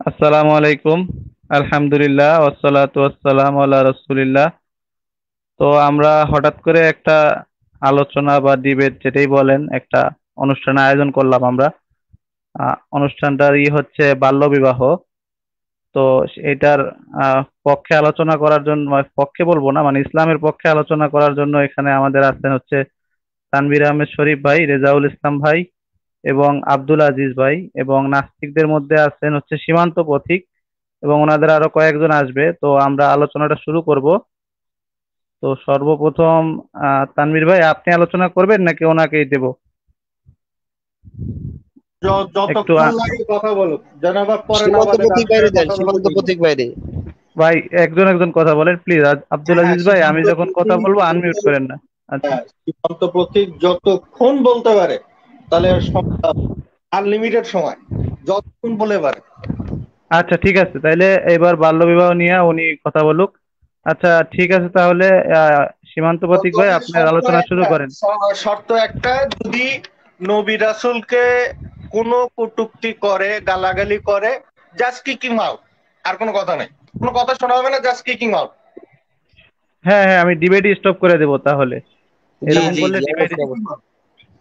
আসসালামু আলাইকুম। আলহামদুলিল্লাহ ওয়াসসালাতু ওয়াসসালামু আলা রাসূলিল্লাহ। তো আমরা হঠাৎ করে একটা আলোচনা বা ডিবেট যেটাই বলেন একটা অনুষ্ঠান আয়োজন করলাম আমরা। অনুষ্ঠানটার হচ্ছে বাল্যবিবাহ। তো এটার পক্ষে আলোচনা করার জন্য, মানে পক্ষে বলবো না, মানে ইসলামের পক্ষে আলোচনা করার জন্য এখানে আমাদের আছেন হচ্ছে তানভীর আহমেদ শরীফ ভাই, রেজাউল ইসলাম ভাই এবং আব্দুল আজিজ ভাই, এবং নাস্তিকদের মধ্যে আছেন হচ্ছে সীমান্ত পথিক এবং ওনাদের আরো কয়েকজন আসবে। তো আমরা আলোচনাটা শুরু করব। তো সর্বপ্রথম তানভীর ভাই, আপনি আলোচনা করবেন নাকি ওনাকেই দেব? একটু যতক্ষণ লাগে কথা বলুক, যেন আবার পরে না সীমান্ত বলে প্রতীক বাইরে রাজনীতির দেন, কথাগুলো সীমান্ত বললো। প্রতীক বাইরে। ভাই, একজন একজন কথা বলেন প্লিজ। আব্দুল হ্যাঁ, আজিজ ভাই, আমি সীমান্ত যখন কথা প্রতীক বলবো আনমিউট করেন না। আচ্ছা। হ্যাঁ, সীমান্ত প্রতীক যতক্ষণ বলতে পারে, তাহলে আনলিমিটেড সময় যতক্ষণ বলে পারে। আচ্ছা ঠিক আছে, তাইলে এবার বাল্যবিবাহ নিয়ে উনি কথা বলুক। আচ্ছা ঠিক আছে, তাহলে আহ, সীমান্ত প্রতীক ভাই, তবে আপনার আলোচনা শুরু করেন। শর্ত একটা, যদি নবী রাসূলকে কোনো কটূক্তি করে, গালাগালি করে, জাস্ট কিকিং আউট। আর কোনো কথা নেই, কোনো কথা শোনা হবে না, জাস্ট কিকিং আউট। হ্যাঁ হ্যাঁ, আমি ডিবেটই স্টপ করে দেবো তাহলে। জি এরকম জি করলে জি, ডিবেট। অবশ্যই অবশ্যই।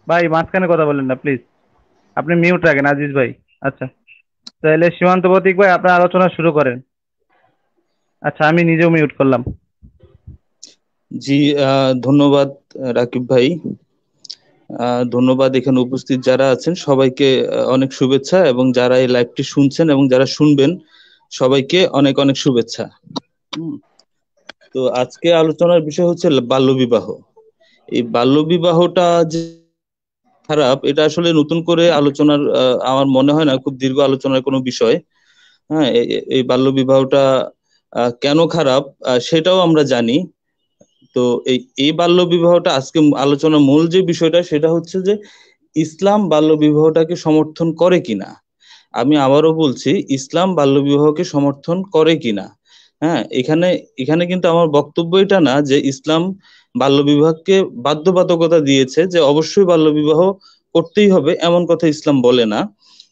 ভাই, মাঝখানে কথা বলেন না প্লিজ। আপনি মিউট রাখেন আজিজ ভাই। আচ্ছা, তাহলে সীমান্ত প্রতীক ভাই, আপনার আলোচনা শুরু করেন। আচ্ছা, আমি নিজেও মিউট করলাম। জি, ধন্যবাদ রাকিব ভাই। ধন্যবাদ এখানে উপস্থিত যারা আছেন সবাইকে অনেক শুভেচ্ছা, এবং যারা এই লাইভটি শুনছেন এবং যারা শুনবেন সবাইকে অনেক অনেক শুভেচ্ছা। হুম। তো আজকে আলোচনার বিষয় হচ্ছে বাল্যবিবাহ। এই বাল্যবিবাহটা যে খারাপ, এটা আসলে নতুন করে আলোচনার আমার মনে হয় না খুব দীর্ঘ আলোচনার কোনো বিষয়। হ্যাঁ, এই বাল্যবিবাহটা কেন খারাপ সেটাও আমরা জানি। তো এই এই বাল্য বিবাহটা আজকে আলোচনার মূল যে বিষয়টা সেটা হচ্ছে যে ইসলাম বাল্য বিবাহটাকে সমর্থন করে কিনা। আমি আবারও বলছি, ইসলাম বাল্য বিবাহকে সমর্থন করে কিনা। হ্যাঁ, এখানে এখানে কিন্তু আমার বক্তব্য এটা না যে ইসলাম বাল্য বিবাহকে বাধ্যবাধকতা দিয়েছে যে অবশ্যই বাল্য বিবাহ করতেই হবে, এমন কথা ইসলাম বলে না।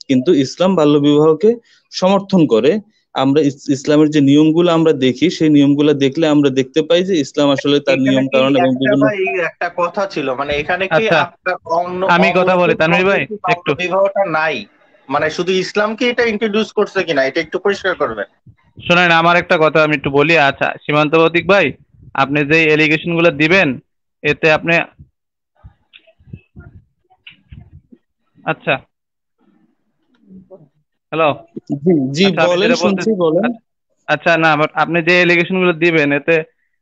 কিন্তু ইসলাম বাল্য বিবাহকে সমর্থন করে। আমরা ইসলামের যে নিয়মগুলো আমরা দেখি, সেই নিয়মগুলো দেখলে আমরা দেখতে পাই যে ইসলাম আসলে তার এখানে নিয়ম কি কারণ এবং একটা বিভিন্ন। ভাই, একটা কথা ছিল, মানে এখানে কি আচ্ছা, আপনার অন্য আমি অন্য কথা বলি তানভীর ভাই ধর্মের বাল্য একটু। বিবাহটা নাই? মানে শুধু ইসলাম কি এটা ইন্ট্রোডিউস করছে কিনা, এটা একটু পরিষ্কার করবেন। শোনেন, আমার একটা কথা আমি একটু বলি। আচ্ছা সীমান্ত প্রতীক ভাই, আপনি যে এলিগেশন গুলো দিবেন, এতে আপনি, আচ্ছা, হ্যালো, জি জি, আচ্ছা আমি বলেন, যেটা বলতে, শুনছি, বলেন। আচ্ছা, আচ্ছা, না আপনি যে এলিগেশন গুলো দিবেন এতে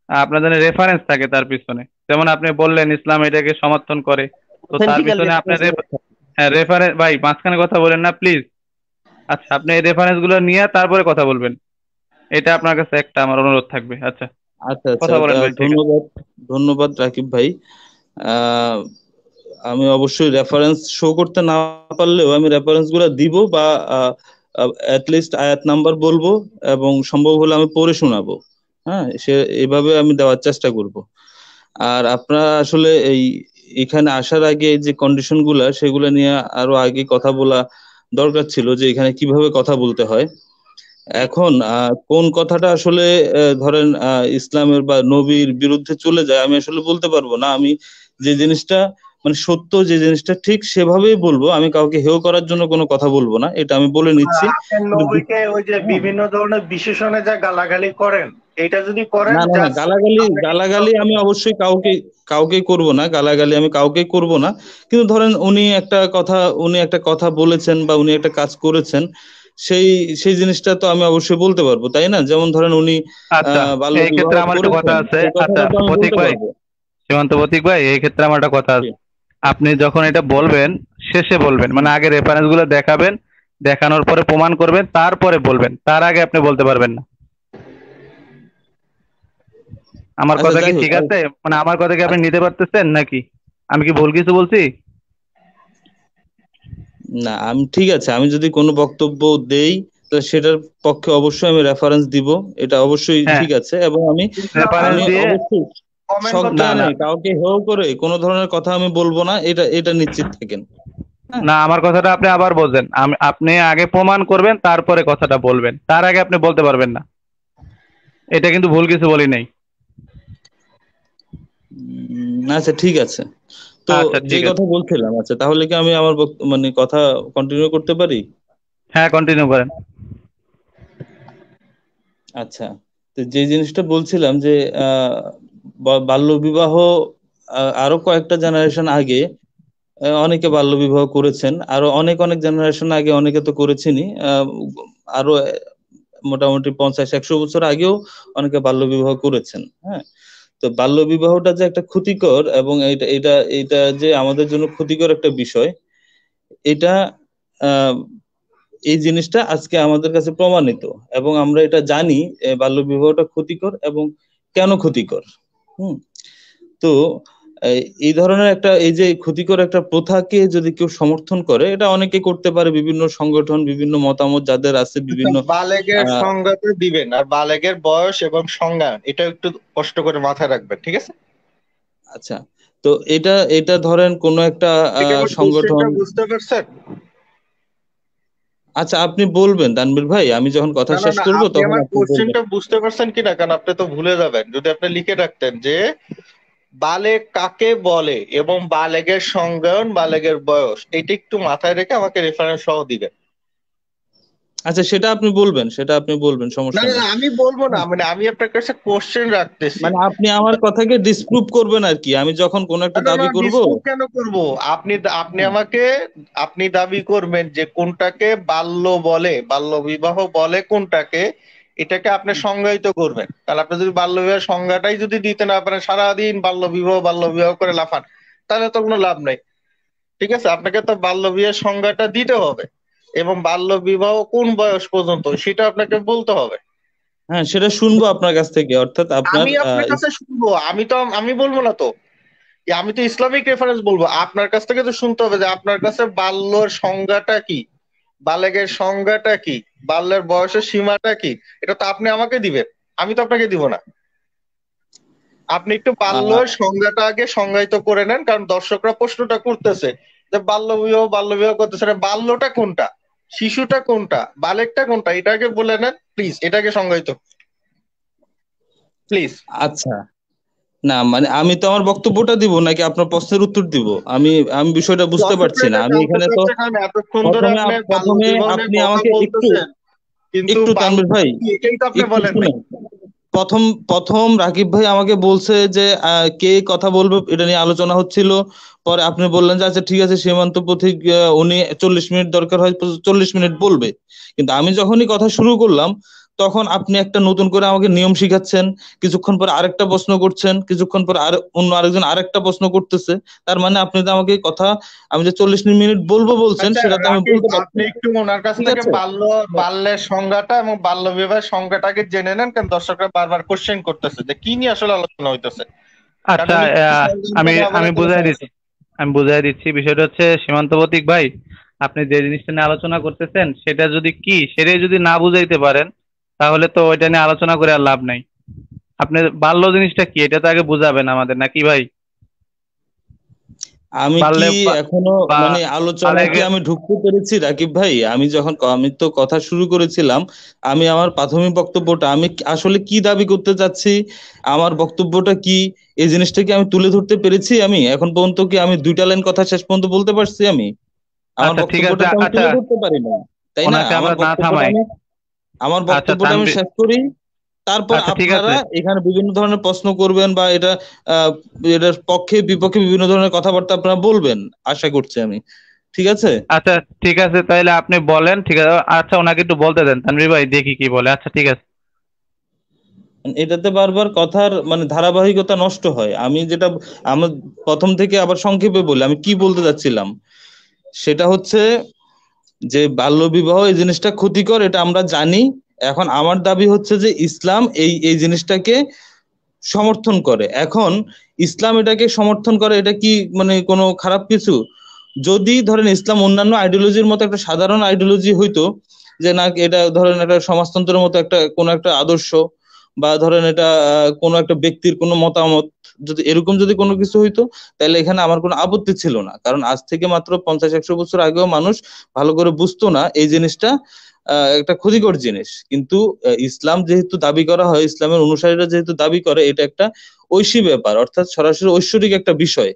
আপনার জন্য রেফারেন্স থাকে তার পিছনে। যেমন আপনি বললেন ইসলাম এটাকে সমর্থন করে, তো তার অথেন্টিক্যাল পিছনে আপনার রেফারেন্স। হ্যাঁ রেফারেন্স। ভাই, মাঝখানে কথা বলেন না প্লিজ। আচ্ছা, আপনি এই রেফারেন্স গুলো নিয়ে তারপরে কথা বলবেন। এটা আপনার কাছে একটা আমার অনুরোধ থাকবে। আচ্ছা, আচ্ছা আচ্ছা, কথা বলেন ভাই, ঠিক আছে। ধন্যবাদ। ধন্যবাদ রাকিব ভাই। আহ, আমি অবশ্যই রেফারেন্স শো করতে না পারলেও আমি রেফারেন্স গুলা দিব, বা লিস্ট আয়াত নাম্বার বলবো, এবং সম্ভব হলে আমি পড়ে শোনাবো। হ্যাঁ, সে এভাবে আমি দেওয়ার চেষ্টা করব। আর আপনারা আসলে এখানে আসার আগে এই যে কন্ডিশন গুলা সেগুলা নিয়ে আরো আগে কথা বলা দরকার ছিল, যে এখানে কিভাবে কথা বলতে হয়। এখন কোন কথাটা আসলে ধরেন ইসলামের বা নবীর বিরুদ্ধে চলে যায় আমি আসলে বলতে পারবো না। আমি যে জিনিসটা মানে সত্য, যে জিনিসটা ঠিক সেভাবেই বলবো। আমি কাউকে হেয় করার জন্য কোনো কথা বলবো না, এটা আমি বলে নিচ্ছি। আপনি কিন্তু নবীকে ওই যে হ্যাঁ, বিভিন্ন ধরনের বিশেষণে যা গালাগালি করেন, এটা যদি করেন না না না, জাস্ট গালাগালি গালাগালি আমি অবশ্যই কাউকে কাউকে করব না, গালাগালি আমি কাউকে করব না। কিন্তু ধরেন উনি একটা কথা বলেছেন বা উনি একটা কাজ করেছেন, সেই সেই জিনিসটা তো আমি অবশ্যই বলতে পারবো, তাই না? যেমন ধরেন উনি আচ্ছা, বাল্য এই বিবাহ ক্ষেত্রে আমার একটা কথা করেছেন, আছে। এই আচ্ছা কথাটা তো আমি প্রতীক বলতে ভাই, পারবো। সীমান্ত প্রতীক ভাই, এই ক্ষেত্রে আমার একটা কথা জি। আছে। আপনি যখন এটা বলবেন, শেষে বলবেন, হুম। মানে আগে রেফারেন্স গুলো দেখাবেন, দেখানোর পরে প্রমাণ করবেন, তারপরে বলবেন, তার আগে আপনি বলতে পারবেন না। আমার আচ্ছা, কথা কি যাই হোক। ঠিক আছে? মানে আমার কথা কি আপনি নিতে পারতেছেন নাকি? আমি কি ভুল কিছু বলছি? না, আমি ঠিক আছে, আমি যদি কোনো বক্তব্য দেই তো সেটার পক্ষে অবশ্যই আমি রেফারেন্স দিব, এটা অবশ্যই হ্যাঁ, ঠিক আছে। এবং আমি রেফারেন্স আমি দিয়ে। অবশ্যই কমেন্ট করতে না সজ্ঞানে না, পারেন। কাউকে হেয় করে কোনো ধরনের কথা আমি বলবো না, এটা এটা নিশ্চিত থাকেন। হ্যাঁ। না, আমার কথাটা আপনি আবার বোঝেন। আপনি আগে প্রমাণ করবেন, তারপরে কথাটা বলবেন, তার আগে আপনি বলতে পারবেন না। এটা কিন্তু ভুল কিছু বলি নাই। আচ্ছা ঠিক আছে। তো আচ্ছা যে ঠিক আছে। কথা বলছিলাম, আচ্ছা তাহলে কি আমি আমার মানে কথা কন্টিনিউ করতে পারি? হ্যাঁ, কন্টিনিউ করেন। আচ্ছা, তো যে জিনিসটা বলছিলাম যে আহ বাল্য বিবাহ আরো কয়েকটা জেনারেশন আগে অনেকে বাল্য বিবাহ করেছেন, আরো অনেক অনেক জেনারেশন আগে অনেকে তো করেছেনই। আরো মোটামুটি 50-100 বছর আগেও অনেকে বাল্য বিবাহ করেছেন। হ্যাঁ, তো বাল্য বিবাহটা যে একটা ক্ষতিকর এবং এটা এটা এটা যে আমাদের জন্য ক্ষতিকর একটা বিষয়, এটা আহ এই জিনিসটা আজকে আমাদের কাছে প্রমাণিত, এবং আমরা এটা জানি বাল্য বিবাহটা ক্ষতিকর এবং কেন ক্ষতিকর। হুম। তো এই ধরনের একটা, এই যে ক্ষতিকর একটা প্রথাকে যদি কেউ সমর্থন করে, এটা অনেকে করতে পারে, বিভিন্ন সংগঠন, বিভিন্ন মতামত যাদের আছে, আচ্ছা, বিভিন্ন বালেগের আহ সংজ্ঞাটা দিবেন, আর বালেগের বয়স এবং সংজ্ঞা এটা একটু কষ্ট করে মাথায় রাখবেন, ঠিক আছে? আচ্ছা, তো এটা এটা ধরেন কোন একটা আপনি কি আমার সংগঠন। কোশ্চেনটা বুঝতে পারছেন? আচ্ছা, আপনি বলবেন তানভীর ভাই, আমি যখন কথা না না শেষ না, করব আপনি তখন আমার আপনি বলবেন। কোশ্চেনটা বুঝতে পারছেন কিনা, কারণ আপনি তো ভুলে যাবেন যদি আপনি লিখে রাখতেন যে বালেগ কাকে বলে এবং বালেগের সংজ্ঞায়ন, বালেগের বয়স, এটা একটু মাথায় রেখে আমাকে রেফারেন্স সহ দিবেন। আচ্ছা, সেটা আপনি বলবেন, সেটা আপনি বলবেন, না সমস্যা না নেই। না, আমি বলবো না, মানে আমি আপনার কাছে কোশ্চেন রাখতেছি। মানে আপনি আমার কথাকে ডিসপ্রুভ করবেন আর কি, আমি যখন কোন না একটা না না, দাবি করব। ডিসপ্রুভ কেন করব? আপনি আপনি হুম। আমাকে, আপনি দাবি করবেন যে কোনটাকে বাল্য বলে, বাল্য বিবাহ বলে কোনটাকে, এটাকে আপনি সংজ্ঞায়িত করবেন। তাহলে আপনি যদি বাল্য বিবাহ সংজ্ঞাটাই যদি দিতে না পারেন, সারাদিন বাল্য বিবাহ করে লাফান, তাহলে তো কোনো লাভ নাই। ঠিক আছে, আপনাকে তো বাল্য বিবাহের সংজ্ঞাটা দিতে হবে, এবং বাল্য বিবাহ কোন বয়স পর্যন্ত সেটা আপনাকে বলতে হবে। হ্যাঁ, সেটা শুনবো আপনার কাছ থেকে, অর্থাৎ আপনার আমি আপনার কাছে শুনবো, আমি বলবো না তো। আমি তো ইসলামিক রেফারেন্স বলবো, আপনার কাছ থেকে তো শুনতে হবে যে আপনার কাছে বাল্যর সংজ্ঞাটা কি, বালেগের সংজ্ঞাটা কি, বাল্যের বয়সের সীমাটা কি, এটা তো আপনি আমাকে দিবেন, আমি তো আপনাকে দিব না। আপনি একটু আহ, বাল্যের সংজ্ঞাটা আগে সংজ্ঞায়িত করে নেন, কারণ দর্শকরা প্রশ্নটা করতেছে যে বাল্য বিবাহ করতেছে না, বাল্যটা কোনটা, শিশুটা কোনটা, বালেকটা কোনটা, এটাকে বলে নেন প্লিজ, এটাকে সংজ্ঞায়িত প্লিজ। আচ্ছা, না মানে আমি তো আমার বক্তব্যটা দিব নাকি আপনার প্রশ্নের উত্তর দিব? আমি আমি বিষয়টা বুঝতে দর্শকরা পারছি না। এটা আমি জানতে এখানে তো চাচ্ছে, কারণ এতক্ষণ ধরে প্রথমে আপনি বাল্য প্রথমে বিবাহ নিয়ে আপনি কথা আমাকে একটু বলতেছেন, কিন্তু একটু তানভীর ভাই, বাল্যটা কি এটাই তো আপনি একটু বলেন নাই। শুনুন। প্রথম প্রথম রাকিব ভাই আমাকে বলছে যে কে কথা বলবে এটা নিয়ে আলোচনা হচ্ছিল। পরে আপনি বললেন যে আচ্ছা ঠিক আছে, সীমান্ত পথিক উনি 40 মিনিট দরকার হয় 40 মিনিট বলবে। কিন্তু আমি যখনই কথা শুরু করলাম, তখন আপনি একটা নতুন করে আমাকে নিয়ম শিখাচ্ছেন, কিছুক্ষণ পর আরেকটা প্রশ্ন করছেন, কিছুক্ষণ পর আর অন্য আরেকজন আরেকটা প্রশ্ন করতেছে। তার মানে আপনি তো আমাকে কথা, আমি যে 40 মিনিট বলবো বলছেন, আচ্ছা সেটা তো আমি রাকিব, বলতে পারছি আপনি না। একটু ওনার কাছ ঠিক থেকে আছে। বাল্যের সংজ্ঞাটা এবং বাল্য বিবাহের সংজ্ঞাটাকে জেনে নেন, কারণ দর্শকরা বারবার কোশ্চেন করতেছে যে কি নিয়ে আসলে আলোচনা হইতেছে, কারণ আচ্ছা, উনি কিছু আহ, সংজ্ঞা আমি ব্যবহার আমি করে বুঝাই ফেলেছেন। দিচ্ছি। আমি বুঝাই দিচ্ছি, বিষয়টা হচ্ছে সীমান্ত প্রতীক ভাই, আপনি যে জিনিসটা নিয়ে আলোচনা করতেছেন সেটা যদি কি সেটাই যদি না বুঝাইতে পারেন, তাহলে তো ওইটা নিয়ে আলোচনা করে আর লাভ নাই। আপনি বাল্য জিনিসটা কি এটা তো আগে বুঝাবেন আমাদের, নাকি ভাই? আমি কি বাল্যে এখনো বা মানে আলোচনায় কি বালেগে আমি ঢুকতে পেরেছি রাকিব ভাই? আমি তো কথা শুরু করেছিলাম, আমি আমার প্রাথমিক বক্তব্যটা আমি আসলে কি দাবি করতে চাচ্ছি, আমার বক্তব্যটা কি, এই জিনিসটা কি আমি তুলে ধরতে পেরেছি? আমি এখন পর্যন্ত কি আমি 2টা লাইন কথা শেষ পর্যন্ত বলতে পারছি? আমি আমার আচ্ছা ঠিক আছে। বক্তব্যটা তো আমি আচ্ছা, তুলে ধরতে পারি না, তাই না? ওনাকে আমরা না থামাই। আমার আচ্ছা বক্তব্যটা আমি তানভীর, শেষ করি, তারপর আচ্ছা ঠিক আপনারা আছে। এখানে বিভিন্ন ধরনের প্রশ্ন করবেন, বা এটা আহ এটার পক্ষে বিপক্ষে বিভিন্ন ধরনের কথাবার্তা আপনারা বলবেন, আশা করছি আমি। ঠিক আছে। আচ্ছা ঠিক আছে, তাইলে আপনি বলেন, ঠিক আছে। আচ্ছা, ওনাকে একটু বলতে দেন তানভীর ভাই, দেখি কি বলে। আচ্ছা ঠিক আছে। এটাতে বারবার কথার মানে ধারাবাহিকতা নষ্ট হয়। আমি যেটা আমার প্রথম থেকে আবার সংক্ষেপে বলি, আমি কি বলতে যাচ্ছিলাম সেটা হচ্ছে যে বাল্য বিবাহ এই জিনিসটা ক্ষতিকর, এটা আমরা জানি। এখন আমার দাবি হচ্ছে যে ইসলাম এই এই জিনিসটাকে সমর্থন করে। এখন ইসলাম এটাকে সমর্থন করে, এটা কি মানে কোনো খারাপ কিছু? যদি ধরেন ইসলাম অন্যান্য আইডিওলজির মতো একটা সাধারণ আইডিওলজি হইতো, যে না এটা ধরেন একটা সমাজতন্ত্রের মতো একটা কোনো একটা আদর্শ, বা ধরেন এটা কোনো একটা ব্যক্তির কোনো মতামত, যদি এরকম যদি কোনো কিছু হইতো তাহলে এখানে আমার কোনো আপত্তি ছিল না, কারণ আজ থেকে মাত্র 50-100 বছর আগেও মানুষ ভালো করে বুঝতো না এই জিনিসটা একটা ক্ষতিকর জিনিস। কিন্তু ইসলাম যেহেতু দাবি করা হয়, ইসলামের অনুসারীরা যেহেতু দাবি করে এটা একটা ঐশী ব্যাপার, অর্থাৎ সরাসরি ঐশ্বরিক একটা বিষয়,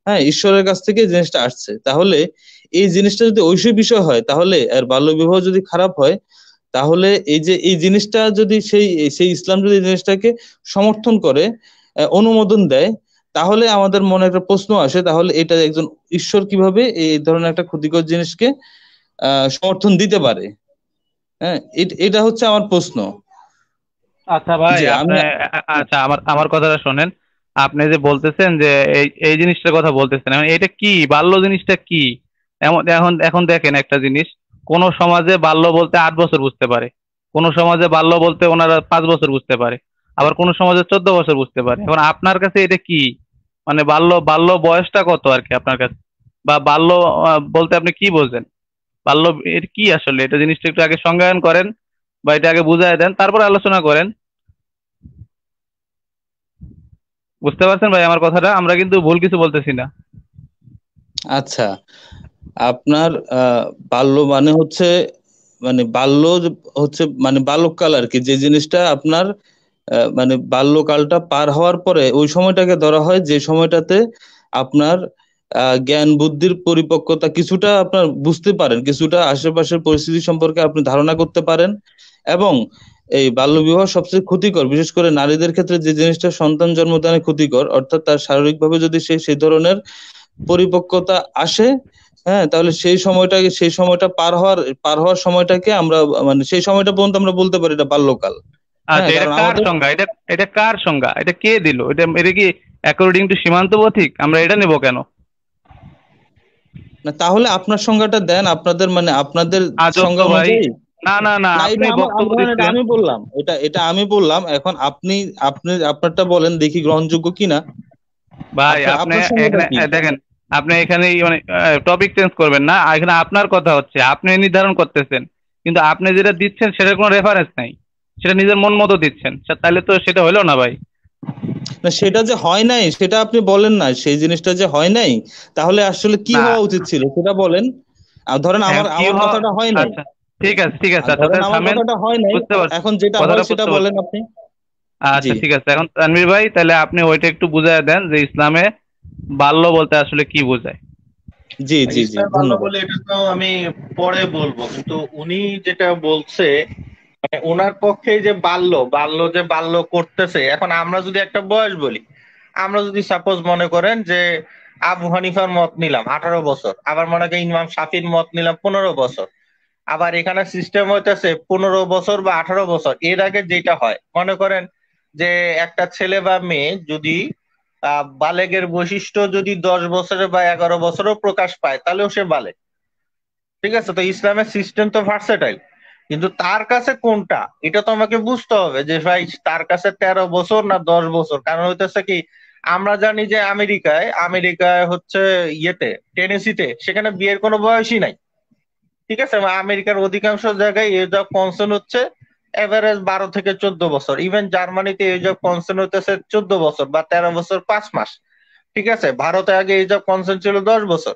হ্যাঁ, ঈশ্বরের কাছ থেকে এই জিনিসটা আসছে, তাহলে এই জিনিসটা যদি ঐশী বিষয় হয়, তাহলে আর বাল্যবিবাহ যদি খারাপ হয়, তাহলে এই যে এই জিনিসটা যদি সেই সেই ইসলাম যদি এই জিনিসটাকে সমর্থন করে, অনুমোদন দেয়, তাহলে আমাদের মনে একটা প্রশ্ন আসে, তাহলে এটা একজন ঈশ্বর কিভাবে এই ধরনের একটা ক্ষতিকর জিনিসকে সমর্থন দিতে পারে? হ্যাঁ, এটা হচ্ছে আমার প্রশ্ন। আচ্ছা ভাই, জি আপনি আমি আচ্ছা আমার আমার কথাটা শোনেন। আপনি যে বলতেছেন যে এই এই জিনিসটার কথা বলতেছেন, এখন এটা কি বাল্য জিনিসটা কি? এমন এখন এখন দেখেন একটা জিনিস, কোন সমাজে বাল্য বলতে 8 বছর বুঝতে পারে, কোন সমাজে বাল্য বলতে ওনারা 5 বছর বুঝতে পারে, আবার কোন সমাজে 14 বছর বুঝতে পারে। এখন আপনার কাছে এটা কি, মানে বাল্য বাল্য বয়সটা কত আর কি আপনার কাছে, বা বাল্য বলতে আপনি কি বোঝেন? বাল্য এর কি আসলে, এটা জিনিসটা একটু আগে সংজ্ঞায়ন করেন, বা এটা আগে বুঝায় দেন, তারপর আলোচনা করেন। বুঝতে পারছেন ভাই আমার কথাটা? আমরা কিন্তু ভুল কিছু বলতেছি না। আচ্ছা, আপনার বাল্য মানে হচ্ছে, মানে বাল্য হচ্ছে মানে বাল্যকাল আর কি, যে জিনিসটা আপনার মানে বাল্যকালটা পার হওয়ার পরে ওই সময়টাকে ধরা হয় যে সময়টাতে আপনার জ্ঞান বুদ্ধির পরিপক্কতা কিছুটা আপনার বুঝতে পারেন, কিছুটা আশেপাশের পরিস্থিতি সম্পর্কে আপনি ধারণা করতে পারেন। এবং এই বাল্যবিবাহ সবচেয়ে ক্ষতিকর, বিশেষ করে নারীদের ক্ষেত্রে যে জিনিসটা সন্তান জন্মদানে ক্ষতিকর, অর্থাৎ তার শারীরিকভাবে যদি সেই ধরনের পরিপক্কতা আসে, হ্যাঁ, তাহলে সেই সময়টা পার হওয়ার সময়টাকে আমরা মানে সেই সময়টা পর্যন্ত আমরা বলতে পারি এটা বাল্যকাল। হ্যাঁ, আচ্ছা, এটা কারণ কার আমাদের সংজ্ঞা? এটা এটা কার সংজ্ঞা? এটা কে দিল? এটা এটা কি অ্যাকর্ডিং টু সীমান্ত পথিক? আমরা এটা নেব কেন? না, তাহলে আপনার সংজ্ঞাটা দেন, আপনাদের মানে আপনাদের আজব তো সংজ্ঞা ভাই। অনুযায়ী। না না না, না, আপনি এটা আমার বক্তব্য ধরেন এটা দিচ্ছেন। আমি বললাম, এটা এটা আমি বললাম, এখন আপনি আপনি আপনারটা বলেন দেখি গ্রহণযোগ্য কিনা। ভাই আপনার আপনি আপনার সংজ্ঞাটা এখানে কি? দেখেন, আপনি এখানে মানে টপিক চেঞ্জ করবেন না। এখানে আপনার কথা হচ্ছে, আপনি নির্ধারণ করতেছেন, কিন্তু আপনি যেটা দিচ্ছেন সেটার কোনো রেফারেন্স নাই, সেটা নিজের মন মতো দিচ্ছেন। তাহলে তো সেটা হলো না ভাই। না, সেটা যে হয় নাই সেটা আপনি বলেন না, সেই জিনিসটা যে হয় নাই, তাহলে আসলে কি না, হওয়া উচিত ছিল সেটা বলেন। আর ধরেন এখন আমার কি আমার কথাটা হয় নাই, আচ্ছা, ঠিক আছে ঠিক আছে, আর আচ্ছা ধরেন তাহলে আমার থামেন। কথাটা হয় নাই, বুঝতে পারছি, এখন যেটা হয় কথাটা সেটা বুঝতে বলেন পারছি। আপনি। জি আচ্ছা ঠিক আছে, এখন তানভীর ভাই তাহলে আপনি ওইটা একটু বুঝাইয়া দেন যে ইসলামে বাল্য বলতে আসলে কি বোঝায়। জি জি জি, ইসলাম বাল্য ধন্যবাদ। বলে এটা তো আমি পরে বলবো, কিন্তু উনি যেটা বলছে মানে ওনার পক্ষে যে বাল্য বাল্য যে বাল্য করতেছে, এখন আমরা যদি একটা বয়স বলি, আমরা যদি সাপোজ মনে করেন যে আবু হানিফার মত নিলাম 18 বছর, আবার মনে করেন ইমাম শাফির মত নিলাম 15 বছর, আবার এখানে সিস্টেম হইতেছে 15 বছর বা 18 বছর এর আগে যেটা হয়, মনে করেন যে একটা ছেলে বা মেয়ে যদি বালেগের বৈশিষ্ট্য যদি 10 বছরে বা 11 বছরও প্রকাশ পায় তাহলেও সে বালেগ। ঠিক আছে, তো ইসলামের সিস্টেম তো ভার্সেটাইল, কিন্তু তার কাছে কোনটা এটা তো আমাকে বুঝতে হবে যে ভাই তার কাছে 13 বছর না 10 বছর। কারণ হইতেছে কি, আমরা জানি যে আমেরিকায় আমেরিকায় হচ্ছে ইয়েতে টেনেসিতে সেখানে বিয়ের কোনো বয়সই নাই। ঠিক আছে, বা আমেরিকার অধিকাংশ জায়গায় এজ অফ কনসেন্ট হচ্ছে এভারেজ 12 থেকে 14 বছর। ইভেন জার্মানিতে এজ অফ কনসেন্ট হতেছে 14 বছর বা 13 বছর 5 মাস। ঠিক আছে, ভারতে আগে এজ অফ কনসেন্ট ছিল 10 বছর।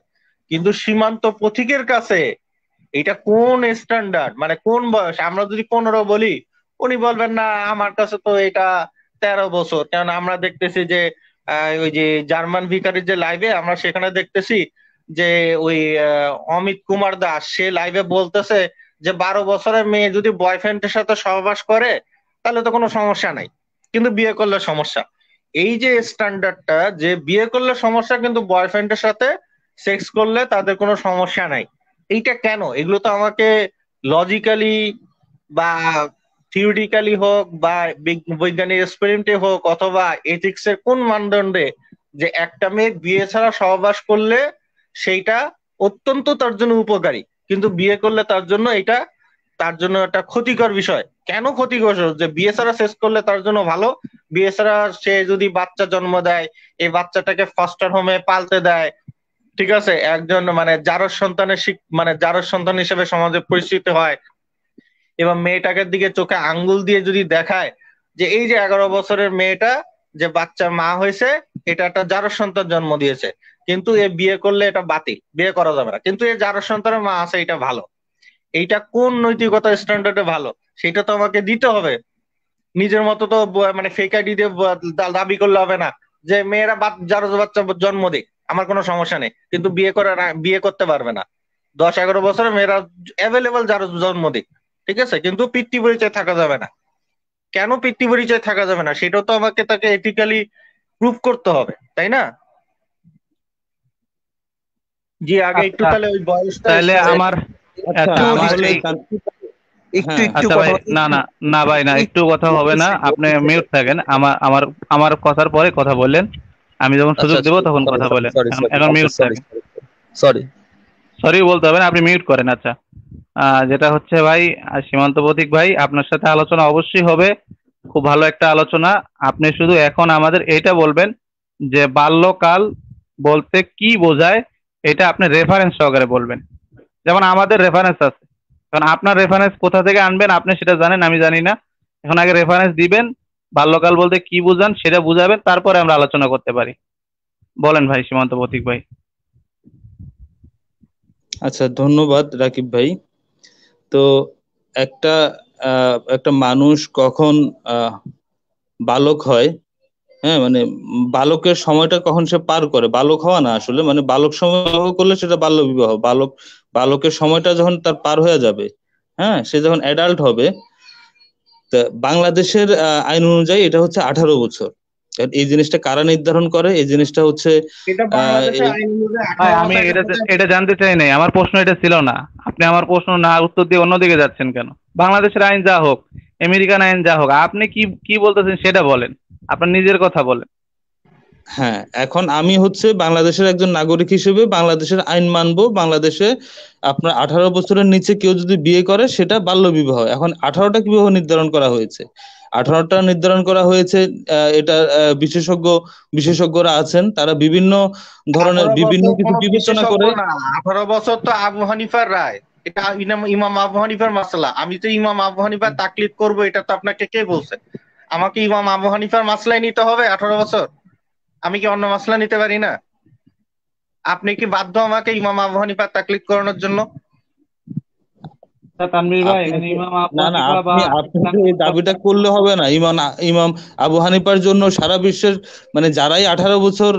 কিন্তু সীমান্ত পথিকের কাছে এটা কোন স্ট্যান্ডার্ড, মানে কোন বয়স? আমরা যদি 15 বলি, উনি বলবেন না আমার কাছে তো এটা 13 বছর। কারণ আমরা দেখতেছি যে ওই যে জার্মান ভিকারির যে লাইভে আমরা সেখানে দেখতেছি যে ওই অমিত কুমার দাস সে লাইভে বলতেছে যে 12 বছরের মেয়ে যদি বয়ফ্রেন্ডের সাথে সহবাস করে তাহলে তো কোনো সমস্যা নাই, কিন্তু বিয়ে করলে সমস্যা। এই যে স্ট্যান্ডার্ডটা যে বিয়ে করলে সমস্যা কিন্তু বয়ফ্রেন্ডের সাথে সেক্স করলে তাদের কোনো সমস্যা নাই, এইটা কেন? এগুলো তো আমাকে লজিক্যালি বা থিওরিটিক্যালি হোক বা বৈজ্ঞানিক এক্সপেরিমেন্টে হোক অথবা এথিক্স এর কোন মানদণ্ডে যে একটা মেয়ে বিয়ে ছাড়া সহবাস করলে সেইটা অত্যন্ত তার জন্য উপকারী, কিন্তু বিয়ে করলে তার জন্য এটা তার জন্য একটা ক্ষতিকর বিষয়। কেন ক্ষতিকর? যে বিয়ে ছাড়া শেষ করলে তার জন্য ভালো। বিয়ে ছাড়া সে যদি বাচ্চা জন্ম দেয়, এই বাচ্চাটাকে ফস্টার হোমে পালতে দেয়, ঠিক আছে, একজন মানে জারজ সন্তানের মানে জারজ সন্তান হিসেবে সমাজে পরিচিত হয়, এবং মেয়েটাকে দিকে চোখে আঙ্গুল দিয়ে যদি দেখায় যে এই যে 11 বছরের মেয়েটা, যে বাচ্চার মা হয়েছে, এটা একটা জারজ সন্তান জন্ম দিয়েছে, কিন্তু এ বিয়ে করলে এটা বাতিল, বিয়ে করা যাবে না, কিন্তু এ জারজ সন্তানের মা আছে, এটা ভালো। এইটা কোন নৈতিকতা স্ট্যান্ডার্ডে ভালো, সেটা তো আমাকে দিতে হবে। নিজের মতো তো মানে ফেক আইডি দিয়ে দাবি করলে হবে না যে মেয়েরা জারজ বাচ্চা জন্ম দিক, আমার কোনো সমস্যা নেই, কিন্তু বিয়ে করতে পারবে না। 10-11 বছরে মেয়েরা অ্যাভেলেবল জারজ জন্ম দিক, ঠিক আছে, কিন্তু পিতৃ পরিচয় থাকা যাবে না। কেন পিতৃ পরিচয় থাকা যাবে না, সেটাও তো আমাকে তাকে এথিক্যালি প্রুভ করতে হবে, তাই না? জি, আগে একটু আচ্ছা, তাহলে ওই বয়সটা তাহলে আমার আচ্ছা আচ্ছা আমার তাহলে এই একটু হ্যাঁ একটু আচ্ছা ভাই, কথা না না না ভাই, না, একটু কথা হবে না, আপনি মিউট থাকেন। আমার আমার আমার কথার পরে কথা বললেন, আমি যখন আচ্ছা সুযোগ দেবো তখন সরি কথা সরি বলেন, সরি এখন সরি এখন আচ্ছা মিউট সরি থাকেন। সরি সরি বলতে হবে না, আপনি মিউট করেন। আচ্ছা, যেটা হচ্ছে ভাই, সীমান্ত প্রতীক ভাই, আপনার সাথে আলোচনা অবশ্যই হবে, খুব ভালো একটা আলোচনা। আপনি শুধু এখন আমাদের এটা বলবেন যে বাল্যকাল বলতে কি বোঝায়, এটা আপনি রেফারেন্স সহকারে বলবেন। যেমন আমাদের রেফারেন্স আছে, কারণ আপনার রেফারেন্স কোথা থেকে আনবেন আপনি সেটা জানেন, আমি জানি না। এখন আগে রেফারেন্স দিবেন, বাল্যকাল বলতে কি বুঝান সেটা বুঝাবেন, তারপরে আমরা আলোচনা করতে পারি। বলেন ভাই সীমান্ত প্রতীক ভাই। আচ্ছা, ধন্যবাদ রাকিব ভাই। তো একটা একটা মানুষ কখন বালক হয়, হ্যাঁ মানে বালকের সময়টা কখন সে পার করে, বালক হওয়া না আসলে, মানে বালক সময় বিবাহ করলে সেটা বাল্য বিবাহ। বালকের সময়টা যখন তার পার হয়ে যাবে, হ্যাঁ, সে যখন অ্যাডাল্ট হবে, তা বাংলাদেশের আইন অনুযায়ী এটা হচ্ছে 18 বছর। আর এই জিনিসটা কারা নির্ধারণ করে, এই জিনিসটা হচ্ছে এটা বাংলাদেশের আইন অনুযায়ী ভাই 18 আমি বছর, এটা এটা কোথায়? এটা জানতে চাই নাই, আমার প্রশ্ন এটা ছিল না। আপনি আমার প্রশ্ন না উত্তর দিয়ে অন্যদিকে যাচ্ছেন কেন? বাংলাদেশের আইন যা হোক, আমেরিকান আইন যা হোক, আপনি কি কি বলতেছেন সেটা বলেন, আপনার নিজের কথা বলেন। হ্যাঁ, এখন আমি হচ্ছে বাংলাদেশের একজন নাগরিক হিসেবে বাংলাদেশের আইন মানবো। বাংলাদেশে আপনার 18 বছরের নিচে কেউ যদি বিয়ে করে সেটা বাল্য বিবাহ। এখন 18টা বিবাহ নির্ধারণ করা হয়েছে, 18টা নির্ধারণ করা হয়েছে। এটা বিশেষজ্ঞরা আছেন, তারা বিভিন্ন ধরনের 18 বিভিন্ন বছর কিছু কোনো বিবেচনা বিশেষজ্ঞ করে। না, 18 বছর তো আবু হানিফার রায়, এটা ইমাম আবু হানিফার মাসলা। আমি তো ইমাম আবু হানিফার তাকলিদ করব, এটা তো আপনাকে কে বলছে? আমাকে ইমাম আবু হানিফার মাসলাই নিতে হবে 18 বছর? আমি কি অন্য মাসলা নিতে পারি না? আপনি কি বাধ্য আমাকে ইমাম আবু হানিফার তাকলিদ করানোর জন্য? তানভীর ভাই, আপনি এখানে যে- ইমাম আবু না না, হানিফা বা আপনি ইসলাম যে এই দাবিটা করলে হবে না। ইমাম আবু হানিফার জন্য সারা বিশ্বের, মানে যারাই 18 বছর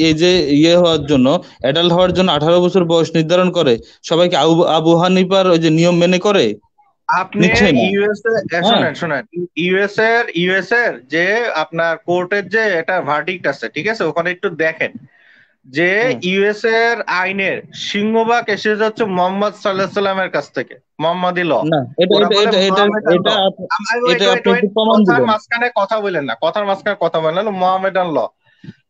এই যে ইয়ে হওয়ার জন্য, অ্যাডাল্ট হওয়ার জন্য 18 বছর বয়স নির্ধারণ করে, সবাইকে আবু আবু হানিফার ওই যে নিয়ম মেনে করে? আপনি নিশ্চয়ই না। ইউএসএ, হ্যাঁ, শোনেন শোনেন, ইউএস এর যে আপনার কোর্টের যে এটা ভার্ডিক্ট আছে, ঠিক আছে, ওখানে একটু দেখেন যে হ্যাঁ, ইউএস এর আইনের সিংহভাগ এসেছে হচ্ছে মোহাম্মদ সাল্লাহ সাল্লামের কাছ থেকে, মোহাম্মদী ল। না, এটা ওরা এটা বলে এটা এটা মোহামেডান ল। এটা আপ- ওয়েট এটা ওয়েট আপনি ওয়েট, একটু প্রমাণ কথার দিবেন। মাঝখানে কথা বলেন না, কথার মাঝখানে কথা বলেন না, মোহামেডান ল।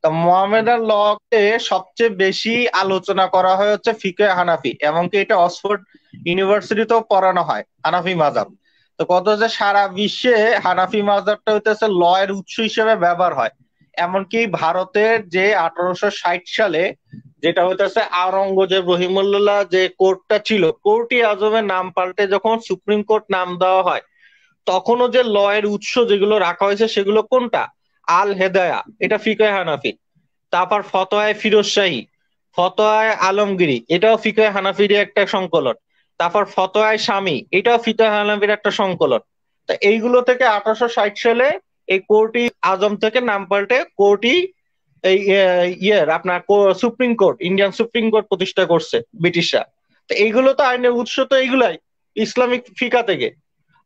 তা মোহামেডান ল কে সবচেয়ে বেশি আলোচনা করা হয় হচ্ছে ফিকে হানাফি, এমনকি এটা অক্সফোর্ড ইউনিভার্সিটিতেও পড়ানো হয় হানাফি মাযহাব। তো কত যে সারা বিশ্বে হানাফি মাযহাবটা হইতেছে ল এর উৎস হিসেবে ব্যবহার হয়। এমনকি ভারতের যে 1860 সালে যেটা হইতেছে আওরঙ্গজেব রহিমুল্লাহ যে কোর্টটা ছিল, কোর্টই আজমের নাম পাল্টে যখন সুপ্রিম কোর্ট নাম দেওয়া হয়, তখনও যে ল এর উৎস যেগুলো রাখা হয়েছে সেগুলো কোনটা? আল হেদায়া, এটা ফিকহে হানাফি। তারপর ফতোয়ায়ে ফিরোজ শাহী, ফতোয়ায়ে আলমগীরি, এটাও ফিকহে হানাফির একটা সংকলন। তারপর ফতোয়ায়ে শামী, এটাও ফিকহে হানাফির একটা সংকলন। তা এইগুলো থেকে 1860 সালে এই কোর্টই আজম থেকে নাম পাল্টে কোর্টই এই আপনার supreme court, Indian supreme court প্রতিষ্ঠা করছে ব্রিটিশরা। তো এইগুলো তো আইনের উৎস তো এইগুলাই ইসলামিক ফিকা থেকে।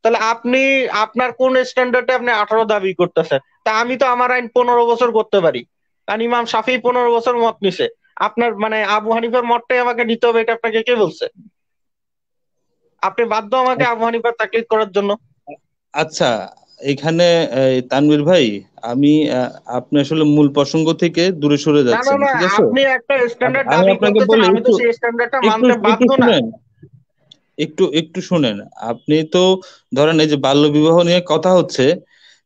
তাহলে আপনি আপনার কোন স্ট্যান্ডার্ডে আপনি 18 দাবি করতেছেন? তা আমি তো আমার আইন 15 বছর করতে পারি, কারণ ইমাম শাফি 15 বছর মত নিছে। আপনার মানে আবু হানিফার মতটাই আমাকে নিতে হবে, এটা আপনাকে কে বলছে? আপনি বাধ্য আমাকে আবু হানিফার তাকলিদ করার জন্য? আচ্ছা, এখানে তানভীর ভাই, আমি আপনি আসলে মূল প্রসঙ্গ থেকে দূরে সরে না না যাচ্ছেন, না, ঠিক আছে? আপনি একটা স্ট্যান্ডার্ড আমি দাবি আপনাকে করতেছেন, বলি, আমি তো একটু সেই স্ট্যান্ডার্ডটা একটু মানতে একটু বাধ্য না। শুনেন, একটু শুনেন। আপনি তো ধরেন এই যে বাল্য বিবাহ নিয়ে কথা হচ্ছে,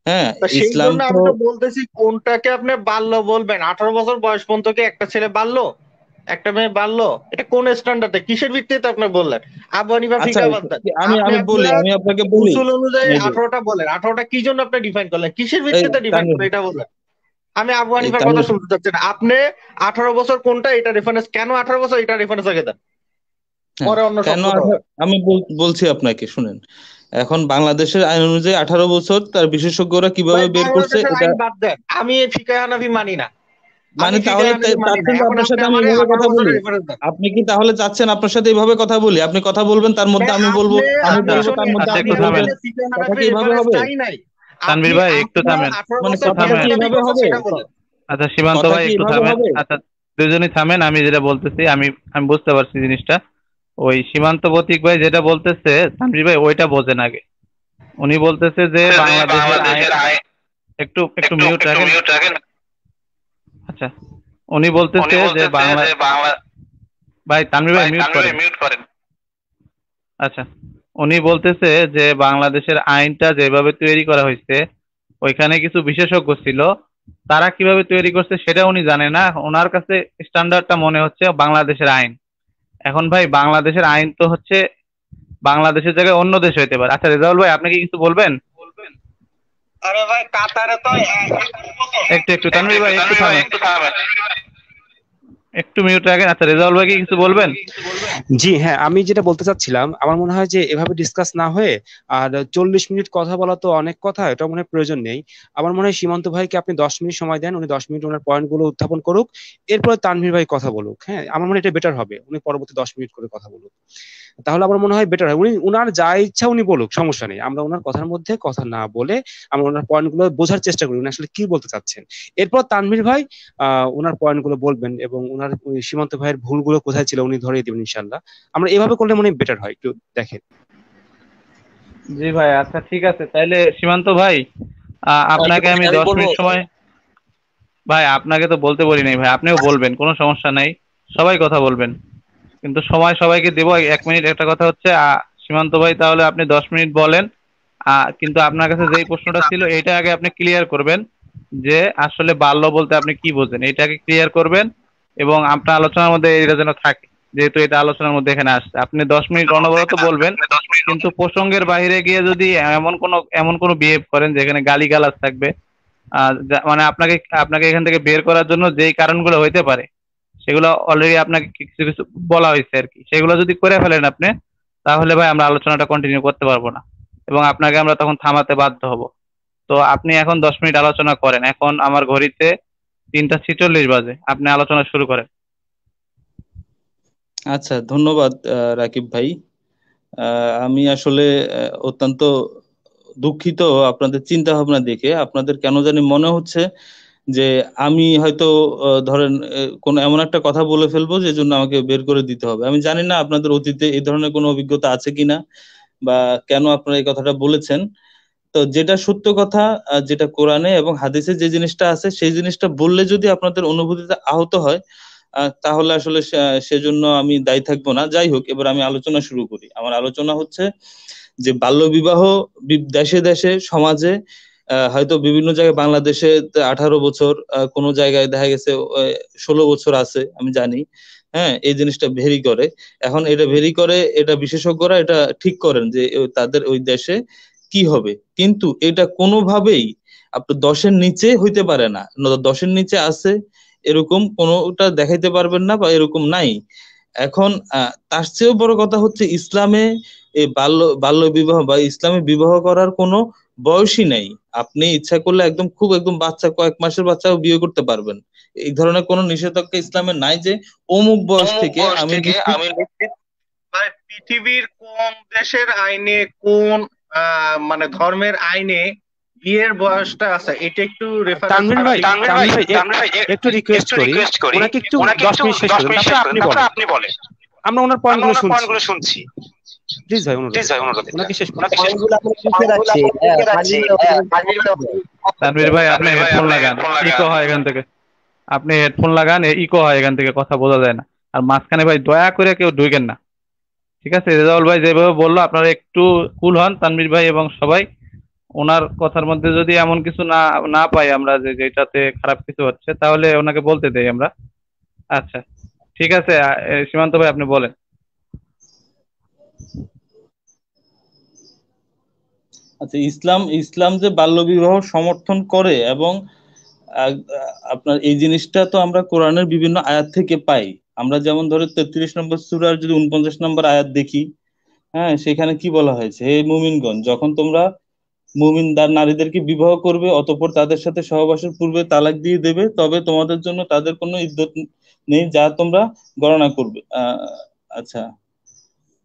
হ্যাঁ, তা সেই ইসলাম জন্য তো। আমি তো বলতেছি কোনটাকে আপনি বাল্য বলবেন। 18 বছর বয়স পর্যন্ত কি একটা ছেলে বাল্য, একটা মেয়ে বাল্য? এটা কোন স্ট্যান্ডার্ডে, কিসের ভিত্তিতে আপনি বললেন? আবু হানিফা আচ্ছা, ফিকা বাদ দেন, আমি আপনি আমি বলি, আপনার আমি আপনাকে বলি, উসুল অনুযায়ী এই যে 18টা বলেন। 18টা কি জন্য আপনি ডিফাইন করলেন, কিসের এই ভিত্তিতে ডিফাইন তানভীর করলেন এটা বলেন। আমি আবু এই হানিফার তাহলে কথা শুনতে চাচ্ছি না। আপনি 18 বছর কোনটা, এটা রেফারেন্স কেন 18 বছর, এটা রেফারেন্স আগে দেন, হ্যাঁ, পরে অন্য সব কেন কথা হবে। আমি বলছি আপনাকে, শুনেন। এখন বাংলাদেশের আইন অনুযায়ী 18 বছর, তার বিশেষজ্ঞরা কিভাবে ভাই বের করছে বাংলাদেশের এটা আইন বাদ দেন, আমি এই ফিকাহ হানাফি মানি না, আমি মানে, ফিকাহ তাহলে হানাফি মানি না। চাচ্ছেন যে এখন আপনার আপনি সাথে আমি আমারে এইভাবে 18 কথা বলি? বছরের রেফারেন্স দেন। আপনি কি তাহলে চাচ্ছেন আপনার সাথে এইভাবে কথা বলি? আপনি কথা বলবেন, তার মধ্যে ভাই আমি বলবো, আপনি আমি আচ্ছা বলবো, তার শোনেন, মধ্যে আচ্ছা, আমি আপনি একটু থামেন। বলবেন? আপনাকে ফিকাহ কথা কি হানাফির এভাবে রেফারেন্স হবে? চাই নাই। তানভীর আপনি ভাই একটু আপনার থামেন, 18 মানে বছর একটু কেন কথাটা কি থামেন। দাবি এভাবে করছেন হবে? সেটা বলেন। আচ্ছা সীমান্ত কথা ভাই কি একটু এভাবে থামেন। হবে? আচ্ছা দুজনই থামেন, আমি যেটা বলতেছি আমি আমি বুঝতে পারছি জিনিসটা। ওই সীমান্ত প্রতীক ভাই যেটা বলতেছে তানভীর ভাই ওইটা বোঝেন আগে। উনি বলতেছে যে বাংলাদেশের আইন, একটু একটু মিউট রাখেন। আচ্ছা, উনি বলতেছে যে বাংলা, ভাই তানভীর ভাই মিউট করেন। আচ্ছা, উনি বলতেছে যে বাংলাদেশের আইনটা যেভাবে তৈরি করা হয়েছে ওইখানে কিছু বিশেষজ্ঞ ছিল, তারা কিভাবে তৈরি করছে সেটা উনি জানে না, ওনার কাছে স্ট্যান্ডার্ডটা মনে হচ্ছে বাংলাদেশের আইন। এখন ভাই বাংলাদেশের আইন তো হচ্ছে বাংলাদেশের জায়গায় অন্য দেশ হইতে পারে। আচ্ছা রেজাউল ভাই আপনি কি কিছু বলবেন? আরে ভাই কাতারে তো 21 বছর। একটু একটু তানভীর ভাই একটু থামেন, একটু মিউট রাখেন। আচ্ছা রেজাউল ভাই কি কিছু বলবেন? জি হ্যাঁ, আমি যেটা বলতে চাচ্ছিলাম, আমার মনে হয় যে এভাবে ডিসকাস না হয়ে আর 40 মিনিট কথা বলা তো অনেক কথা, এটা মনে হয় প্রয়োজন নেই। আমার মনে হয় সীমান্ত ভাইকে আপনি 10 মিনিট সময় দেন, উনি 10 মিনিট ওনার পয়েন্ট গুলো উত্থাপন করুক, এরপরে তানভীর ভাই কথা বলুক। হ্যাঁ, আমার মনে হয় এটা বেটার হবে, উনি পরবর্তী 10 মিনিট করে কথা বলুক, তাহলে আমার মনে হয় বেটার হয়। উনি উনার যা ইচ্ছা উনি বলুক, সমস্যা নেই, আমরা ওনার কথার মধ্যে কথা না বলে আমরা ওনার পয়েন্ট গুলো বোঝার চেষ্টা করি উনি আসলে কি বলতে চাচ্ছেন। এরপর তানভীর ভাই ওনার পয়েন্ট গুলো বলবেন এবং ওনার ওই সীমান্ত ভাইয়ের ভুলগুলো কোথায় ছিল উনি ধরিয়ে দিবেন ইনশাল্লাহ। আমরা এভাবে করলে মনে হয় বেটার হয়, একটু দেখেন। জি ভাই, আচ্ছা ঠিক আছে তাইলে সীমান্ত ভাই, আপনাকে রাকিব আমি ভাই, আমি 10 মিনিট বলবো। সময়, ভাই আপনাকে তো বলতে বলি নাই ভাই, আপনিও বলবেন, কোনো সমস্যা নাই, সবাই কথা বলবেন, কিন্তু সময় সবাইকে দেবো 1 মিনিট। একটা কথা হচ্ছে সীমান্ত ভাই তাহলে আপনি 10 মিনিট বলেন, কিন্তু আপনার কাছে যেই প্রশ্নটা ছিল এটা আগে আপনি ক্লিয়ার করবেন, যে আসলে বাল্য বলতে আপনি কি বোঝেন এটাকে ক্লিয়ার করবেন, এবং আপনার আলোচনার মধ্যে এটা যেন থাকে, যেহেতু এটা আলোচনার মধ্যে এখানে আসছে। আপনি 10 মিনিট অনবরত বলবেন, কিন্তু প্রসঙ্গের বাইরে গিয়ে যদি এমন কোনো বিহেভ করেন যেখানে গালিগালাজ থাকবে, মানে আপনাকে আপনাকে এখান থেকে বের করার জন্য যেই কারণগুলো হইতে পারে সেগুলো অলরেডি আপনাকে কিছু কিছু বলা হয়েছে আর কি, সেগুলো যদি করে ফেলেন আপনি, তাহলে ভাই আমরা আলোচনাটা কন্টিনিউ করতে পারবো না, এবং আপনাকে আমরা তখন থামাতে বাধ্য হব। তো আপনি এখন 10 মিনিট আলোচনা করেন, এখন আমার ঘড়িতে 3টা 46 বাজে, আপনি আলোচনা শুরু করেন। আচ্ছা, ধন্যবাদ রাকিব ভাই। আমি আসলে অত্যন্ত দুঃখিত আপনাদের চিন্তা ভাবনা দেখে। আপনাদের কেন জানি মনে হচ্ছে যে আমি হয়তো ধরেন কোনো এমন একটা কথা বলে ফেলবো যে জন্য আমাকে বের করে দিতে হবে। আমি জানি না আপনাদের অতীতে এই ধরনের কোনো অভিজ্ঞতা আছে কিনা, বা কেন আপনারা এই কথাটা বলেছেন। তো যেটা সত্য কথা, যেটা কোরআনে এবং হাদিসে যে জিনিসটা আছে সেই জিনিসটা বললে যদি আপনাদের অনুভূতিতে আহত হয়, তাহলে আসলে সেজন্য আমি দায়ী থাকবো না। যাই হোক, এবার আমি আলোচনা শুরু করি। আমার আলোচনা হচ্ছে যে বাল্যবিবাহ দেশে দেশে সমাজে, হয়তো বিভিন্ন জায়গায় বাংলাদেশে 18 বছর, কোনো জায়গায় দেখা গেছে 16 বছর আছে, আমি জানি। হ্যাঁ, এই জিনিসটা ভেরি করে। এখন এটা ভেরি করে, এটা বিশেষজ্ঞরা এটা ঠিক করেন যে তাদের ওই দেশে কি হবে, কিন্তু এটা কোনোভাবেই আপনার 10-এর নিচে হইতে পারে না। 10-এর নিচে আছে এরকম কোনোটা দেখাইতে পারবেন না, বা এরকম নাই। এখন তার চেয়েও বড় কথা হচ্ছে ইসলামে এই বাল্য বিবাহ বা ইসলামে বিবাহ করার কোনো বয়সই নাই। আপনি ইচ্ছা করলে একদম খুব একদম বাচ্চা, কয়েক মাসের বাচ্চাও বিয়ে করতে পারবেন। এই ধরনের কোনো নিষেধাজ্ঞা ইসলামে নাই যে অমুক বয়স থেকে আমি নিশ্চিত। ভাই পৃথিবীর কোন দেশের আইনে, কোন মানে ধর্মের আইনে বিয়ের বয়সটা আছে, এটা একটু রেফারেন্স তানভীর ভাই, একটু রিকোয়েস্ট করি, করি, ওনাকে একটু ওনাকে 10 একটু মিনিট শেষ 10 করেন, মিনিট তারপরে শেষ আপনি করেন, তারপরে বলেন। আপনি বলেন। আমরা ওনার পয়েন্ট আমরা গুলো ওনার শুনছি। পয়েন্টগুলো শুনছি। প্লিজ ভাই, অনুরোধ প্লিজ ভাই, এটা, অনুরোধ এটা, ওনাকে শেষ করুন। ওনাকে শেষ করুন। পয়েন্টগুলো আমরা লিখে রাখছি, হ্যাঁ, তানভীর ভাই আপনি তানভীর ভাই হেডফোন আপনি লাগান, হেডফোন লাগান। ইকো হয় এখান থেকে। আপনি হেডফোন লাগান, ইকো হয় এখান থেকে, কথা বোঝা যায় না। আর মাঝখানে ভাই দয়া করে কেউ ঢুকেন না, ঠিক আছে? রেজাউল ভাই যেভাবে বললো আপনারা একটু কুল হন, তানভীর ভাই এবং সবাই। ওনার কথার মধ্যে যদি এমন কিছু না না পাই আমরা যে যেটাতে খারাপ কিছু হচ্ছে, তাহলে ওনাকে বলতে দেই আমরা। আচ্ছা ঠিক আছে, সীমান্ত ভাই আপনি বলেন। আচ্ছা, ইসলাম ইসলাম যে বাল্যবিবাহ সমর্থন করে এবং আপনার এই জিনিসটা তো আমরা কোরআনের বিভিন্ন আয়াত থেকে পাই। আমরা যেমন ধরো 33 নম্বর সূরার যদি 49 নম্বর আয়াত দেখি, হ্যাঁ, সেখানে কি বলা হয়েছে, হে মুমিনগণ, যখন তোমরা মুমিনদার নারীদেরকে বিবাহ করবে অতঃপর তাদের সাথে সহবাসের পূর্বে তালাক দিয়ে দেবে, তবে তোমাদের জন্য তাদের কোনো ইদ্যত নেই যা তোমরা গণনা করবে। আচ্ছা,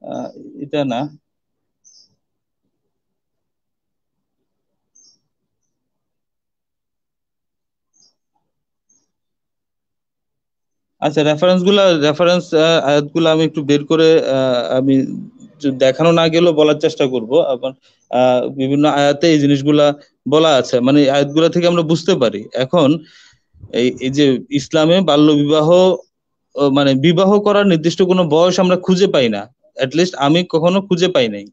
আহ, এটা না। আচ্ছা, রেফারেন্স আয়াতগুলো আমি একটু বের করে আমি দেখানো না গেলেও বলার চেষ্টা করব। আবার বিভিন্ন আয়াতে এই জিনিসগুলা বলা আছে, মানে আয়াতগুলা থেকে আমরা বুঝতে পারি। এখন এই যে ইসলামে বাল্য বিবাহ, মানে বিবাহ করার নির্দিষ্ট কোনো বয়স আমরা খুঁজে পাই না, লিস্ট আমি কখনো খুঁজে পাই নাই।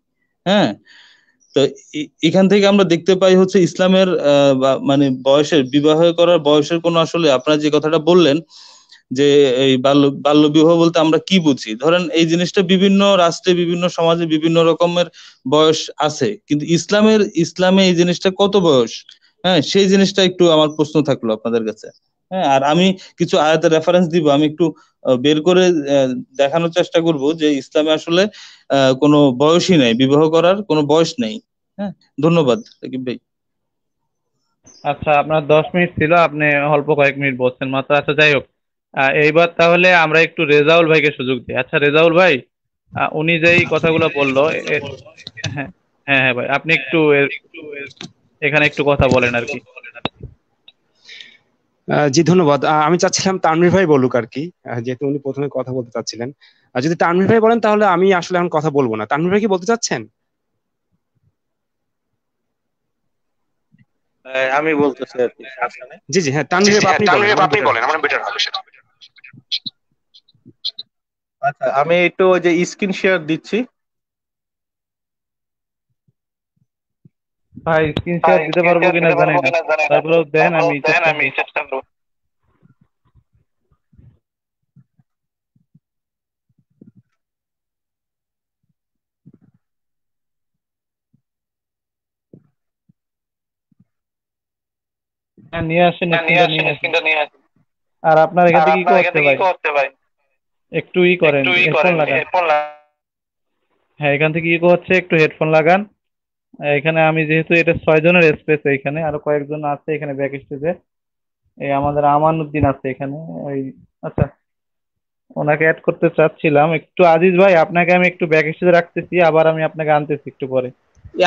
হ্যাঁ, তো এখান থেকে আমরা দেখতে পাই হচ্ছে ইসলামের মানে বয়সের, বিবাহ করার বয়সের কোনো, আসলে আপনারা যে কথাটা বললেন যে এই বাল্য বিবাহ বলতে আমরা কি বুঝি, ধরেন এই জিনিসটা বিভিন্ন রাষ্ট্রে বিভিন্ন সমাজে বিভিন্ন রকমের বয়স আছে, কিন্তু ইসলামে এই জিনিসটা কত বয়স, হ্যাঁ, সেই জিনিসটা একটু আমার প্রশ্ন থাকলো আপনাদের কাছে। হ্যাঁ, আর আমি কিছু আয়াতের রেফারেন্স দিব, আমি একটু বের করে দেখানোর চেষ্টা করব যে ইসলামে আসলে কোনো বয়সই নাই, বিবাহ করার কোনো বয়স নেই। হ্যাঁ, ধন্যবাদ রাকিব ভাই। আচ্ছা, আপনার 10 মিনিট ছিল, আপনি অল্প কয়েক মিনিট বলছেন মাত্র। আচ্ছা, যাই হোক, এইবার তাহলে আমরা একটু রেজাউল ভাইকে সুযোগ দিই। আচ্ছা রেজাউল ভাই, উনি যেই কথাগুলো বললো হ্যাঁ, হ্যাঁ হ্যাঁ ভাই, আপনি একটু এখানে একটু কথা বলেন আর কি। জি ধন্যবাদ। আমি চাচ্ছিলাম তানভীর ভাই বলুক আর কি, যেহেতু উনি প্রথমে কথা বলতে চাচ্ছিলেন। যদি তানভীর ভাই বলেন তাহলে আমি আসলে এখন কথা বলবো না। তানভীর ভাই কি বলতে চাচ্ছেন? আমি বলতেছি আর কি, সমস্যা নেই। জি জি, হ্যাঁ তানভীর ভাই আপনি বলেন, আমার বেটার হবে সেটা। আচ্ছা, আমি একটু ওই যে স্ক্রিন শেয়ার দিচ্ছি। ভাই স্ক্রিন শেয়ার দিতে পারবো কিনা জানি না, তারপরেও দেন, আমি চেষ্টা করবো। হ্যাঁ, নিয়ে আসেন, স্ক্রিনটা নিয়ে আসেন। আর আপনার এখান থেকে কি করতে ভাই, একটু করেন, হেডফোন লাগান। হ্যাঁ, এখান থেকে হচ্ছে, একটু হেডফোন লাগান। এখানে আমি যেহেতু এটা 6 জনের স্পেস, এখানে আরো কয়েকজন আছে এখানে ব্যাক স্টেজে। এই আমাদের আমানউদ্দিন আছে এখানে, ওই, আচ্ছা, ওনাকে অ্যাড করতে চাচ্ছিলাম একটু। আজিজ ভাই, আপনাকে আমি একটু ব্যাক স্টেজে রাখতেছি, আবার আমি আপনাকে আনতেছি একটু পরে।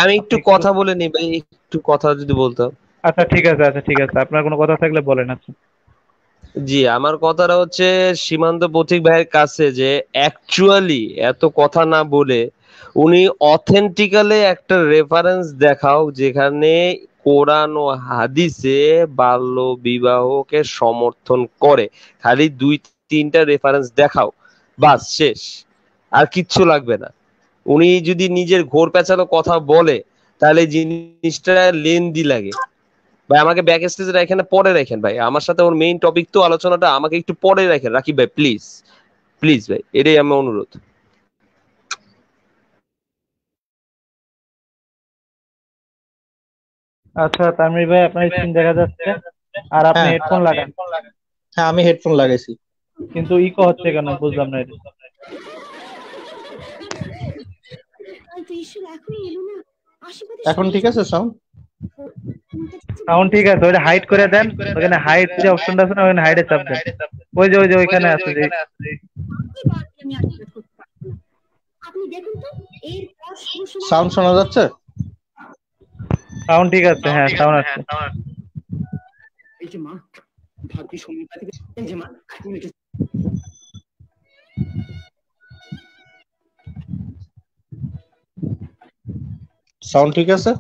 আমি আপনি একটু একটু, কথা বলে নি ভাই, একটু কথা যদি বলতাম। আচ্ছা ঠিক আছে, আচ্ছা ঠিক আছে, আপনার কোনো কথা থাকলে বলেন। আচ্ছা, জি, আমার কথাটা হচ্ছে সীমান্ত পথিক ভাইয়ের কাছে, যে অ্যাকচুয়ালি এত কথা না বলে উনি অথেন্টিক্যালি একটা রেফারেন্স দেখাও যেখানে কোরআন ও হাদিসে বাল্য বিবাহকে সমর্থন করে। খালি 2-3টা রেফারেন্স দেখাও, বাস শেষ, আর কিচ্ছু লাগবে না। উনি যদি নিজের ঘোর পেঁচালো কথা বলে তাহলে জিনিসটা লেন্দি লাগে। ভাই আমাকে ব্যাক স্টেজে রাখেন, পরে রাখেন ভাই, আমার সাথে ওর মেইন টপিক তো আলোচনাটা, আমাকে একটু পরে রাখেন রাকিব ভাই, প্লিজ প্লিজ ভাই, এটাই আমার অনুরোধ। আচ্ছা তামির ভাই, আপনার স্ক্রিন দেখা যাচ্ছে, আর আপনি হ্যাঁ, হেডফোন লাগান। হ্যাঁ, আমি হেডফোন লাগাইছি। কিন্তু ইকো হচ্ছে কেন বুঝলাম না এটা। এখন ঠিক আছে সাউন্ড? সাউন্ড ঠিক আছে, ওইটা হাইড করে দেন। ওখানে হাইড যে অপশনটা আছে না, ওখানে হাইডে চাপ দেন। ওই যে ওইখানে আছে যে। সাউন্ড শোনা যাচ্ছে? সাউন্ড ঠিক আছে, হ্যাঁ সাউন্ড আছে। সাউন্ড ঠিক আছে?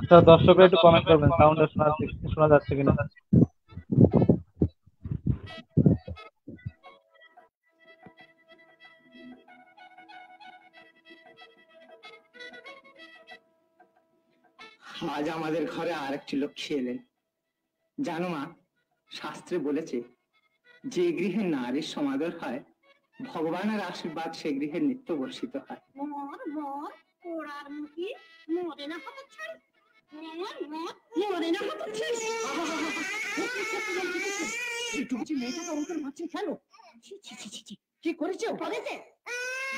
আচ্ছা, দর্শকরা একটু কমেন্ট করবেন সাউন্ডটা শোনা যাচ্ছে কিনা। আজ আমাদের ঘরে আরেকটি লক্ষ্মী এলেন। জানো মা, শাস্ত্রে বলেছে যে গৃহে নারীর সমাদর হয় ভগবানের আশীর্বাদ সে গৃহে নিত্য বর্ষিত হয়। ঘোড়ার মুখী মরে না হতচ্ছাড়ি, মরে না হতচ্ছাড়ি। এইটুকু যে মেয়েটাকে ওরকম মারছে কেন? ছি ছি ছি ছি ছি, কি করেছে ও? করেছে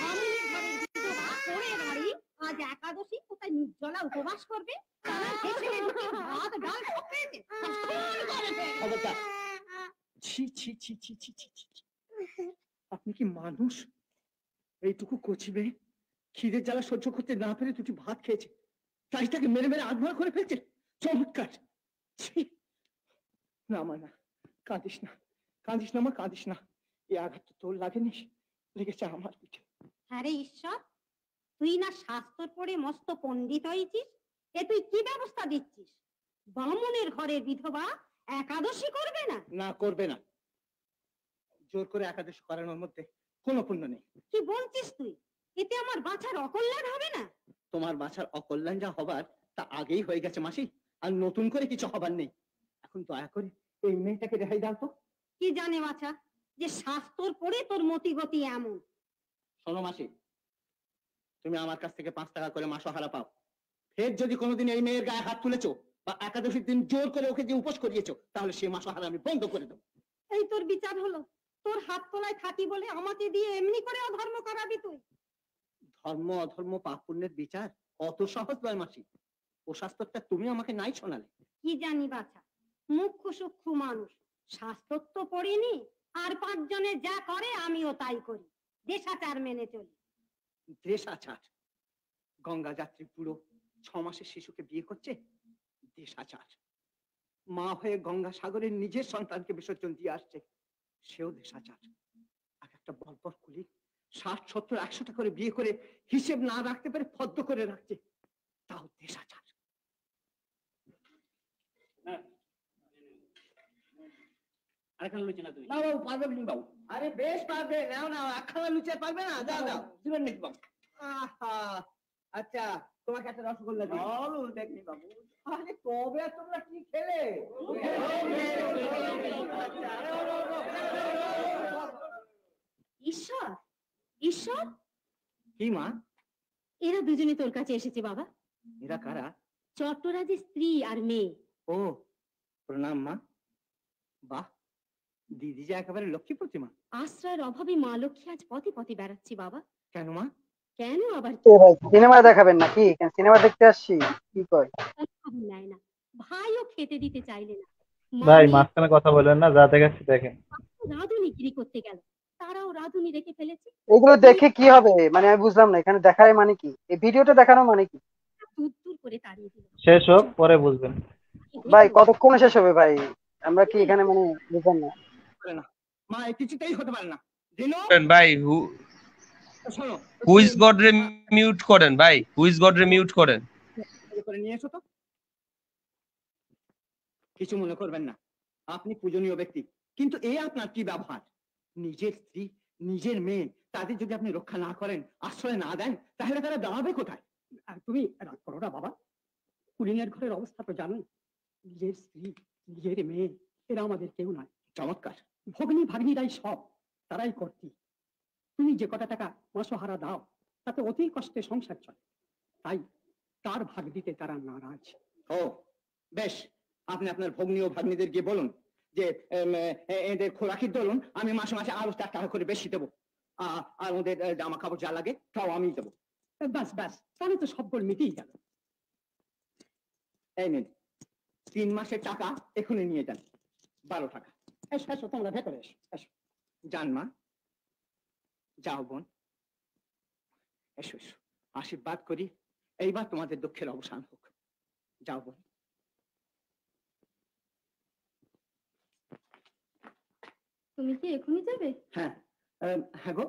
বামুনের ঘরের বিধবা পরের বাড়ি আজ একাদশী কোথায় নির্জলা উপবাস করবে, তারা হেসেলে দুটি ভাত ডাল সব পেয়েছে, খবরদার। ছি ছি ছি ছি ছি ছি ছি ছি। আপনি কি মানুষ? এইটুকু কচি মেয়ে খিদের জ্বালা সহ্য করতে না পেরে দুটি ভাত খেয়েছে, তাই তাকে মেরে মেরে আধমরা করে ফেলছে। চমৎকার। ছি। না মা না, কাঁদিস না, কাঁদিস না মা, কাঁদিস না। এই আঘাত তো তোর লাগেনি, লেগেছে আমার পিঠে। আরে ঈশ্বর, তুই না শাস্ত্র পড়ে মস্ত পণ্ডিত হয়েছিস, এ তুই কি ব্যবস্থা দিচ্ছিস? বামুনের ঘরের বিধবা একাদশী করবে না? না, করবে না। জোর করে একাদশী করানোর মধ্যে কোনো পুণ্য নেই। কি বলছিস তুই? এতে আমার বাঁচার অকল্যাণ হবে না? তোমার বাছার অকল্যাণ যা হবার তা আগেই হয়ে গেছে মাসি, আর নতুন করে কিছু হবার নেই। এখন দয়া করে এই মেয়েটাকে রেহাই দাও তো। কি জানে বাছা যে শাস্ত্র পড়ে তোর মতি গতি এমন। শোনো মাসি, তুমি আমার কাছ থেকে 5 টাকা করে মাসহারা পাও। ফের যদি কোনোদিন এই মেয়ের গায়ে হাত তুলেছো বা একাদশীর দিন জোর করে ওকে যে উপোস করিয়েছো, তাহলে সেই মাসহারা আমি বন্ধ করে দেবো। এই তোর বিচার হলো? তোর হাত তোলায় থাকি বলে আমাকে দিয়ে এমনি করে অধর্ম করাবি তুই? ধর্ম অধর্ম পাপ পুণ্যের বিচার অত সহজ নয় মাসি। ও শাস্ত্রটা তুমি আমাকে নাই শোনালে। কি জানি বাছা, মুখ্য সূক্ষ্ম মানুষ, শাস্ত্র তো পড়িনি, আর 5 জনে যা করে আমিও তাই করি, দেশাচার মেনে চলি। দেশাচার? গঙ্গা যাত্রী বুড়ো 6 মাসের শিশুকে বিয়ে করছে, দেশাচার? মা হয়ে গঙ্গা সাগরের নিজের সন্তানকে বিসর্জন দিয়ে আসছে, সেও দেশাচার? আর একটা বর্বর কুলি 60, 70, 100টা করে বিয়ে করে হিসেব না রাখতে পারে ফদ্দ করে রাখছে, তাও দেশাচার। আরে বেশ পারবে, নাও নাও, একখানা লুচি পারবে না? দাও দাও, দিবেন নাকি বাবু? আহা, আচ্ছা তোমাকে একটা রসগোল্লা দিই। বলো দেখনি বাবু। আরে তবে তোমরা কি খেলে? ঈশ্বর, ঈশ্বর, কি মা? এরা দুজনে তোর কাছে এসেছে বাবা। এরা কারা? চট্টরাজের স্ত্রী আর মেয়ে। ও, প্রণাম মা। বাহ, দিদি যে একেবারে লক্ষ্মী প্রতিমা। আশ্রয়ের অভাবে মা লক্ষ্মী আজ পথে পথে বেড়াচ্ছি বাবা। কেন মা? কেন আবার? সিনেমা দেখাবেন নাকি? সিনেমা দেখতে আসছি। কি কয়? খবর নেয় না, ভাইও খেতে দিতে চাইলে না। ভাই মাঝখানে কথা বলেন না, যা দেখাচ্ছি দেখেন। রাধুনি গিরি করতে গেল, তারাও রাধুনি রেখে ফেলেছে। এগুলো দেখে কি হবে? মানে আমি বুঝলাম না, এখানে দেখায় মানে কি? এই ভিডিওটা দেখানো মানে কি? দূর দূর করে তাড়িয়ে দিল। শেষ হোক, পরে বুঝবেন। ভাই কতক্ষণে শেষ হবে ভাই? আমরা কি এখানে মানে বুঝলাম না। মা কিছুতেই হতে পারে না। ভাই শোনো, হুইজ গড রে মিউট করেন ভাই, হুইজ গড রে মিউট করেন। করে নিয়ে এসো তো। কিছু মনে করবেন না, আপনি পূজনীয় ব্যক্তি, কিন্তু এ আপনার কি ব্যবহার? নিজের স্ত্রী, নিজের মেয়ে, তাদের যদি আপনি রক্ষা না করেন, আশ্রয় না দেন, তাহলে তারা দাঁড়াবে কোথায়? তুমি রাগ করো না বাবা, কুলিনের ঘরের অবস্থা তো জানো। নিজের স্ত্রী, নিজের মেয়ে, এরা আমাদের কেউ নয়। চমৎকার। ভগ্নী ভাগ্নিরাই সব, তারাই কর্তী। তুমি যে কটা টাকা মাসহারা দাও, তাতে অতি কষ্টে সংসার চলে, তাই তার ভাগ দিতে তারা নারাজ। ও বেশ, আপনি আপনার ভগ্নী ও ভাগ্নিদের গিয়ে বলুন যে এদের খোরাকির দরুন আমি মাসে মাসে আরো 4 টাকা করে বেশি দেবো, আর ওদের জামা কাপড় যা লাগে তাও আমি দেবো। ব্যাস ব্যাস, তাহলে তো সব গোল মিটেই গেল। এই নিন 3 মাসের টাকা, এখনই নিয়ে যান, 12 টাকা। এসো এসো, তোমরা ভেতরে এসো, এসো। যান মা, যাও বোন, এসো এসো, আশীর্বাদ করি এইবার তোমাদের দুঃখের অবসান হোক। যাও বোন। তুমি কি এখনই যাবে? হ্যাঁ হ্যাঁ গো,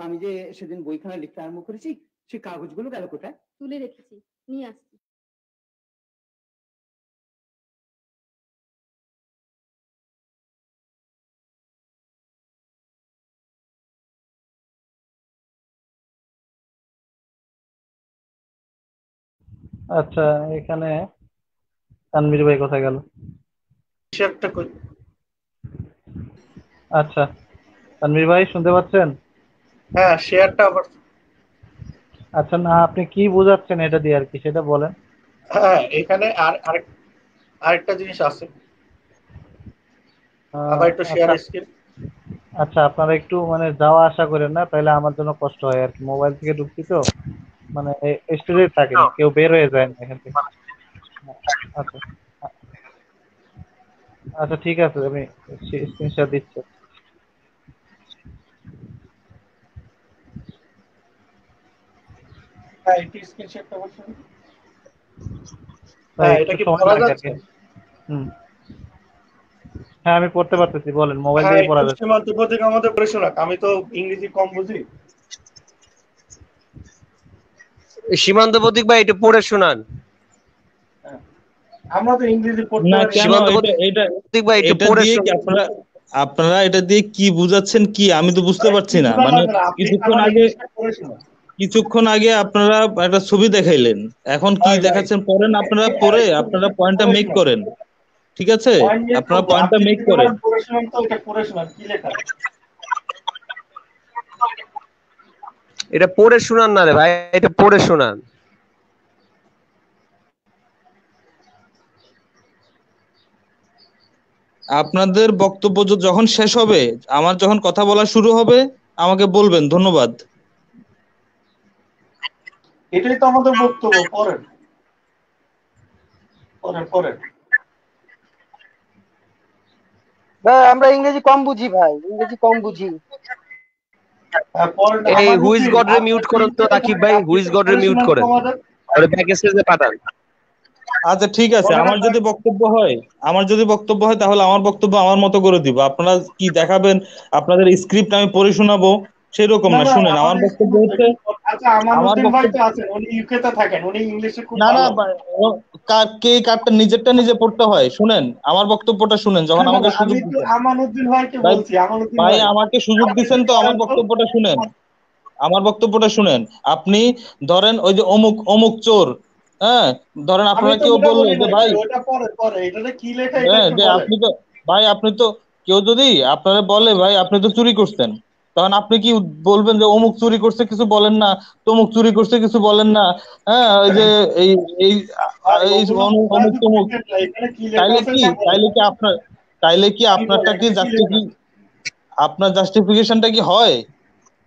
আমি যে সেদিন বইখানা লিখতে আরম্ভ করেছি, সেই কাগজগুলো গেল কোথায়? তুলে রেখেছি, নিয়ে আসছি। আচ্ছা, এখানে তানভীর ভাই কোথায় গেল? শেয়ারটা কই? আচ্ছা, তানভীর ভাই শুনতে পাচ্ছেন? হ্যাঁ, শেয়ারটা আবার। আচ্ছা, না আপনি কি বোঝাচ্ছেন এটা দিয়ে আর কি সেটা বলেন। হ্যাঁ, এখানে আরেকটা জিনিস আছে, আবার একটু শেয়ার আচ্ছা স্ক্রিন। আচ্ছা, আপনারা একটু মানে যাওয়া আসা করেন না, তাহলে আমার জন্য কষ্ট হয় আর কি, মোবাইল থেকে ঢুকছি তো, মানে স্টেজে থাকেন, কেউ বের হয়ে যায় না এখান থেকে। আচ্ছা আচ্ছা, ঠিক আছে, আমি স্ক্রিনশট দিচ্ছি। হ্যাঁ, একটু স্ক্রিনশটটা বলছেন। ভাই হ্যাঁ, এটা একটু কি সময় পড়া লাগে আর যাচ্ছে? কি। হুম, হ্যাঁ আমি পড়তে পারতেছি, বলেন, মোবাইল হ্যাঁ, দিয়ে একটু পড়া যাচ্ছে। সীমান্ত থেকে আমাদের পড়ে শোনাক, আমি তো ইংরেজি কম বুঝি। সীমান্ত প্রতীক ভাই একটু পড়ে শোনান। হ্যাঁ, আমরা তো ইংরেজি পড়তে না পারি না। কেন, সীমান্ত এটা এটা প্রতীক ভাই একটু এটা পড়ে দিয়ে কি শোনান। আপনারা আপনারা এটা দিয়ে কি বুঝাচ্ছেন কি আমি তো বুঝতে ভাই, পারছি কি না। বোঝা মানে লাগবে না, আপনি কিছুক্ষণ আমার আগে ইংলিশটা পড়ে শোনান। কিছুক্ষণ আগে আপনারা একটা ছবি দেখাইলেন, এখন কি ভাই ভাই দেখাচ্ছেন পড়েন, আপনারা হ্যাঁ, পড়ে একটু আপনারা একটু পয়েন্টটা পড়ে মেক শোনান। করেন, ঠিক আছে? পয়েন্ট নিয়ে আপনারা করবো, পয়েন্টটা আপনি মেক যদি করেন। বলেন পড়ে শোনান তো এটা পড়ে শোনান, কি লেখা। এটা পড়ে শোনান না রে ভাই, এটা পড়ে শোনান। আপনাদের বক্তব্য যখন শেষ হবে, আমার যখন কথা বলা শুরু হবে আমাকে বলবেন। ধন্যবাদ। এটাই তো আমাদের বক্তব্য, পড়েন পড়েন পড়েন। ভাই আমরা ইংরেজি কম বুঝি, ভাই ইংরেজি কম বুঝি। হ্যাঁ, পড়েন। এই হুইজ আমানুদ্দিন, গড রে আপনার মিউট করেন লিঙ্ক তো থেকে রাকিব ভাই ভাই, আপনি হুইজ একটু গড রে পড়ে মিউট শোনান তো করেন, আমাদের। আর ব্যাক স্টেজে পাঠান। আচ্ছা ঠিক আছে, পড়েন আমার যদি বক্তব্য হয় তাহলে আমার বক্তব্য আমার মতো করে দিব। আপনারা কি দেখাবেন, আপনাদের স্ক্রিপ্ট আমি পড়ে শোনাবো সেরকম না না। না, শুনেন, আমার আমাদের বক্তব্য হচ্ছে, আচ্ছা, আমার আমানুদ্দিন ভাই বক্তব্য তো আছেন, উনি ইউকে তে থাকেন, উনি ইংলিশে খুব না না ভালো। কে কারটা নিজেরটা নিজে পড়তে হয়। শুনেন, আমার বক্তব্যটা শুনেন, যখন না না আমাকে না, আমি সুযোগ তো দিচ্ছেন। আমানুদ্দিন ভাইকে ভাই বলছি, আমানুদ্দিন ভাই ভাই আমাকে সুযোগ আপনি দিচ্ছেন একটু তো, আমার পড়েন তো। বক্তব্যটা শুনেন। আমার বক্তব্যটা শুনেন। আপনি ধরেন ওই যে অমুক অমুক চোর, হ্যাঁ, ধরেন আমি আপনারা তো কেউ ওটা বললো বলি যে নাই ভাই, ভাই, ওটা পরে পরে, এটাতে কি লেখা এটা হ্যাঁ একটু যে বলেন। আপনি তো, ভাই আপনি তো, কেউ যদি আপনারা বলে ভাই আপনি তো চুরি করছেন, তখন আপনি কি বলবেন যে অমুক চুরি করছে কিছু বলেন না, তমুক চুরি করছে কিছু বলেন না, হ্যাঁ ওই যে এই এই ভাই এই ওগুলো অমুক পড়ার অমুক তো তমুক, দরকার নাই, এখানে কি লেখা তাইলে আছে কি এটা বলেন। তাইলে কি আপনার তাইলে কি কি বলেন, আপনারটা কি এখানে কি লেখা আছে? আপনার জাস্টিফিকেশনটা কি হয়?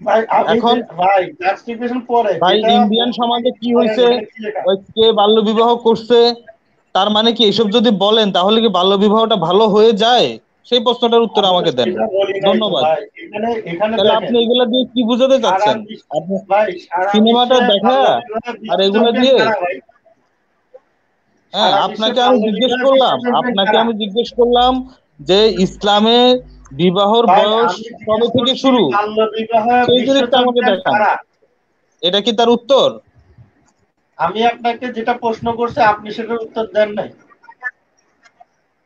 ভাই আমি এখন ভাই জাস্টিফিকেশন পরে ভাই যেটা ইন্ডিয়ান বলতে সমাজে কি বলেন, হয়েছে, এখানে কি লেখা। ওই কে বাল্য বিবাহ করছে, তার মানে কি এসব যদি বলেন তাহলে কি বাল্য বিবাহটা ভালো হয়ে যায়? সেই প্রশ্নটার উত্তর আমি তো আমাকে দেন। সেটা বলি নাই তো ধন্যবাদ। ভাই, এখানে এখানে তাহলে দেখেন, আপনি এগুলা দিয়ে কি বুঝাতে সারা চাচ্ছেন? বিশ্ব আপনি ভাই সারা সিনেমাটা বিশ্বে দেখা বাল্য বিবাহে আর বিশ্ব এগুলা চ্যাম্পিয়ন দিয়ে, কারা ভাই? হ্যাঁ, সারা বিশ্বে আপনাকে আমি বাল্য জিজ্ঞেস বিবাহে বিশ্ব করলাম, চ্যাম্পিয়ন কারা? যে ইসলামে বিবাহর ভাই বয়স আমি জিজ্ঞেস কবে থেকে করছি শুরু, বাল্য বিবাহে সেই বিশ্ব জিনিসটা আমাকে চ্যাম্পিয়ন দেখান। কারা? এটা কি তার উত্তর? আমি আপনাকে যেটা প্রশ্ন করছি আপনি সেটার উত্তর দেন নাই।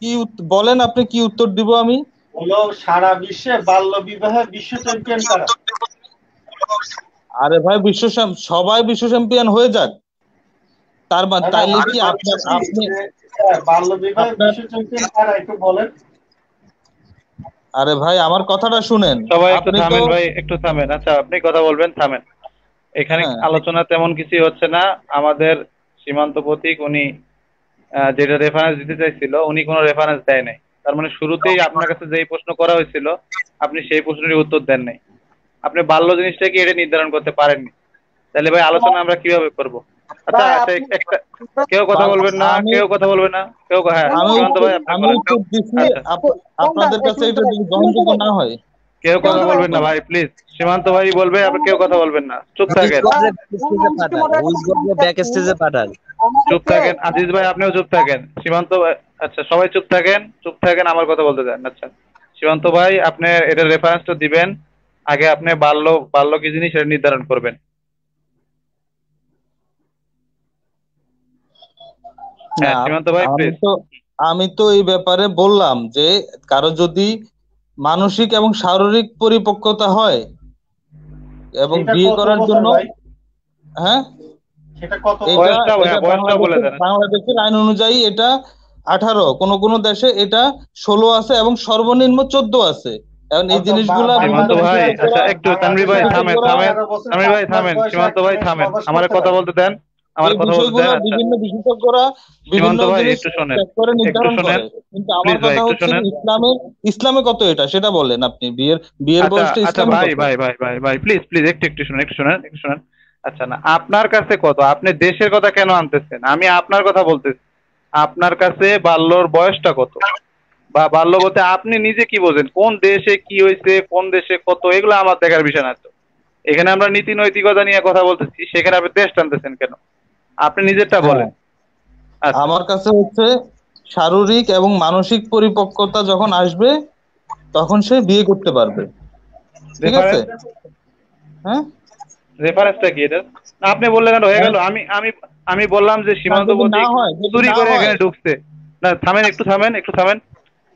কি বলেন, আপনি কি উত্তর দিব আমি? হলো সারা বিশ্বে বাল্য বিবাহে বিশ্ব চ্যাম্পিয়ন কারা? আরে ভাই সবাই বিশ্ব চ্যাম্পিয়ন হয়ে যাক, না না, তাইলে আমি কি বলতেছি আপনি যে বাল্য বিবাহে আপনার বিশ্ব চ্যাম্পিয়ন কারা একটু বলেন। আরে ভাই আমার কথাটা শুনেন। সবাই একটু আপনি তো, থামেন ভাই, একটু থামেন। আচ্ছা, আপনি কথা বলবেন, থামেন। এখানে হ্যাঁ আলোচনা তেমন কিছু হচ্ছে না। আমাদের সীমান্ত প্রতীক উনি যেটা রেফারেন্স দিতে চাইছিল, উনি কোনো রেফারেন্স দেয় নাই। তার মানে শুরুতেই আপনার কাছে যেই প্রশ্ন করা হয়েছিল, আপনি সেই প্রশ্নের উত্তর দেন নাই। আপনি বাল্য জিনিসটা কি এটা নির্ধারণ করতে পারেননি। তাহলে ভাই আলোচনা আমরা কিভাবে করব? আচ্ছা ভাই আচ্ছা, আপনি একটা কেউ কথা বলবেন না, আমি কেউ কথা বলবে না, কেউ হ্যাঁ, সীমান্ত ভাই আপনি বলেন। উত্তর দিচ্ছি। আচ্ছা, কোনটা আপনাদের কাছে সীমান্ত এটা ভাই, যদি সীমান্ত গ্রহণযোগ্য ভাই, না হয়, কেউ কথা সীমান্ত ভাই, বলবেন না ভাই, প্লিজ। সীমান্ত ভাই বলবে, আপনি কেউ কথা বলবেন না, চুপ হুইজ থাকেন। গড রে ভাই, ব্যাক স্টেজে আমি একটু পাঠান, হুইজ গড রে ব্যাক স্টেজে পাঠান। চুপ আমাদেরকে থাকেন আজিজ ভাই, আপনিও চুপ থাকেন। সীমান্ত ভাই, আচ্ছা সবাই চুপ থাকেন, চুপ থাকেন, আমার কথা বলতে দেন। আচ্ছা সীমান্ত ভাই, আপনি এটার রেফারেন্সটা দিবেন। আগে আপনি বাল্য বাল্য কি জিনিস সেটা নির্ধারণ করবেন। না হ্যাঁ সীমান্ত ভাই আমি প্লিজ। তো আমি তো এই ব্যাপারে বললাম যে কারো যদি মানসিক এবং শারীরিক পরিপক্কতা হয় এবং সেটা বিয়ে কত করার বছর জন্য, ভাই? হ্যাঁ, সেটা কত এটা বছর? বয়সটা, এটা হ্যাঁ বয়সটা বলে বাংলাদেশের দেন। বাংলাদেশের আইন অনুযায়ী এটা 18, কোন কোন দেশে এটা 16 আছে এবং সর্বনিম্ন 14 আছে। এখন এই জিনিসগুলা সীমান্ত বিভিন্ন ভাই, বিশেষজ্ঞরা আচ্ছা একটু তানভীর ভাই থামেন থামেন, 18 বছর তানভীর ভাই 5 মাস থামেন, বয়সে সীমান্ত ভাই আপনি থামেন, প্রবেশ আমার করতে কথা পারেন। বলতে দেন, আমার এই কথা বলতে দেন। বিষয়গুলা আচ্ছা বিভিন্ন বিশেষজ্ঞরা বিভিন্ন সীমান্ত ভাই জিনিস একটু শোনেন, চেক করে একটু নির্ধারণ শোনেন, করে, কিন্তু আমার প্লিজ ভাই কথা একটু হচ্ছে শোনেন। যে ইসলামে কত এটা সেটা বলেন আপনি, বিয়ের আচ্ছা বয়সটা আচ্ছা ইসলামে ভাই কত? ভাই ভাই ভাই ভাই প্লিজ প্লিজ একটু শুনেন, একটু শুনেন, একটু শুনেন। আচ্ছা না, আপনার কাছে কত, আপনি দেশের কথা কেন আনতেছেন? আমি আপনার কথা বলতেছি। আপনার কাছে বাল্যর বয়সটা কত, বা বাল্য বলতে আপনি নিজে কি বোঝেন, কোন দেশে কি হয়েছে, কোন দেশে কত, এগুলো আমার দেখার বিষয় না তো। এখানে আমরা নীতি নৈতিকতা নিয়ে কথা বলতেছি, সেখানে আপনি দেশ টানতেছেন কেন? আপনি নিজেরটা হ্যাঁ, বলেন। আচ্ছা আমার কাছে হচ্ছে শারীরিক এবং মানসিক পরিপক্কতা যখন আসবে তখন সে বিয়ে করতে পারবে, ঠিক আছে? রেফারেন্স, হ্যাঁ, রেফারেন্সটা কি এটা? না, আপনি বললেন আর হয়ে গেল। আমি আমি আমি বললাম যে না সীমান্ত যদি না প্রতীক হয়, যদি চুরি না করে হয়, এখানে ঢুকছে। না থামেন, একটু থামেন, একটু থামেন।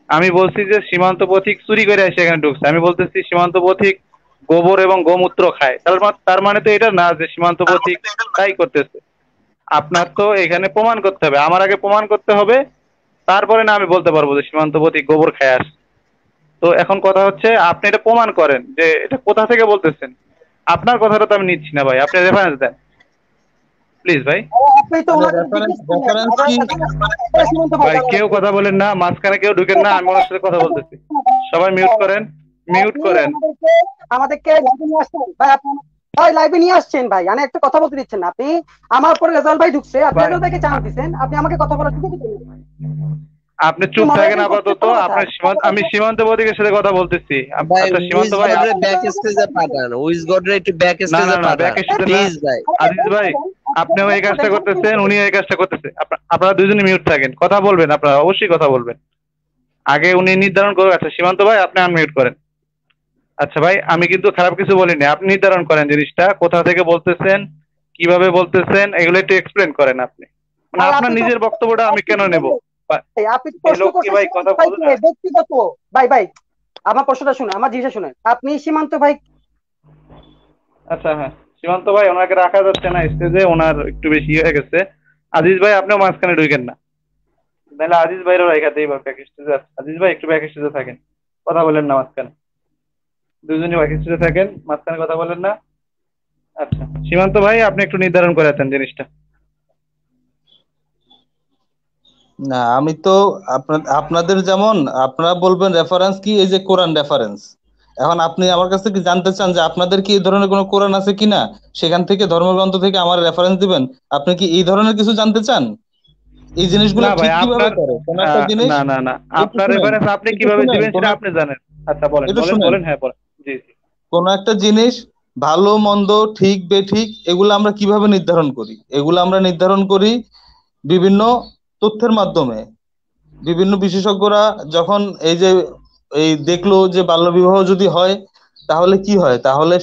আমি বলছি যে সীমান্ত পথিক চুরি করে এসে এখানে ঢুকছে। আমি বলতেছি সীমান্ত পথিক গোবর এবং গোমূত্র খায়। তার মানে তো এটা না যে সীমান্ত পথিক তাই করতেছে। আপনার তো এখানে প্রমাণ করতে হবে, আমার আগে প্রমাণ করতে হবে, তারপরে না আমি বলতে পারবো যে সীমান্ত পথিক গোবর খায় আসে। তো এখন কথা হচ্ছে আপনি এটা প্রমাণ করেন যে এটা কোথা থেকে বলতেছেন। আপনার কথাটা তো আমি নিচ্ছি না ভাই, আপনি রেফারেন্স দেন প্লিজ ভাই। আপনি তো ওনাকে জিজ্ঞেস করলেন রেফারেন্স কি? সীমান্ত ভাই ভাই কেউ কথা বলেন না, মাঝখানে কেউ ঢুকেন না, আমি ওনার সাথে কথা বলতেছি। সবাই মিউট করেন, মিউট আপনি করেন। আমাদেরকে লাইভে নিয়ে আসছেন ভাই, আপনি ভাই লাইভে নিয়ে আসছেন ভাই, আমি একটা কথা বলতে দিচ্ছেন না আপনি। আমার পরে রেজাল্ট ভাই ঢুকছে, আপনি ভাই রেজাল্ট ভাইকে চান্স দিচ্ছেন, আপনি আমাকে কথা বলার সুযোগ দিচ্ছেন না। আপনি চুপ থাকেন আপাতত। আপনার আমি সীমান্ত প্রতীকের সাথে কথা বলতেছি। ভাই আচ্ছা উইজ সীমান্ত ভাই গডরে ব্যাক স্টেজে পাঠান, উইজ গডরে একটু ব্যাক না না স্টেজে না, পাঠান ব্যাক স্টেজে না। প্লিজ ভাই। আজিজ ভাই আপনিও এই কাজটা করতেছেন, উনিও এই কাজটা করতেছে। আপনারা দুজনে মিউট থাকেন, কথা বলবেন, আপনারা অবশ্যই কথা বলবেন। আগে উনি নির্ধারণ করবেন। আচ্ছা সীমান্ত ভাই আপনি আনমিউট করেন। আচ্ছা ভাই আমি কিন্তু খারাপ কিছু বলিনি, আপনি নির্ধারণ করেন জিনিসটা কোথা থেকে বলতেছেন, কিভাবে বলতেছেন, এগুলো একটু এক্সপ্লেন করেন আপনি। মানে আর আপনার আপনি তো নিজের বক্তব্যটা আমি কেন নেব? আপনি তো প্রশ্ন লোক কি করছেন ভাই সীমান্ত কথা বোঝে ভাইকে না? ব্যক্তিগত। ভাই ভাই আমার প্রশ্নটা শুনুন, আমার জিনিসটা শুনেন, আপনি সীমান্ত ভাই আচ্ছা হ্যাঁ, সীমান্ত ভাই ওনাকে রাখা যাচ্ছে না স্টেজে, ওনার একটু বেশি হয়ে গেছে। আজিজ ভাই আপনিও মাঝখানে ঢুকেন না, নাহলে আজিজ ভাইয়েরও রেখাতেই বা ব্যাক স্টেজে। আজিজ ভাই একটু ব্যাক স্টেজে থাকেন, কথা বলেন না মাঝখানে। দুজনই ব্যাক স্টেজে থাকেন, মাঝখানে কথা বলেন না। আচ্ছা সীমান্ত ভাই আপনি একটু নির্ধারণ করে দেন জিনিসটা। না আমি তো আপনাদের যেমন আপনারা বলবেন রেফারেন্স কি, এই যে কোরআন রেফারেন্স। এখন আপনি আমার কাছে কি জানতে চান যে আপনাদের কি এই ধরনের কোনো কোরআন আছে কিনা, সেখান থেকে ধর্মগ্রন্থ থেকে আমার রেফারেন্স দিবেন? আপনি কি এই ধরনের কিছু জানতে চান? এই জিনিসগুলো না ভাই ঠিক কিভাবে আপনার করে কোন একটা জিনিস? না না না, একটু আপনার শুনেন, রেফারেন্স আপনি একটু কিভাবে শুনেন, দিবেন সেটা আপনি জানেন। আচ্ছা বলেন একটু বলেন শুনেন, বলেন, হ্যাঁ বলেন। জি জি। কোন একটা জিনিস ভালো মন্দ ঠিক বেঠিক এগুলো আমরা কিভাবে নির্ধারণ করি? এগুলো আমরা নির্ধারণ করি বিভিন্ন তথ্যের মাধ্যমে। বিভিন্ন বিশেষজ্ঞরা যখন এই দেখলো যে বাল্যবিবাহ যদি হয় তাহলে কি হয়, তাহলে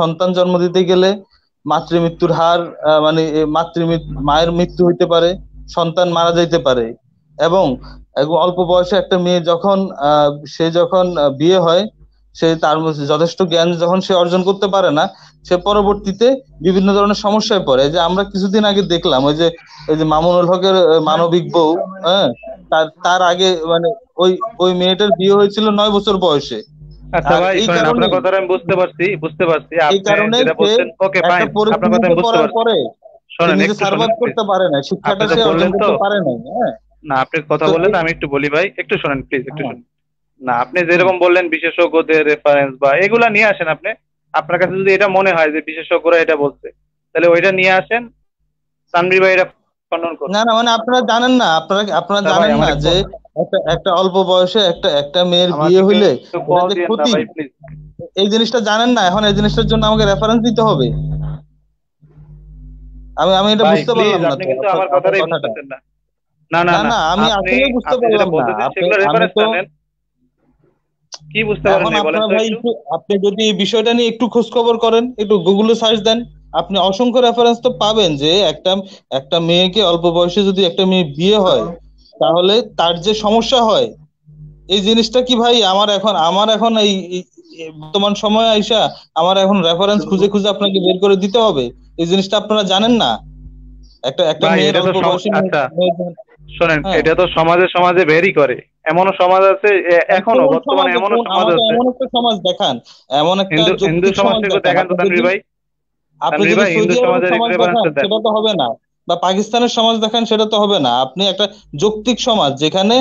সন্তান জন্ম দিতে গেলে মাতৃমৃত্যুর হার মানে মায়ের মৃত্যু হইতে পারে, সন্তান মারা যাইতে পারে। এবং অল্প বয়সে একটা মেয়ে যখন সে যখন বিয়ে হয়, সে তার মধ্যে যথেষ্ট জ্ঞান যখন সে অর্জন করতে পারে না, সে পরবর্তীতে বিভিন্ন ধরনের সমস্যায় পড়ে। এই যে আমরা কিছুদিন আগে দেখলাম ওই যে মামুনুল হকের মানবিক বউ, হ্যাঁ, তার আগে মানে ওই ওই মেয়েটার বিয়ে হয়েছিল 9 বছর বয়সে। আচ্ছা আর ভাই এই শোনেন, কারণে আপনার কথাটা আমি বুঝতে পারছি এই আপনি কারণে যেটা সে বলছেন। ওকে একটা ফাইন, আপনার কথা পরিস্থিতিতে আমি বুঝতে পড়ার পারছি। পরে সে শোনেন নিজে একটু সার্ভাইভ শোনেন প্লিজ। করতে পারে না, আপনি শিক্ষাটা তো সে অর্জন বললেন তো, করতে পারে নাই। হ্যাঁ, না আপনি কথা তো বললেন না, আমি একটু বলি ভাই, একটু শোনেন প্লিজ, একটু হ্যাঁ, শুনুন। না আপনি যেরকম বললেন বিশেষজ্ঞদের রেফারেন্স বা এগুলা নিয়ে আসেন আপনি। আপনার কাছে যদি এটা মনে হয় যে বিশেষজ্ঞরা এটা বলছে, তাহলে ওইটা নিয়ে আসেন, তানভীর ভাই এটা খণ্ডন করুন। না না, মানে আপনারা জানেন না, আপনারা আচ্ছা ভাই জানেন আমার না যে একটা অল্প বয়সে একটা মেয়ের বিয়ে আমাকে হইলে একটু এটা কল যে দিয়েন না ক্ষতি, ভাই প্লিজ। এই জিনিসটা জানেন না। এখন এই জিনিসটার জন্য আমাকে রেফারেন্স দিতে হবে? আমি এটা ভাই বুঝতে প্লিজ পারলাম না আপনি তো কিন্তু আপনার আমার আপনার কথাটাই কথাটা। বুঝতেছেন না। না না না না, না, আমি আপনি আসলে বুঝতে আপনি যেটা পারলাম না। বলতেছেন সেগুলো আমি রেফারেন্স তো জানেন, কি বুঝতে পারেন এখন নাই বলেন আপনার তো ভাই একটু। একটু, আপনি যদি এই বিষয়টা নিয়ে একটু খোঁজ খবর করেন, একটু গুগলে সার্চ দেন, আপনি অসংখ্য রেফারেন্স তো পাবেন যে একটা মেয়েকে অল্প বয়সে যদি একটা মেয়ে বিয়ে হয় তাহলে তার যে সমস্যা হয়, এই জিনিসটা কি ভাই আমার এখন এই বর্তমান সময়ে আইসা আমার এখন রেফারেন্স খুঁজে খুঁজে আপনাকে বের করে দিতে হবে? এই জিনিসটা আপনারা জানেন না? একটা ভাই মেয়ের এটা তো অল্প বয়সে আচ্ছা মেয়ে- শোনেন, হ্যাঁ, এটা তো সমাজে সমাজে ভেরি করে। এমনও সমাজ আছে, এখনো কোন বর্তমানে সমাজে, এমনও সমাজ আমাকে আছে। এমন একটা সমাজ দেখান, এমন একটা হিন্দু যৌক্তিক সমাজ সমাজটা একটু দেখান। দেখান তো তানভীর ভাই। আপনি তানভীর যদি ভাই, হিন্দু সৌদি আরবের সমাজের একটু সমাজ দেখান রেফারেন্সটা দেন। সেটা তো হবে না, বা পাকিস্তানের সমাজ দেখান সেটা তো হবে না। আপনি একটা যৌক্তিক সমাজ যেখানে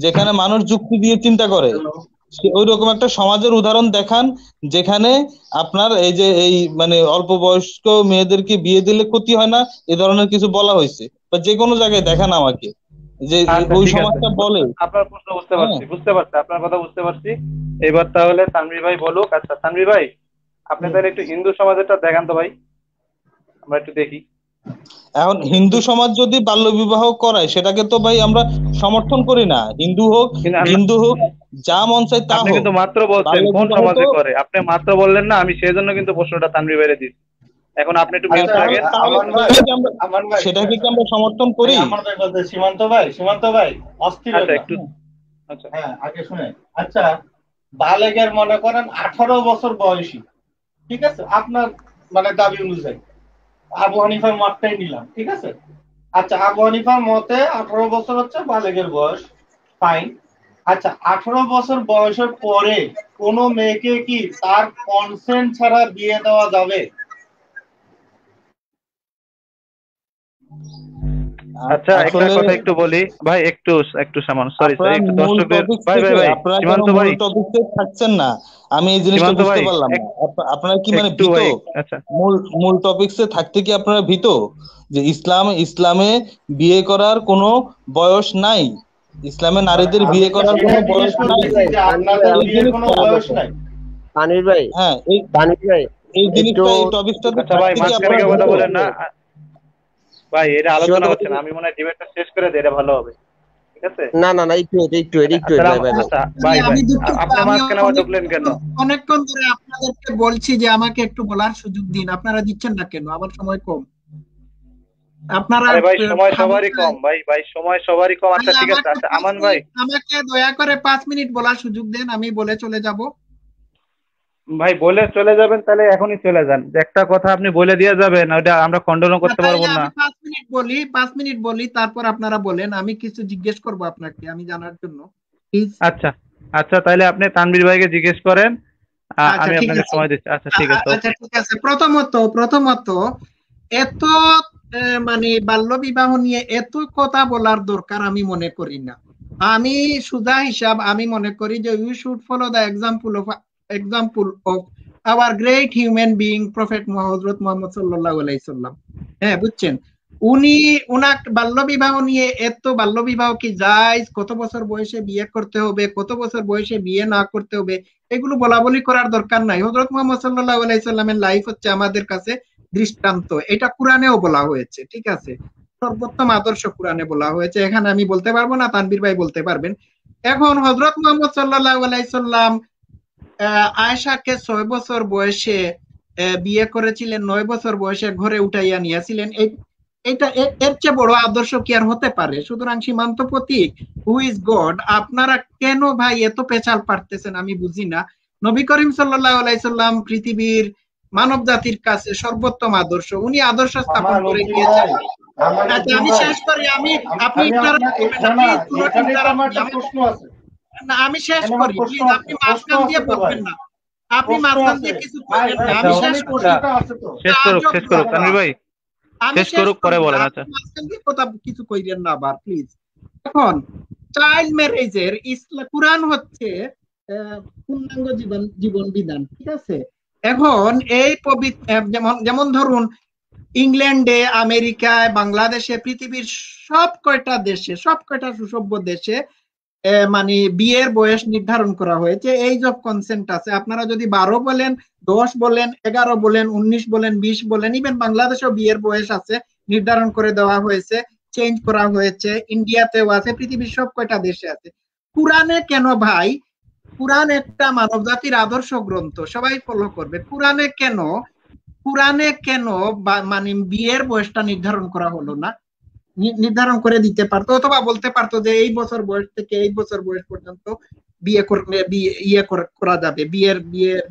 যেখানে মানুষ যুক্তি দিয়ে চিন্তা করে, ওই রকম একটা সমাজের উদাহরণ দেখান, যেখানে আপনার এই যে এই মানে অল্প বয়স্ক মেয়েদেরকে বিয়ে দিলে ক্ষতি হয় না, এ ধরনের কিছু বলা হয়েছে, বা যে কোনো জায়গায় দেখান আমাকে যে আচ্ছা ওই ঠিক আছে, সমাজটা বলে। আপনার প্রশ্ন বুঝতে হ্যাঁ, পারছি, আপনার কথা বুঝতে পারছি। এবার তাহলে তানভীর ভাই বলুক। আচ্ছা তানভীর ভাই, আপনি তাহলে একটু হিন্দু সমাজেরটা দেখান তো ভাই, আমরা একটু দেখি। এখন হিন্দু সমাজ যদি বাল্য বিবাহ করায় সেটাকে তো ভাই আমরা সমর্থন করি না। কিন্তু হিন্দু হোক, যা মন চায় তা আপনি হোক, কিন্তু মাত্র বলছেন বাল্য কোন বিবাহ তো সমাজে করে, আপনি মাত্র বললেন না, আমি সেজন্য কিন্তু প্রশ্নটা তানভীর ভাইরে দিচ্ছি। এখন আপনি একটু মিউট আচ্ছা থাকেন। আমান ভাই, আমান ভাই, সেটাকে কি আমরা সমর্থন করি? আমার ভাই বলতে সীমান্ত ভাই অস্থির আচ্ছা না। একটু, আচ্ছা হ্যাঁ আগে শুনে। আচ্ছা, বালেগের মনে করেন 18 বছর বয়সী, ঠিক আছে, আপনার মানে দাবি অনুযায়ী আবু হানিফার মতটাই নিলাম, ঠিক আছে। আচ্ছা, আবু হানিফার মতে 18 বছর হচ্ছে বালেগের বয়স, ফাইন। আচ্ছা, 18 বছর বয়সের পরে কোনো মেয়েকে কি তার কনসেন্ট ছাড়া বিয়ে দেওয়া যাবে? আচ্ছা, একটা আসলে কথা একটু বলি ভাই, একটু একটু সামান্য সরি আপনারা একটু মূল দর্শকদের, টপিক ভাই ভাই থেকে ভাই আপনারা কেন সীমান্ত ভাই, মূল টপিক থেকে থাকছেন না, আমি এই জিনিসটা সীমান্ত বুঝতে ভাই পারলাম না। আপনারা কি মানে একটু ভীত? ভাই, আচ্ছা মূল মূল টপিকসে থাকতে কি আপনারা ভীত যে ইসলামে বিয়ে করার কোনো বয়স নাই, ইসলামে মানে নারীদের আমি বিয়ে তো করার কোনো সেটাই জিজ্ঞেস বয়স নাই? করতেছি যে আপনাদের এই বিয়ের কোনো জিনিসটা বয়স নাই। তানভীর ভাই, হ্যাঁ, তানভীর ভাই এই একটু জিনিসটা, এই টপিকটাতে আচ্ছা ভাই, থাকতে কি মাঝখানে আপনারা কেউ কথা ভীত? বলেন না ভাই, এটা আলোচনা সীমান্ত হচ্ছে না, আমি মনে হয় ডিবেটটা শেষ করে দিই, এটা ভালো হবে, ঠিক আছে। না না না, একটু তাহলে ভাই ভাই ভাই। আচ্ছা ভাই ভাই, আমি দুঃখিত, আপনি আমি মাঝখানে আবার ঢুকলেন কেন? অনেকক্ষণ ধরে আপনাদেরকে বলছি যে আমাকে একটু বলার সুযোগ দিন, আপনারা দিচ্ছেন না কেন? আমার সময় কম। আপনারা আরে ভাই, সময় সবারই খামোখা- কম ভাই, সময় সবারই কম। আচ্ছা ঠিক আছে, আচ্ছা আমান ভাই, আমাকে দয়া করে 5 মিনিট বলার সুযোগ দেন, আমি বলে চলে যাব। ভাই বলে চলে যাবেন তাহলে এখনই চলে যান, যে একটা কথা আপনি বলে দিয়ে যাবেন ওটা আমরা খণ্ডনও করতে পারবো তাইলে না। আমি 5 মিনিট বলি, তারপর আপনারা বলেন। আমি কিছু জিজ্ঞেস করব আপনাকে, আমি জানার জন্য, প্লিজ। আচ্ছা আচ্ছা, তাহলে আপনি তানভীর ভাইকে জিজ্ঞেস করেন, আচ্ছা আমি ঠিক আপনাকে আছে, সময় দিচ্ছি। আচ্ছা ঠিক আছে, আচ্ছা ওকে। ঠিক আছে। প্রথমত এত মানে বাল্য বিবাহ নিয়ে এত কথা বলার দরকার আমি মনে করি না। আমি সুজা হিসাব আমি মনে করি যে we should follow the example of our great human being prophet হযরত মুহাম্মদ সাল্লাল্লাহু আলাইহি সাল্লাম। হ্যাঁ, বুঝছেন, উনার বাল্য বিবাহ নিয়ে এত, বাল্য বিবাহ কি জায়েজ, কত বছর বয়সে বিয়ে করতে হবে, কত বছর বয়সে বিয়ে না করতে হবে, এগুলো বলা বলি করার দরকার নাই। হযরত মুহাম্মদ সাল্লাল্লাহু আলাইহি সাল্লামের লাইফ হচ্ছে আমাদের কাছে দৃষ্টান্ত। এটা কোরআনেও বলা হয়েছে, ঠিক আছে, সর্বোত্তম আদর্শ কোরআনে বলা হয়েছে। এখানে আমি বলতে পারবো না, তানভীর ভাই বলতে পারবেন। এখন হযরত মুহাম্মদ সাল্লাল্লাহু আলাইহি সাল্লাম আয়েশাকে 6 বছর বয়সে বিয়ে করেছিলেন, 9 বছর বয়সে ঘরে উঠাইয়া নিয়েছিলেন। এটা এর চেয়ে বড় আদর্শ কি আর হতে পারে? সুতরাং সীমান্ত প্রতীক, হু ইজ গড, আপনারা কেন ভাই এত পেঁচাল পারতেছেন আমি বুঝি না। নবী করিম সাল্লাল্লাহু আলাইহি সাল্লাম পৃথিবীর মানব জাতির কাছে সর্বোত্তম আদর্শ, উনি আদর্শ স্থাপন করে গিয়েছেন। আচ্ছা আমি শেষ করি, আপনি প্রশ্ন আছে, না, আমি শেষ করি প্লিজ, আপনি মাঝখান দিয়ে বলবেন না, আপনি মাঝখান দিয়ে কিছু করবেন না, আমি শেষ করি। শেষ করুক তানভীর ভাই, আমি শেষ করুক, পরে বলেন। আচ্ছা মাঝখান দিয়ে কথা কিছু কইরেন না আবার প্লিজ। এখন চাইল্ড ম্যারেজের কোরআন হচ্ছে পূর্ণাঙ্গ জীবন বিধান, ঠিক আছে। এখন এই যেমন ধরুন ইংল্যান্ডে, আমেরিকায়, বাংলাদেশে, পৃথিবীর সব কয়টা সুসভ্য দেশে মানে বিয়ের বয়স নির্ধারণ করা হয়েছে, এইজ অফ কনসেন্ট আছে। আপনারা যদি 12 বলেন, 10 বলেন, 11 বলেন, 19 বলেন, 20 বলেন, ইভেন বাংলাদেশেও বিয়ের বয়স আছে, নির্ধারণ করে দেওয়া হয়েছে, চেঞ্জ করা হয়েছে, ইন্ডিয়াতেও আছে, পৃথিবীর সব কয়টা দেশে আছে। কোরআনে কেন ভাই? কোরআন একটা মানব জাতির আদর্শ গ্রন্থ, সবাই ফলো করবে। কোরআনে কেন মানে বিয়ের বয়সটা নির্ধারণ করা হলো না? নির্ধারণ করে দিতে পারতো, অথবা বলতে পারতো যে এই বছর বয়স থেকে এই বছর বয়স পর্যন্ত বিয়ে করলে করা যাবে,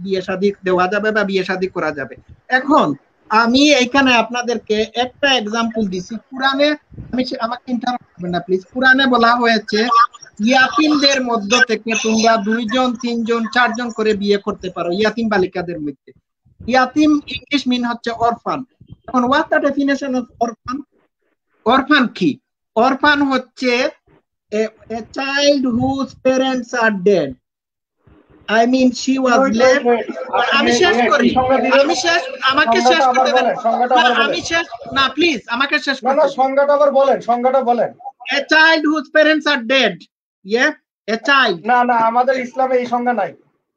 বিয়ে শাদী দেওয়া যাবে বা বিয়ে শাদী করা যাবে। এখন আমি এখানে আপনাদেরকে একটা এক্সাম্পল দিছি কোরআনে, আমাকে ইন্টারাপ্ট করবেন না প্লিজ। কোরআনে বলা হয়েছে ইয়াতিমদের মধ্য থেকে তোমরা 2 জন 3 জন 4 জন করে বিয়ে করতে পারো ইয়াতিম বালিকাদের মধ্যে। ইয়াতিম ইংলিশ মিন হচ্ছে অরফান। এখন হোয়াট দ্য ডেফিনেশন অফ অরফান? অরফান কি? অরফান হচ্ছে a child whose parents are dead. I mean she was left. আমি শেষ করি, আমি শেষ, আমাকে শেষ করতে দেন। আমি শেষ না, প্লিজ আমাকে শেষ করতে দেন। সংজ্ঞাটা আবার বলেন, সংজ্ঞাটা বলেন। A child whose parents are dead. Yeah, a child. না না, আমাদের ইসলামে এই সংজ্ঞা নাই।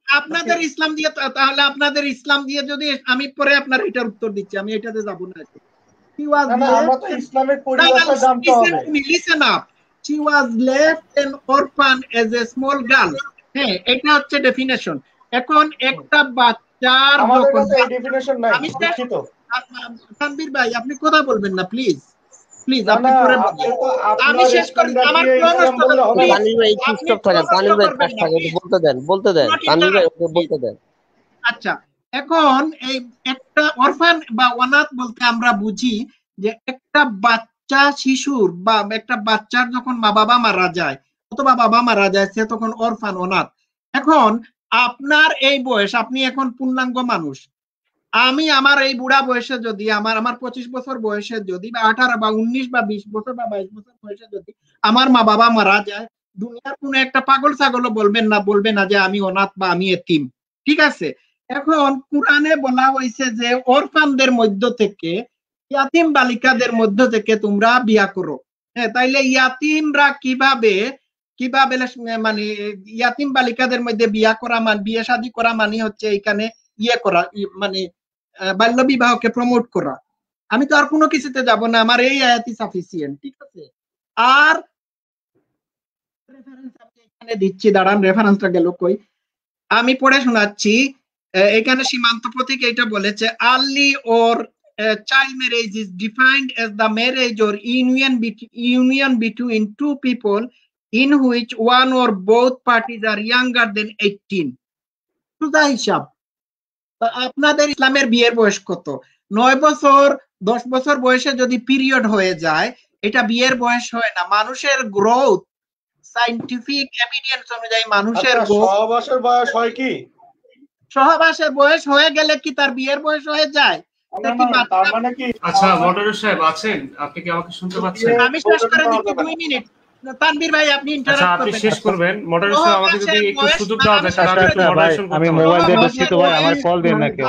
আপনাদের ইসলাম দিয়ে, তাহলে আপনাদের ইসলাম দিয়ে যদি আমি পরে আপনার এটার উত্তর দিচ্ছি, আমি এটাতে যাব না। She was আমরা তো ইসলামিক পরিভাষা জানতে হবে। Listen up. She was left an orphan as a small girl. হ্যাঁ, এটা হচ্ছে ডেফিনেশন। এখন একটা বাচ্চার আমাদের যখন কাছে এই ডেফিনেশন নাই। আমি তানভীর ভাই আপনি কথা বলবেন না প্লিজ, প্লিজ আপনি পরে বলবেন। আমি শেষ করি, আমার তানভীর ভাই একটু স্টপ থাকেন, তানভীর ভাই পাশ থাকে, বলতে দেন তানভীর ভাই ওকে বলতে দেন। আচ্ছা, এখন এই একটা অরফান বা অনাথ বলতে আমরা বুঝি যে একটা বাচ্চা শিশুর বা একটা বাচ্চার যখন মা বাবা মারা যায় অথবা বাবা মারা যায় সে তখন অরফান, অনাথ। এখন আপনার এই বয়স, আপনি এখন পূর্ণাঙ্গ মানুষ। আমি আমার এই বুড়া বয়সে যদি আমার 25 বছর বয়সে যদি বা 18 বা 19 বা 20 বছর বা 22 বছর বয়সে যদি আমার মা বাবা মারা যায়, দুনিয়ার কোনো একটা পাগল ছাগলও বলবে না যে আমি অনাথ বা আমি এতিম। ঠিক আছে? এখন কোরআনে বলা হয়েছে যে অরফানদের মধ্য থেকে, ইয়াতিম বালিকাদের মধ্য থেকে তোমরা বিয়া করো। হ্যাঁ, তাইলে ইয়াতিমরা কিভাবে মানে ইয়াতিম বালিকাদের মধ্যে বিয়া করা বিয়ে শাদী করা মানে হচ্ছে এখানে ইয়ে করা, মানে বাল্য বিবাহকে প্রমোট করা। আমি তো আর কোনো কিছুতে যাব না, আমার এই আয়াতই সাফিসিয়েন্ট। ঠিক আছে? আর রেফারেন্স আমি এখানে দিচ্ছি, দাঁড়ান, রেফারেন্সটা গেল কই, আমি পড়ে শোনাচ্ছি। এখানে সীমান্ত প্রতীক এটা বলেছে, early or child marriage is defined as the marriage or union between two people in which one or both parties are younger than 18. সুদা হিসাব। আপনাদের ইসলামের বিয়ের বয়স কত? 9 বছর 10 বছর বয়সে যদি পিরিয়ড হয়ে যায় এটা বিয়ের বয়স হয় না। মানুষের গ্রোথ, সায়েন্টিফিক এভিডেন্স অনুযায়ী মানুষের সহবাসের বয়স হয় কি? সহবাসের বয়স হয়ে গেলে কি তার বিয়ের বয়স হয়ে যায়? তার মানে কি? আচ্ছা মডারেটর সাহেব আছেন, আপনি কি আমাকে শুনতে পাচ্ছেন? আমি শেষ করে দিচ্ছি 2 মিনিট। তানভীর ভাই আপনি ইন্টারাপ্ট করবেন। আপনি শেষ করবেন। মডারেটর সাহেব আমাকে যদি একটু সুযোগ দেওয়া যায় তাহলে আমি মডারেশন করতে আমি মোবাইল দিয়ে দুঃখিত ভাই, আমার কল দেন না কেউ।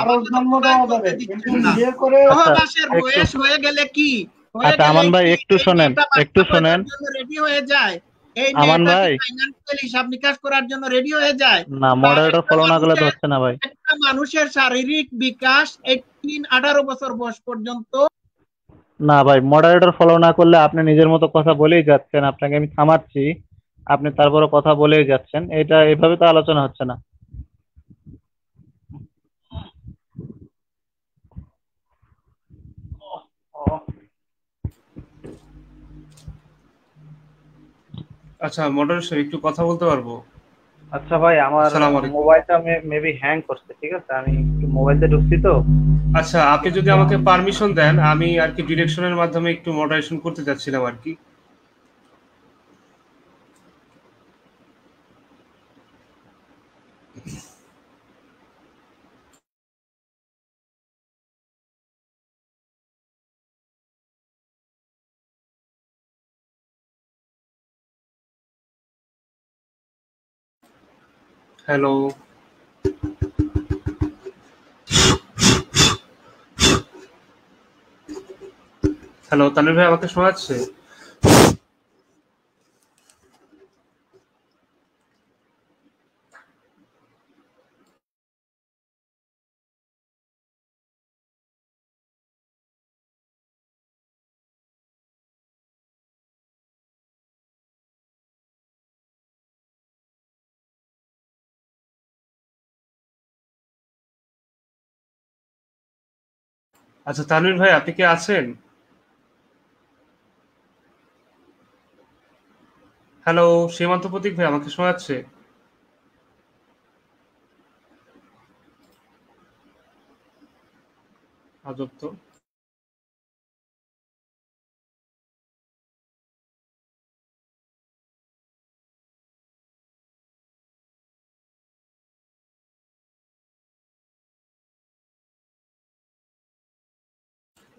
সহবাসের বয়স হয়ে গেলে কি? আচ্ছা আমান ভাই একটু শুনেন, রেডি হয়ে যায়। এই আমান ভাই ফাইনান্সিয়াল হিসাব নিকাশ করার জন্য রেডি হয়ে যায়। না, মডারেটর ফলো না করলে তো হচ্ছে না ভাই। একটা মানুষের শারীরিক বিকাশ 18-18 বছর বয়স পর্যন্ত। না ভাই, মডারেটর ফলো না করলে আপনি নিজের মতো কথা বলেই যাচ্ছেন, আপনাকে আমি থামাচ্ছি, আপনি তারপরে কথা বলেই যাচ্ছেন, এটা এভাবে তো আলোচনা হচ্ছে না। আচ্ছা মডারেটর সাহেব একটু কথা বলতে পারবো? আচ্ছা ভাই, আমার মোবাইলটা মেবি হ্যাং করছে। ঠিক আছে, আমি একটু মোবাইলতে ঢুকছি তো। আচ্ছা আপনি যদি আমাকে পারমিশন দেন, আমি আর কি ডিরেকশনের মাধ্যমে একটু মডারেশন করতে যাচ্ছিলাম আর কি। হ্যালো হ্যালো, তানভীর ভাই আমাকে শোনা যাচ্ছে? আচ্ছা তানভীর ভাই আপনি কি আছেন? হ্যালো সীমান্ত প্রতীক ভাই আমাকে শোনা যাচ্ছে? আজব তো।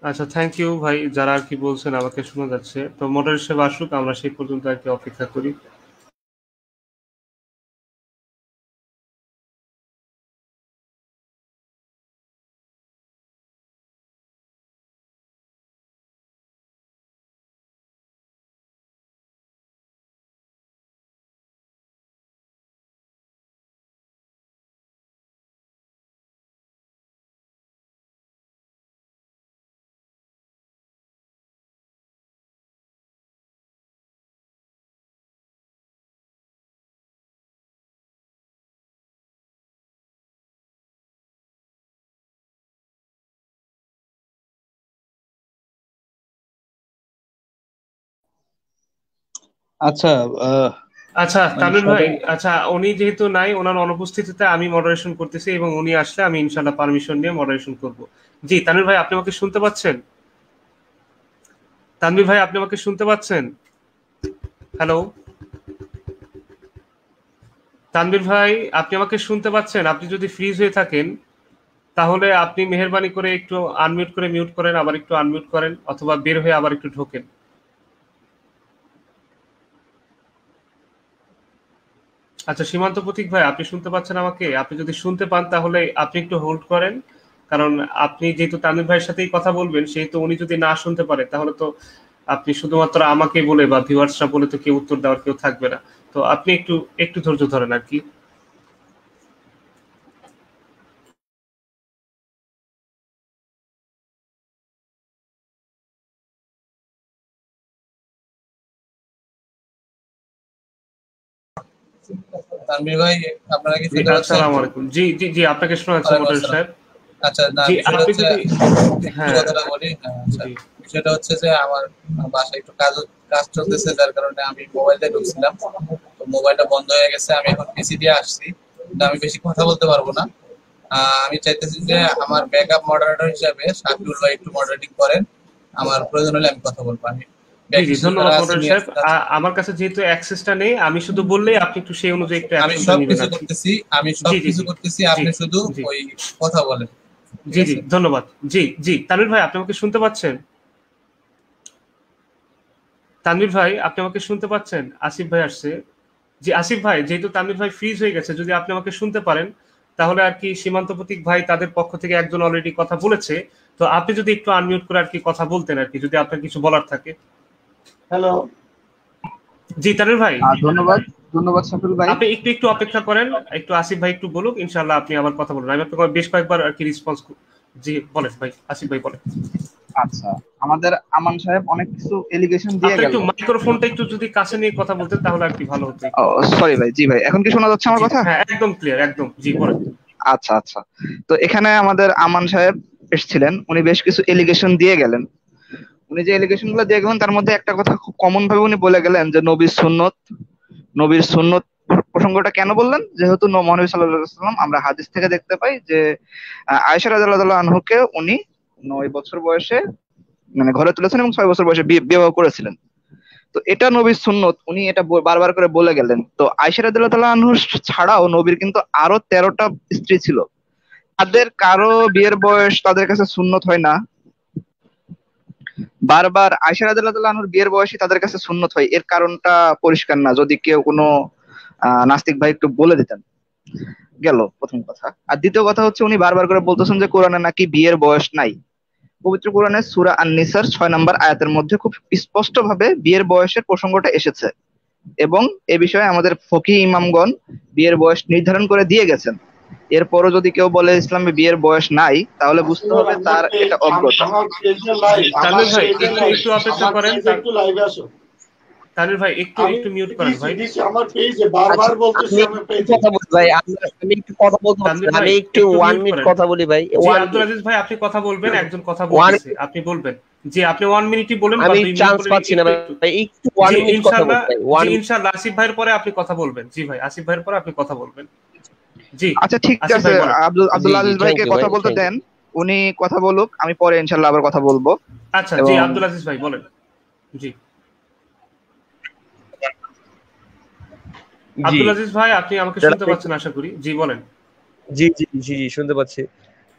আচ্ছা, থ্যাংক ইউ ভাই, যারা আর কি বলছেন আমাকে শোনা যাচ্ছে। তো মডারেটর সাহেব আসুক, আমরা সেই পর্যন্ত আর কি অপেক্ষা করি। আচ্ছা, আচ্ছা মানে তামিল ভাই, সবাই আচ্ছা উনি যেহেতু নাই, ওনার অনুপস্থিতিতে আমি মডারেশন করতেছি এবং উনি আসলে আমি ইনশাল্লাহ পারমিশন নিয়ে মডারেশন করব। জি তামিল ভাই, আপনি আমাকে শুনতে পাচ্ছেন? তানভীর ভাই, আপনি আমাকে শুনতে পাচ্ছেন? হ্যালো তানভীর ভাই, আপনি আমাকে শুনতে পাচ্ছেন? আপনি যদি ফ্রিজ হয়ে থাকেন তাহলে আপনি মেহেরবানি করে একটু আনমিউট করে মিউট করেন, আবার একটু আনমিউট করেন, অথবা বের হয়ে আবার একটু ঢোকেন। আচ্ছা সীমান্ত প্রতীক ভাই, আপনি শুনতে পাচ্ছেন আমাকে? আপনি যদি শুনতে পান তাহলে আপনি একটু হোল্ড করেন, কারণ আপনি যেহেতু তানভীর ভাইয়ের সাথেই কথা বলবেন, সেহেতু উনি যদি না শুনতে পারে তাহলে তো আপনি শুধুমাত্র আমাকে বলে বা ভিউয়ার্সরা বলে তো কেউ উত্তর দেওয়ার কেউ থাকবে না। তো আপনি একটু একটু ধৈর্য ধরেন আর কি। তানভীর ভাই, আপনারা কি জি শুনতে পাচ্ছেন? আসসালামু আলাইকুম। জি জি জি, আপনাকে শোনা যাচ্ছে ওয়ালাইকুম মোটর আসসালাম। সাহেব। আচ্ছা, না জি বিষয়টা আপনি হচ্ছে, যদি একটু হ্যাঁ কথাটা বলি। হ্যাঁ, আচ্ছা, জি বিষয়টা হচ্ছে যে আমার বাসায় একটু কাজ চলতেছে, যার কারণে আমি মোবাইল দিয়ে ঢুকছিলাম, তো মোবাইলটা বন্ধ হয়ে গেছে। আমি এখন পিসি দিয়ে আসছি, কিন্তু আমি বেশি কথা বলতে পারবো না। আমি চাইতেছি যে আমার ব্যাকআপ মডারেটর হিসাবে শাকিউল ভাই একটু মডারেটিং করেন, আমার প্রয়োজন হলে আমি কথা বলবো। আমি জি ব্যাক জি, যারা ধন্যবাদ আছে মোটর নিয়ে সাহেব। আসতে আছে। আমার কাছে যেহেতু অ্যাক্সেসটা নেই, আমি শুধু বললেই আপনি একটু সেই অনুযায়ী একটু আমি অ্যাকশনটা নেবেন সবকিছু আর কি। করতেছি, আমি জি জি সবকিছু জি করতেছি, জি আপনি শুধু জি ওই কথা বলেন, ঠিক জি জি, আছে? ধন্যবাদ। জি জি, তানভীর ভাই, আপনি আমাকে শুনতে পাচ্ছেন? তানভীর ভাই, আপনি আমাকে শুনতে পাচ্ছেন? আসিফ ভাই আসছে। জি আসিফ ভাই, যেহেতু তানভীর ভাই ফ্রিজ হয়ে গেছে, যদি আপনি আমাকে শুনতে পারেন তাহলে আর কি সীমান্ত প্রতীক ভাই তাদের পক্ষ থেকে একজন অলরেডি কথা বলেছে, তো আপনি যদি একটু আনমিউট করে আর কি কথা বলতেন আর কি, যদি আপনার কিছু বলার থাকে। হ্যালো। জি তানভীর ভাই, ধন্যবাদ, ধন্যবাদ শাকিল ভাই। আপনি একটু একটু অপেক্ষা করেন, একটু আসিফ ভাই একটু বলুক, ইনশাআল্লাহ আপনি আবার কথা বলুন। আমি আপনাকে বেশ কয়েকবার আর কি রেসপন্স। জি বলেন ভাই, আসিফ ভাই বলেন। আচ্ছা, আমাদের আমান সাহেব অনেক কিছু এলিগেশন দিয়ে আপনার গেল। একটু মাইক্রোফোনটা একটু যদি কাছে নিয়ে কথা বলতেন তাহলে আর কি ভালো হতো ও একটু। সরি ভাই, জি ভাই, এখন কি শোনা যাচ্ছে আমার জি কথা? হ্যাঁ, একদম ক্লিয়ার, একদম। জি বলেন। আচ্ছা আচ্ছা, তো এখানে আমাদের আমান সাহেব এসেছিলেন, উনি বেশ কিছু এলিগেশন দিয়ে গেলেন। উনি যে এলিগেশন গুলো দিয়ে গেলেন তার মধ্যে একটা কথা খুব কমন ভাবে উনি বলে গেলেন যে নবীর সুন্নত প্রসঙ্গটা কেন বললেন? যেহেতু মহানবী সাল্লাল্লাহু আলাইহি ওয়াসাল্লাম আমরা হাদিস থেকে দেখতে পাই যে আয়েশা রাদিয়াল্লাহু আনহুকে উনি 9 বছর বয়সে মানে ঘরে তুলেছেন এবং 6 বছর বয়সে বিবাহ করেছিলেন। তো এটা নবীর সুন্নত, উনি এটা বারবার করে বলে গেলেন। তো আয়েশা রাদিয়াল্লাহু আনহু ছাড়াও নবীর কিন্তু আরো 13টা স্ত্রী ছিল। তাদের কারো বিয়ের বয়স তাদের কাছে সুন্নত হয় না। বারবার আয়েশা রাদিয়াল্লাহু আনহুর বিয়ের বয়সই তাদের কাছে সুন্নত হয়, এর কারণটা পরিষ্কার না। যদি কেউ কোনো নাস্তিক ভাই একটু বলে দিতেন। গেল প্রথম কথা। আর দ্বিতীয় কথা হচ্ছে উনি বারবার করে বলতেছেন যে কোরআনে নাকি বিয়ের বয়স নাই। পবিত্র কোরআনের সূরা আন-নিসার 6 নম্বর আয়াতের মধ্যে খুব স্পষ্ট ভাবে বিয়ের বয়সের প্রসঙ্গটা এসেছে এবং এ বিষয়ে আমাদের ফকিহ ইমামগণ বিয়ের বয়স নির্ধারণ করে দিয়ে গেছেন। এরপরও যদি কেউ বলে ইসলামে বিয়ের বয়স নাই, তাহলে বুঝতে হবে তার এটা অজ্ঞতা। তানভীর ভাই একটু একটু অপেক্ষা করেন। তানভীর ভাই একটু একটু মিউট করেন ভাই। আচ্ছা, আমি একটু কথা বলি ভাই, আমি একটু কথা বলতে পারছি তানভীর না। ভাই আমি একটু একটু 1 মিউট মিনিট করেন। কথা বলি ভাই। জি 1 আব্দুল আজিজ ভাই, আপনি কথা বলবেন, একজন কথা 1 বলতেছে, আপনি বলবেন। জি আপনি 1 মিনিটই বলেন বা আমি 2 মিনিট চান্স বলেন, পাচ্ছি না একটু একটু। ভাই, একটু 1 জি মিনিট কথা ইনশাআল্লাহ, বলতে ভাই। জি 1 ইনশাআল্লাহ আসিফ ভাইয়ের পরে আপনি কথা বলবেন। জি ভাই, আসিফ ভাইয়ের পরে আপনি কথা বলবেন। জি আচ্ছা ঠিক আসিফ আছে, ভাই বলেন। জি আব্দুল জি, আজিজ থ্যাংক ভাইকে ইউ ভাই, কথা বলতে থ্যাংক ইউ। দেন। উনি কথা বলুক, আমি পরে ইনশাল্লাহ আবার কথা বলবো। আচ্ছা জি এবং আব্দুল আজিজ ভাই বলেন। জি জি আব্দুল আজিজ ভাই, আপনি আমাকে শুনতে পাচ্ছেন আশা করি। জি বলেন। জি জি জি জি, শুনতে পাচ্ছি।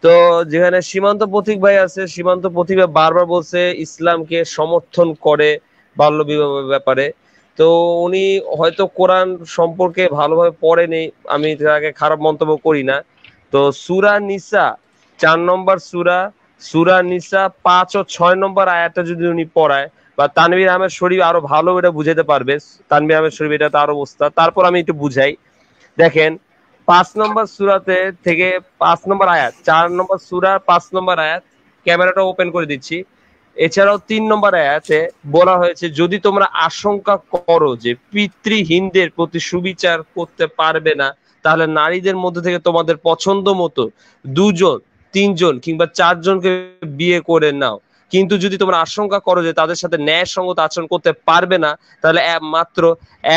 তো যেখানে সীমান্ত পথিক ভাই আছে, সীমান্ত পথিক ভাই বারবার বলছে ইসলামকে সমর্থন করে বাল্য বিবাহের ব্যাপারে। তো উনি হয়তো কোরআন সম্পর্কে ভালোভাবে পড়েনি, আমি তাকে খারাপ মন্তব্য করি না। তো সূরা নিসা 4 নম্বর সূরা, সূরা নিসা 5 ও 6 নম্বর আয়াতটা যদি উনি পড়ায়, বা তানভীর আহমেদ শরীফ আরো ভালো এটা বুঝাতে পারবে, তানভীর আহমেদ শরীফ এটা তার অবস্থা, তারপর আমি একটু বুঝাই। দেখেন 5 নম্বর সূরাতে থেকে 5 নম্বর আয়াত, 4 নম্বর সূরা 5 নম্বর আয়াত, ক্যামেরাটা ওপেন করে দিচ্ছি। এছাড়াও 3 নম্বর আয়াতে বলা হয়েছে যদি তোমরা আশঙ্কা করো যে পিতৃহীনদের প্রতি সুবিচার করতে পারবে না, তাহলে নারীদের মধ্যে থেকে তোমাদের পছন্দ মতো 2 জন 3 জন কিংবা 4 জনকে বিয়ে করে নাও। কিন্তু যদি তোমরা আশঙ্কা করো যে তাদের সাথে ন্যায়সঙ্গত আচরণ করতে পারবে না, তাহলে মাত্র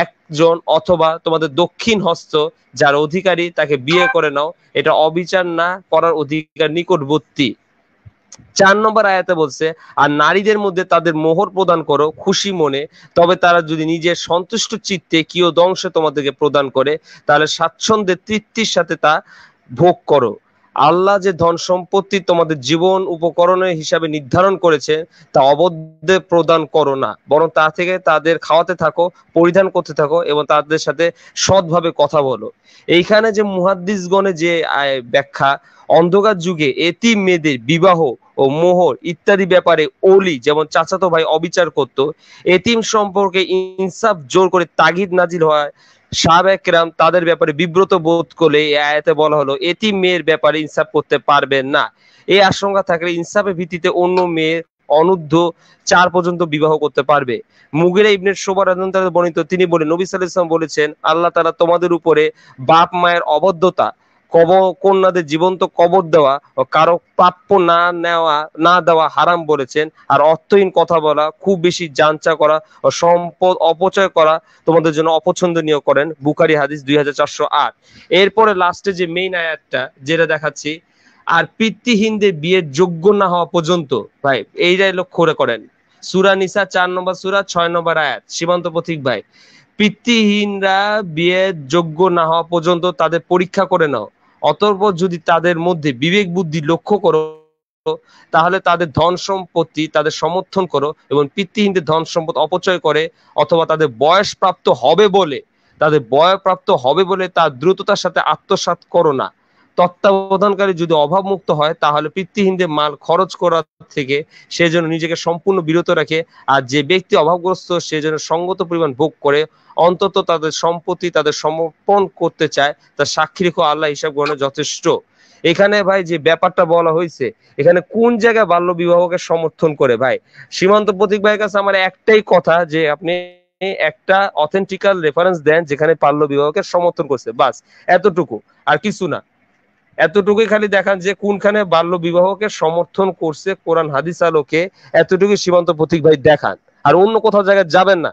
একজন অথবা তোমাদের দক্ষিণ হস্ত যার অধিকারী তাকে বিয়ে করে নাও, এটা অবিচার না করার অধিকার নিকটবর্তী। 4 নম্বর আয়াতে বলছে আর নারীদের মধ্যে তাদের মোহর প্রদান করো খুশি মনে, তবে তারা যদি নিজের সন্তুষ্ট চিত্তে কিও দংশে তোমাদেরকে প্রদান করে, তাহলে স্বাচ্ছন্দ্যে তৃপ্তির সাথে তা ভোগ করো। আল্লাহ যে ধন সম্পত্তি তোমাদের জীবন উপকরণের হিসাবে নির্ধারণ করেছে তা অবদ্ধে প্রদান করো না, বরং তা থেকে তাদের খাওয়াতে থাকো, পরিধান করতে থাকো এবং তাদের সাথে সৎভাবে কথা বলো। এইখানে যে মুহাদ্দিসগণে যে ব্যাখ্যা, অন্ধকার যুগে এতিম মেয়েদের বিবাহ ও মোহর ইত্যাদি ব্যাপারে ওলি যেমন চাচাতো ভাই অবিচার করত, এতিম সম্পর্কে ইনসাফ জোর করে তাগিদ নাজিল হয়, সাহাবায়ে কেরাম তাদের ব্যাপারে বিব্রত বোধ করলে এই আয়াতে বলা হলো এতিম মেয়ের ব্যাপারে ইনসাফ করতে পারবেন না। এই আশঙ্কা থাকলে ইনসাফের ভিত্তিতে অন্য মেয়ের অনূর্ধ্ব 4 পর্যন্ত বিবাহ করতে পারবে। মুগিরা ইবনে শুবা রাদিয়াল্লাহু তাআলা বর্ণিত, তিনি বলেন নবী সাল্লাল্লাহু আলাইহি ওয়াসাল্লাম বলেছেন আল্লাহ তাআলা তোমাদের উপরে বাপ মায়ের অবদ্ধতা, কন্যাদের জীবন্ত কবর দেওয়া ও কারো প্রাপ্য না দেওয়া হারাম বলেছেন। আর অর্থহীন কথা বলা, খুব বেশি জাঞ্চা করা ও সম্পদ অপচয় করা তোমাদের জন্য অপছন্দনীয় করেন। বুখারী হাদিস 2408। এরপরে লাস্টে যে মেইন আয়াতটা যেটা দেখাচ্ছি, আর পিতৃহীনদের বিয়ের যোগ্য না হওয়া পর্যন্ত, ভাই এইটাই লক্ষ্য করেন, সূরা নিসা 4 নম্বর সূরা 6 নম্বর আয়াত, সীমান্ত পথিক ভাই, পিতৃহীনরা বিয়ের যোগ্য না হওয়া পর্যন্ত তাদের পরীক্ষা করে নাও, অতঃপর যদি তাদের মধ্যে বিবেক বুদ্ধি লক্ষ্য করো তাহলে তাদের ধন সম্পত্তি তাদের সমর্থন করো, এবং পিতৃহীনদের ধন সম্পদ অপচয় করে অথবা তাদের বয়স প্রাপ্ত হবে বলে তার দ্রুততার সাথে আত্মসাৎ করো না। তত্ত্বাবধানকারী যদি অভাবমুক্ত হয় তাহলে পিতৃহীনদের মাল খরচ করা থেকে সে যেন নিজেকে সম্পূর্ণ বিরত রাখে, আর যে ব্যক্তি অভাবগ্রস্ত সে যেন সঙ্গত পরিমাণ ভোগ করে, অন্তত তাদের সম্পত্তি তাদের সমর্পণ করতে চায়, তার সাক্ষী রেখো আল্লাহ হিসাব গ্রহণে যথেষ্ট। এখানে ভাই যে ব্যাপারটা বলা হয়েছে, এখানে কোন জায়গায় বাল্য বিবাহকে সমর্থন করে? ভাই সীমান্ত প্রতীক ভাইয়ের কাছে আমার একটাই কথা যে আপনি একটা অথেন্টিক্যাল রেফারেন্স দেন যেখানে বাল্য বিবাহকে সমর্থন করছে, বাস এতটুকু, আর কিছু না। এতটুকুই খালি দেখান যে কোনখানে বাল্য বিবাহকে সমর্থন করছে কোরআন হাদিস আলোকে, এতটুকুই সীমান্ত প্রতীক ভাই দেখান। আর অন্য কোথাও জায়গায় যাবেন না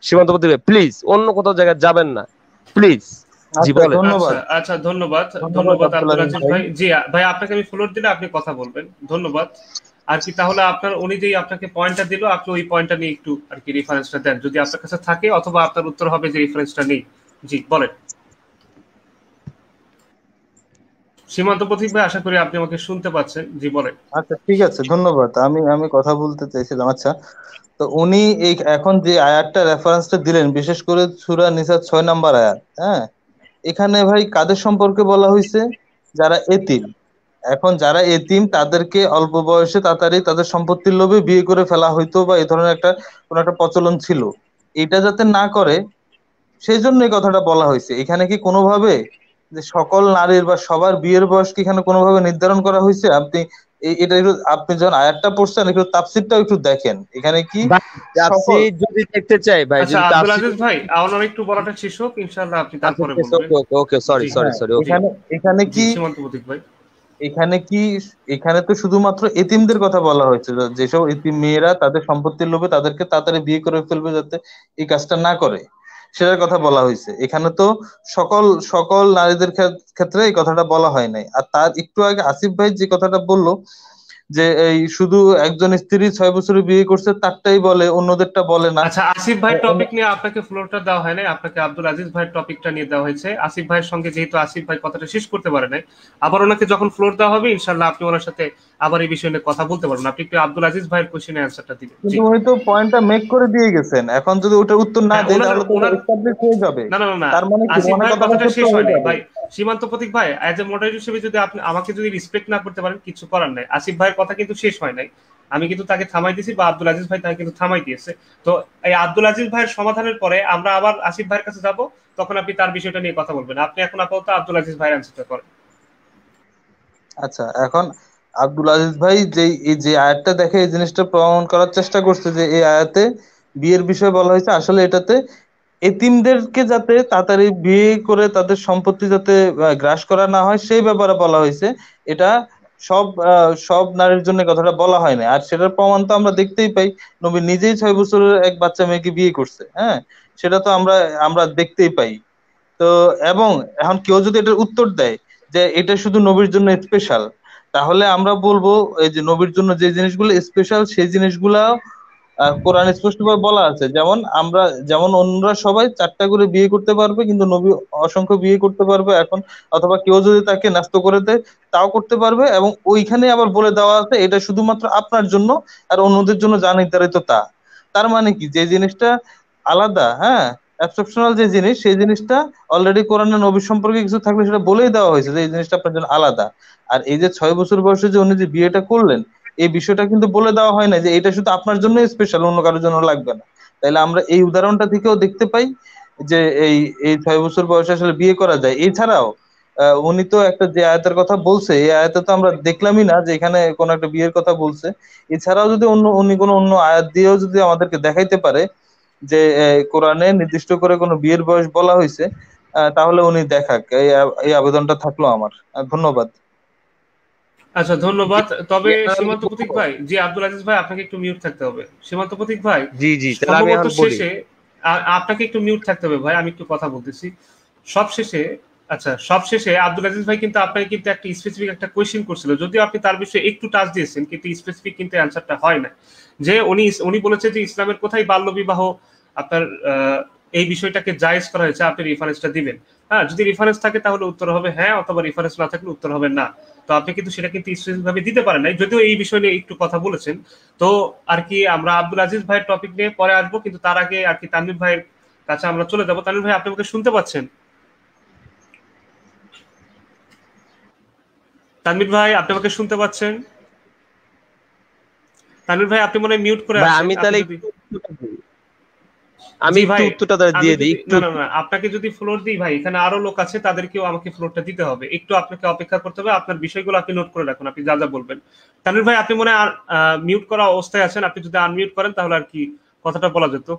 সীমান্ত প্রতীক ভাই, প্লিজ অন্য কোথাও জায়গায় যাবেন না প্লিজ। জি বলেন। আচ্ছা ধন্যবাদ আব্দুল আজিজ ভাই। জি ভাই, আপনাকে আমি ফ্লোর দিলে আপনি কথা বলবেন। ধন্যবাদ। আর কি তাহলে আপনার উনি যেই আপনাকে পয়েন্টটা দিল, আপনি ওই পয়েন্টটা নিয়ে একটু আর কি রেফারেন্সটা দেন যদি আপনার কাছে থাকে, অথবা আপনার উত্তর হবে যে রেফারেন্সটা নেই। জি বলেন সীমান্ত পথিক ভাই, আশা করি আপনি আমাকে শুনতে পাচ্ছেন। জি বলেন। আচ্ছা ঠিক আছে, ধন্যবাদ। আমি কথা বলতে চাইছিলাম। আচ্ছা, তো উনি এই এখন যে আয়াতটা রেফারেন্সটা দিলেন, বিশেষ করে সূরা নিসা 6 নম্বর আয়াত, হ্যাঁ, এখানে ভাই কাদের সম্পর্কে বলা হয়েছে? যারা এতিম। এখন যারা এতিম তাদেরকে অল্প বয়সে তাড়াতাড়ি তাদের সম্পত্তির লোভে বিয়ে করে ফেলা হইতো, বা এই ধরনের কোন একটা প্রচলন ছিল, এটা যাতে না করে সেই জন্য এই কথাটা বলা হয়েছে। এখানে কি কোনোভাবে যে সকল নারীর বা সবার বিয়ের বয়স কি এখানে কোনোভাবে নির্ধারণ করা হয়েছে? এটা একটু, আপনি যখন আয়াতটা পড়ছেন একটু তাফসীরটাও একটু দেখেন, এখানে কি তাফসীর যদি দেখতে চাই ভাই, আচ্ছা আব্দুল আজিজ ভাই আমার একটু বলাটা শেষ হোক, ইনশাআল্লাহ আপনি তারপরে বলবেন। ওকে সরি। এখানে কি সীমান্ত প্রতীক ভাই, এখানে তো শুধুমাত্র এতিমদের কথা বলা হয়েছে, যেসব এতিম মেয়েরা তাদের সম্পত্তির লোভে তাদেরকে তাড়াতাড়ি বিয়ে করে ফেলবে যাতে এই কাজটা না করে, সেটার কথা বলা হয়েছে। এখানে তো সকল নারীদের ক্ষেত্রে এই কথাটা বলা হয় নাই। আর তার একটু আগে আসিফ ভাই যে কথাটা বললো যে এই শুধু একজন স্ত্রী 6 বছরে বিয়ে করছে তারটাই বলে, অন্যদেরটা বলে না। আচ্ছা, আসিফ ভাইয়ের টপিক নিয়ে আপনাকে ফ্লোরটা দেওয়া হয় নাই, আপনাকে আব্দুল আজিজ ভাইয়ের টপিকটা নিয়ে দেওয়া হয়েছে। আসিফ ভাইয়ের সঙ্গে যেহেতু আসিফ ভাই কথাটা শেষ করতে পারে নাই, আবার ওনাকে যখন ফ্লোর দেওয়া হবে ইনশাআল্লাহ আপনি ওনার সাথে আবার এই বিষয় নিয়ে কথা বলতে পারবেন। আপনি একটু আব্দুল আজিজ ভাইয়ের কোশ্চেনের অ্যান্সারটা দিবেন। জি। কিন্তু উনি তো পয়েন্টটা মেক করে দিয়ে গেছেন, এখন যদি ওটার উত্তর না হ্যাঁ, দেয় ওনার তাহলে তো ওনার এস্টাবলিশ হয়ে যাবে। না না না না, তার মানে কি আসিফ ওনার ভাইয়ের কথাটা কথাটা সত্য শেষ হয়ে হয় নাই যাবে। ভাই। সীমান্ত প্রতীক ভাই, অ্যাজ এ মডারেটর হিসেবে যদি আপনি আমাকে যদি রেসপেক্ট না করতে পারেন কিছু করার নাই। আসিফ ভাইয়ের কথা কিন্তু শেষ হয় নাই, আমি কিন্তু তাকে থামাই দিয়েছি বা আব্দুল আজিজ ভাই তাকে কিন্তু থামাই দিয়েছে। তো এই আব্দুল আজিজ ভাইয়ের সমাধানের পরে আমরা আবার আসিফ ভাইয়ের কাছে যাব, তখন আপনি তার বিষয়টা নিয়ে কথা বলবেন। আপনি এখন আপাতত আব্দুল আজিজ ভাইয়ের অ্যান্সারটা করেন। আচ্ছা, এখন আব্দুল আজিজ ভাই যে আয়াতটা দেখে এই জিনিসটা প্রমাণ করার চেষ্টা করছে যে এই আয়াতে বিয়ের বিষয়ে বলা হয়েছে, আসলে এটাতে এতিমদেরকে যাতে তাড়াতাড়ি বিয়ে করে তাদের সম্পত্তি যাতে গ্রাস করা না হয় সেই ব্যাপারে বলা হয়েছে। এটা সব নারীর জন্য কথাটা বলা হয় না। আর সেটার প্রমাণ তো আমরা দেখতেই পাই, নবী নিজেই 6 বছরের এক বাচ্চা মেয়েকে বিয়ে করছে। হ্যাঁ, সেটা তো আমরা আমরা দেখতেই পাই। তো এবং এখন কেউ যদি এটার উত্তর দেয় যে এটা শুধু নবীর জন্য স্পেশাল, তাহলে আমরা বলবো এই যে নবীর জন্য যে জিনিসগুলো স্পেশাল সেই জিনিসগুলা কোরআন স্পষ্টভাবে বলা আছে। যেমন অন্যরা সবাই 4টা করে বিয়ে করতে পারবে, কিন্তু নবী অসংখ্য বিয়ে করতে পারবে এখন, অথবা কেউ যদি তাকে ন্যস্ত করে দেয় তাও করতে পারবে। এবং ওইখানে আবার বলে দেওয়া আছে এটা শুধুমাত্র আপনার জন্য আর অন্যদের জন্য যা নির্ধারিত তা। তার মানে কি, যে জিনিসটা আলাদা, হ্যাঁ, এক্সেপশনাল যে জিনিস, সেই জিনিসটা অলরেডি কোরআনে নবী সম্পর্কে কিছু থাকলে সেটা বলেই দেওয়া হয়েছে যে এই জিনিসটা আপনার জন্য আলাদা। আর এই যে 6 বছর বয়সে যে উনি যে বিয়েটা করলেন, এই বিষয়টা কিন্তু বলে দেওয়া হয় না যে এটা শুধু আপনার জন্য স্পেশাল, অন্য কারোর জন্য লাগবে না। তাইলে আমরা এই উদাহরণটা থেকেও দেখতে পাই যে এই এই 6 বছর বয়সে আসলে বিয়ে করা যায়। এছাড়াও উনি তো একটা যে আয়াতের কথা বলছে, এই আয়াতে তো আমরা দেখলামই না যে এখানে কোন একটা বিয়ের কথা বলছে। এছাড়াও যদি উনি কোনো অন্য আয়াত দিয়েও যদি আমাদেরকে দেখাইতে পারে যে কোরআনে নির্দিষ্ট করে কোনো বিয়ের বয়স বলা হয়েছে, তাহলে উনি দেখাক। এই আবেদনটা থাকলো আমার। ধন্যবাদ। আচ্ছা, ধন্যবাদ। তবে সীমান্ত প্রতীক ভাই, জি আব্দুল আজিজ ভাই আপনাকে একটু মিউট থাকতে হবে। সীমান্ত প্রতীক ভাই, জি জি, তাহলে আমি সম্ভবত এখন বলি। শেষে আপনাকে একটু মিউট থাকতে হবে ভাই, আমি একটু কথা বলতেছি। সবশেষে সবশেষে আব্দুল আজিজ ভাই কিন্তু আপনাকে কিন্তু একটা স্পেসিফিক একটা কোয়েশ্চেন করছিল, যদিও আপনি তার বিষয়ে একটু টাচ দিয়েছেন, কিন্তু স্পেসিফিক কিন্তু অ্যান্সারটা হয় না। যে উনি বলেছে যে ইসলামের কোথায় বাল্য বিবাহ আপনার এই বিষয়টাকে জায়েজ করা হয়েছে, আপনি রেফারেন্সটা দিবেন। হ্যাঁ, যদি রেফারেন্স থাকে তাহলে উত্তর হবে হ্যাঁ, অথবা রেফারেন্স না থাকলে উত্তর হবে না। তো আপনি কিন্তু সেটা কিন্তু স্পেসিফিক ভাবে দিতে পারেন নাই, যদিও এই বিষয় নিয়ে একটু কথা বলেছেন। তো আর কি আমরা আব্দুল আজিজ ভাইয়ের টপিক নিয়ে পরে আসবো, কিন্তু তার আগে আর কি তানভীর ভাইয়ের কাছে আমরা চলে যাবো। তানভীর ভাই, আপনি আমাকে শুনতে পাচ্ছেন? তানভীর ভাই, আপনি আমাকে শুনতে পাচ্ছেন? তানভীর ভাই, আপনি মনে হয় মিউট করে আছেন। আমি তাহলে আমি একটু উত্তরটা দিয়ে দিই। না না না, আপনাকে যদি ফ্লোর দিই ভাই, এখানে আরো লোক আছে, তাদেরকেও আমাকে ফ্লোরটা দিতে হবে। একটু আপনাকে অপেক্ষা করতে হবে, আপনার বিষয়গুলো আপনি নোট করে রাখুন, আপনি যা যা বলবেন। তানভীর ভাই, আপনি মনে হয় মিউট করা অবস্থায় আছেন, আপনি যদি আনমিউট করেন তাহলে আর কি কথাটা বলা যেত।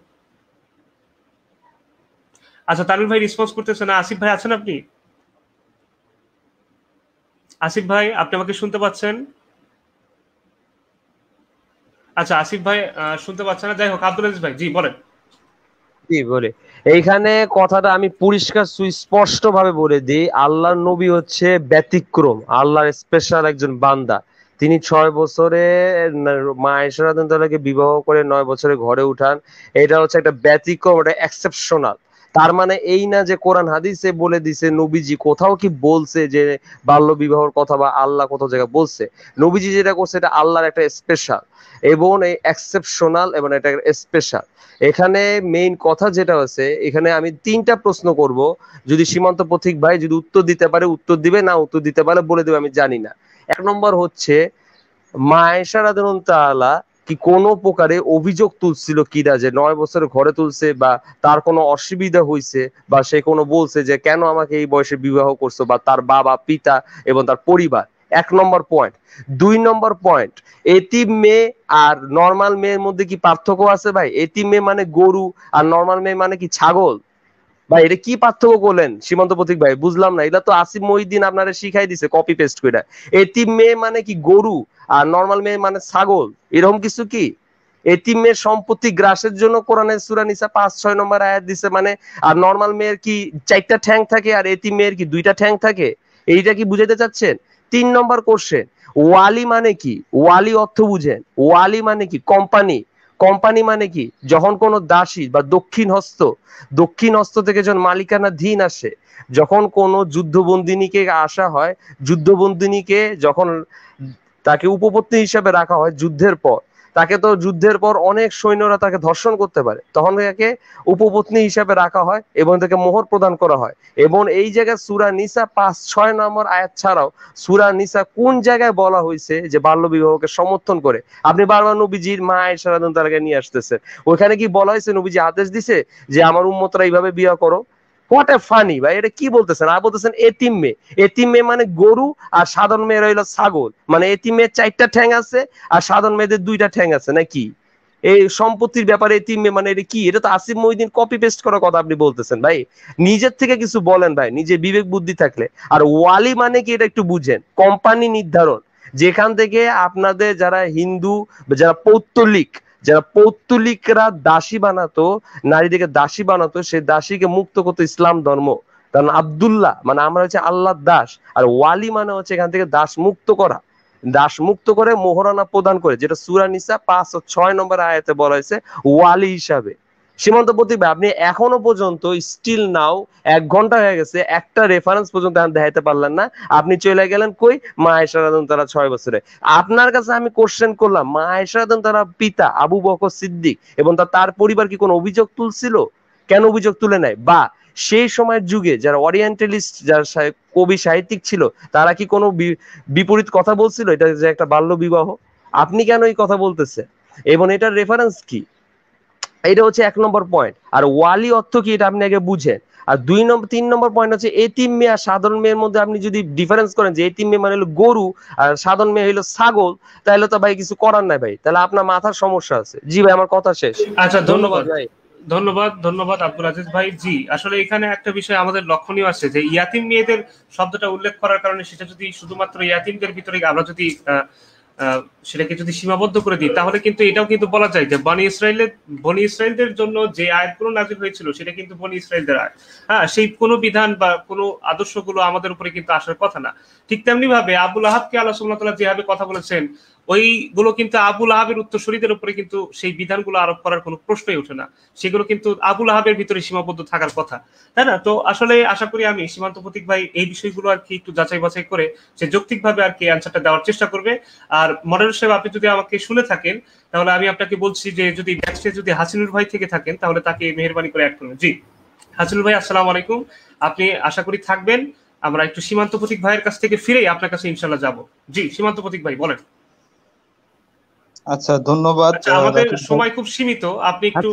আচ্ছা, তানভীর ভাই রেসপন্স করতেছে না। আসিফ ভাই আছেন আপনি? আসিফ ভাই, আপনি আমাকে শুনতে পাচ্ছেন? আচ্ছা, আসিফ ভাই শুনতে পাচ্ছেন না। যাই হোক, আব্দুল আজিজ ভাই, জি বলেন। জি বলে, এইখানে কথাটা আমি পরিষ্কার সুস্পষ্ট ভাবে বলে দিই, আল্লাহর নবী হচ্ছে ব্যতিক্রম, আল্লাহর স্পেশাল একজন বান্দা। তিনি 6 বছরে মা আয়েশা রাদিয়াল্লাহু তাআলাকে বিবাহ করে 9 বছরে ঘরে উঠান। এটা হচ্ছে একটা ব্যতিক্রম, এটা এক্সেপশনাল। তার মানে এই না যে কোরআন হাদিসে বলে দিছে, নবীজি কোথাও কি বলছে যে বাল্য বিবাহর কথা বা আল্লাহ কোথাও জায়গায় বলছে। নবীজি যেটা করছে এটা আল্লাহর একটা স্পেশাল এবং এই এক্সেপশনাল এবং এটা স্পেশাল। এখানে মেইন কথা যেটা আছে, এখানে আমি 3টা প্রশ্ন করব, যদি সীমান্ত পথিক ভাই যদি উত্তর দিতে পারে উত্তর দিবে, না উত্তর দিতে পারে বলে দেবে আমি জানি না। 1 নম্বর হচ্ছে, মা আয়েশা রাদিয়াল্লাহু তাআলা কি কোনো প্রকারে অভিযোগ তুলছিল কিনা যে 9 বছরের ঘরে তুলছে বা তার কোনো অসুবিধা হয়েছে বা সে কোনো বলছে যে কেন আমাকে এই বয়সে বিবাহ করছো, বা তার বাবা পিতা এবং তার পরিবার। 1 নম্বর পয়েন্ট। 2 নম্বর পয়েন্ট, এতিম মেয়ে আর নর্মাল মেয়ের মধ্যে কি পার্থক্য আছে ভাই? এতিম মেয়ে মানে গরু আর নর্মাল মেয়ে মানে কি ছাগল? ভাই এটা কি পার্থক্য করলেন সীমান্ত প্রতীক ভাই? বুঝলাম না। এটা তো আসিফ মহিউদ্দিন আপনারা শিখাই দিছে কপি পেস্ট করে। এতিম মেয়ে মানে কি গরু আর নর্মাল মেয়ে মানে ছাগল, এরকম কিছু কি? এতিম মেয়ের সম্পত্তি গ্রাসের জন্য কোরআনের সূরা নিসা 5-6 নম্বর আয়াত দিছে মানে, আর নর্মাল মেয়ের কি 4টা ঠ্যাং থাকে আর এতিম মেয়ের কি 2টা ঠ্যাং থাকে? এইটা কি বুঝাইতে চাচ্ছেন? 3 নম্বর কোশ্চেন, ওয়ালি মানে কি? ওয়ালি অর্থ বুঝেন। ওয়ালি মানে কি? কোম্পানি। কোম্পানি মানে কি? যখন কোনো দাসী বা দক্ষিণ হস্ত থেকে যখন মালিকানাধীন আসে, যখন কোনো যুদ্ধবন্দিনীকে আসা হয়, যুদ্ধবন্দিনীকে যখন তাকে উপপত্নী হিসেবে রাখা হয় যুদ্ধের পর, তাকে তো যুদ্ধের পর অনেক সৈন্যরা তাকে ধর্ষণ করতে পারে, তখন তাকে উপপত্নী হিসেবে রাখা হয় এবং তাকে মোহর প্রদান করা হয়। এবং এই জায়গায় সূরা নিসা 5-6 নম্বর আয়াত ছাড়াও সূরা নিসা কোন জায়গায় বলা হয়েছে যে বাল্য বিবাহকে সমর্থন করে? আপনি বারবার নবীজির মা আয়েশা রাদিয়াল্লাহু তাআলাকে নিয়ে আসতেছেন, ওখানে কি বলা হয়েছে নবীজি আদেশ দিছে যে আমার উম্মতরা এইভাবে বিয়ে করো? হোয়াট এ ফানি ভাই, এটা কি বলতেছেন? আর বলতেছেন এতিম মেয়ে। এতিম মেয়ে মানে গরু, আর সাধারণ মেয়ের হইলো ছাগল। মানে এতিম মেয়ের 4টা ঠ্যাং আছে আর সাধারণ মেয়েদের 2টা ঠ্যাং আছে নাকি? এই সম্পত্তির ব্যাপারে এতিম মেয়ে মানে এটা কি? এটা তো আসিফ মহিউদ্দিন কপি পেস্ট করার কথা আপনি বলতেছেন ভাই। নিজের থেকে কিছু বলেন ভাই, নিজে বিবেক বুদ্ধি থাকলে। আর ওয়ালি মানে কি এটা একটু বুঝেন। কোম্পানি নির্ধারণ, যেখান থেকে আপনাদের যারা হিন্দু, যারা পৌত্তলিকরা দাসী বানাতো, নারীদেরকে দাসী বানাতো, সেই দাসীকে মুক্ত করতো ইসলাম ধর্ম। কারণ আব্দুল্লাহ মানে আমরা হচ্ছে আল্লাহর দাস, আর ওয়ালি মানে হচ্ছে এখান থেকে দাস মুক্ত করা, দাস মুক্ত করে মোহরানা প্রদান করে, যেটা সূরা নিসা 5 ও 6 নম্বর আয়াতে বলা হয়েছে ওয়ালি হিসাবে। সীমান্ত প্রতীক ভাই, আপনি এখনো পর্যন্ত স্টিল নাও 1 ঘন্টা হয়ে গেছে, একটা রেফারেন্স পর্যন্ত দেখাইতে পারলেন না। আপনি চলে গেলেন কই? মা আয়েশা রাদিয়াল্লাহু তাআলা 6 বছরে। আপনার কাছে আমি কোশ্চেন করলাম, মা আয়েশা রাদিয়াল্লাহু তাআলা পিতা আবু বকর সিদ্দিক এবং তার পরিবার কি কোনো অভিযোগ তুলছিল? কেন অভিযোগ তুলে নাই? বা সেই সময়ের যুগে যারা ওরিয়েন্টালিস্ট, যারা কবি সাহিত্যিক ছিল, তারা কি কোনো বিপরীত কথা বলছিল এটা যে একটা বাল্য বিবাহ? আপনি কেন এই কথা বলতেছেন এবং এটার রেফারেন্স কি? এটা হচ্ছে 1 নম্বর পয়েন্ট। আর ওয়ালি অর্থ কি এটা আপনি আগে বুঝেন। আর 3 নম্বর পয়েন্ট হচ্ছে এতিম মেয়ে আর সাধারণ মেয়ের মধ্যে আপনি যদি ডিফারেন্স করেন যে এতিম মেয়ে মানে হলো গরু আর সাধারণ মেয়ে হলো ছাগল, তাহলে তো ভাই কিছু করার নাই ভাই, তাহলে আপনার মাথার সমস্যা আছে। জি ভাই, আমার কথা শেষ। আচ্ছা, ধন্যবাদ ভাই। ধন্যবাদ আব্দুল আজিজ ভাই। জি, আসলে এখানে একটা বিষয় আমাদের লক্ষণীয় আছে যে ইয়াতিম মেয়েদের শব্দটা উল্লেখ করার কারণে সেটা যদি শুধুমাত্র ইয়াতিমদের ভিতরে আমরা যদি সেটাকে যদি সীমাবদ্ধ করে দিই, তাহলে কিন্তু এটাও কিন্তু বলা যায় যে বনি ইসরায়েলদের জন্য যে আয়াতগুলো নাযিল হয়েছিল সেটা কিন্তু বনি ইসরায়েলদের আয়াত। হ্যাঁ, সেই কোনো বিধান বা কোনো আদর্শগুলো আমাদের উপরে কিন্তু আসার কথা না। ঠিক তেমনি ভাবে আবুল আহাবকে আল্লাহ সুবহানাহু ওয়া তাআলা যেভাবে কথা বলেছেন, ওইগুলো কিন্তু আবুল আহাবের উত্তরসূরিদের উপরে কিন্তু সেই বিধানগুলো আরোপ করার কোনো প্রশ্নই ওঠে না। সেগুলো কিন্তু আবুল আহাবের ভিতরে সীমাবদ্ধ থাকার কথা, তাই না? তো আসলে আশা করি আমি সীমান্ত প্রতীক ভাই এই বিষয়গুলো আর কি একটু যাচাই বাছাই করে সে যৌক্তিকভাবে আর কি অ্যান্সারটা দেওয়ার চেষ্টা করবে। আর মডারেটর সাহেব, আপনি যদি আমাকে শুনে থাকেন তাহলে আমি আপনাকে বলছি যে যদি ব্যাকস্টেজে যদি হাসিনুর ভাই থেকে থাকেন তাহলে তাকে মেহেরবানি করে অ্যাড করবেন। জি হাসিনুর ভাই, আসসালামু আলাইকুম। আপনি আশা করি থাকবেন। আমরা একটু সীমান্ত প্রতীক ভাইয়ের কাছ থেকে ফিরেই আপনার কাছে ইনশাআল্লাহ যাব। জি সীমান্ত প্রতীক ভাই বলেন। আচ্ছা, ধন্যবাদ। আমাদের সময় খুব সীমিত, আপনি একটু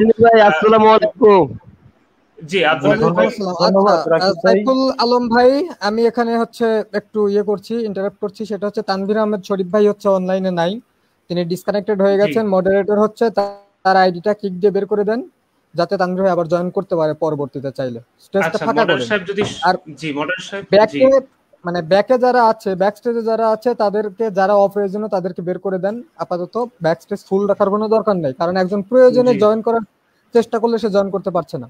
আসসালামু আলাইকুম। জি সাইফুল আলম ভাই, আমি এখানে হচ্ছে একটু ইন্টারাপ্ট করছি। সেটা হচ্ছে তানভীর আহমেদ শরীফ ভাই হচ্ছে অনলাইনে নাই, তিনি ডিসকানেক্টেড হয়ে গেছেন। মডারেটর হচ্ছে তার আইডিটা কিক দিয়ে বের করে দেন যাতে তানভীর ভাই আবার জয়েন করতে পারে পরবর্তীতে চাইলে। স্টেজটা ফাঁকা করেন। আর জি মডারেটর সাহেব, মানে ব্যাকে যারা আছে, ব্যাক স্টেজে যারা আছে তাদেরকে, যারা অপ্রয়োজনীয় তাদেরকে বের করে দেন। আপাতত ব্যাক স্টেজ ফুল রাখার কোনো দরকার নেই, কারণ একজন প্রয়োজনে জয়েন করার চেষ্টা করলে সে জয়েন করতে পারছে না।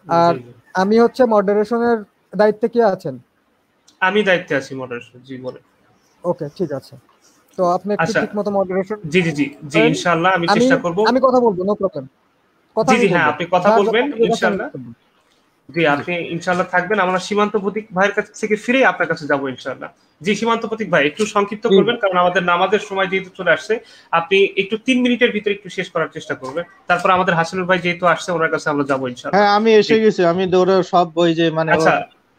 আর আমি হচ্ছে মডারেশনের দায়িত্বে কে আছেন? আমি দায়িত্বে আছি মডারেশন। জি বলেন। ওকে, ঠিক আছে। তো আপনি একটু ঠিকমতো মডারেশন। জি ইনশাআল্লাহ আমি চেষ্টা করব। আমি কথা বলবো, নো প্রবলেম। জি হ্যাঁ, আপনি কথা বলবেন ইনশাআল্লাহ। জি আপনি ইনশাআল্লাহ থাকবেন। আমরা সীমান্ত প্রতীক ভাইয়ের কাছ থেকে ফিরে আপনার কাছে যাব ইনশাআল্লাহ। জি সীমান্ত প্রতীক ভাই, একটু সংক্ষিপ্ত করবেন কারণ আমাদের নামাজের সময় যেহেতু চলে আসছে। আপনি একটু 3 মিনিটের ভিতরে একটু শেষ করার চেষ্টা করবেন। তারপর আমাদের হাসিনুর ভাই যেহেতু আসছে, ওনার কাছে আমরা যাব ইনশাআল্লাহ। হ্যাঁ, আমি এসে গেছি। আমি দৌড়ে সব বই যে মানে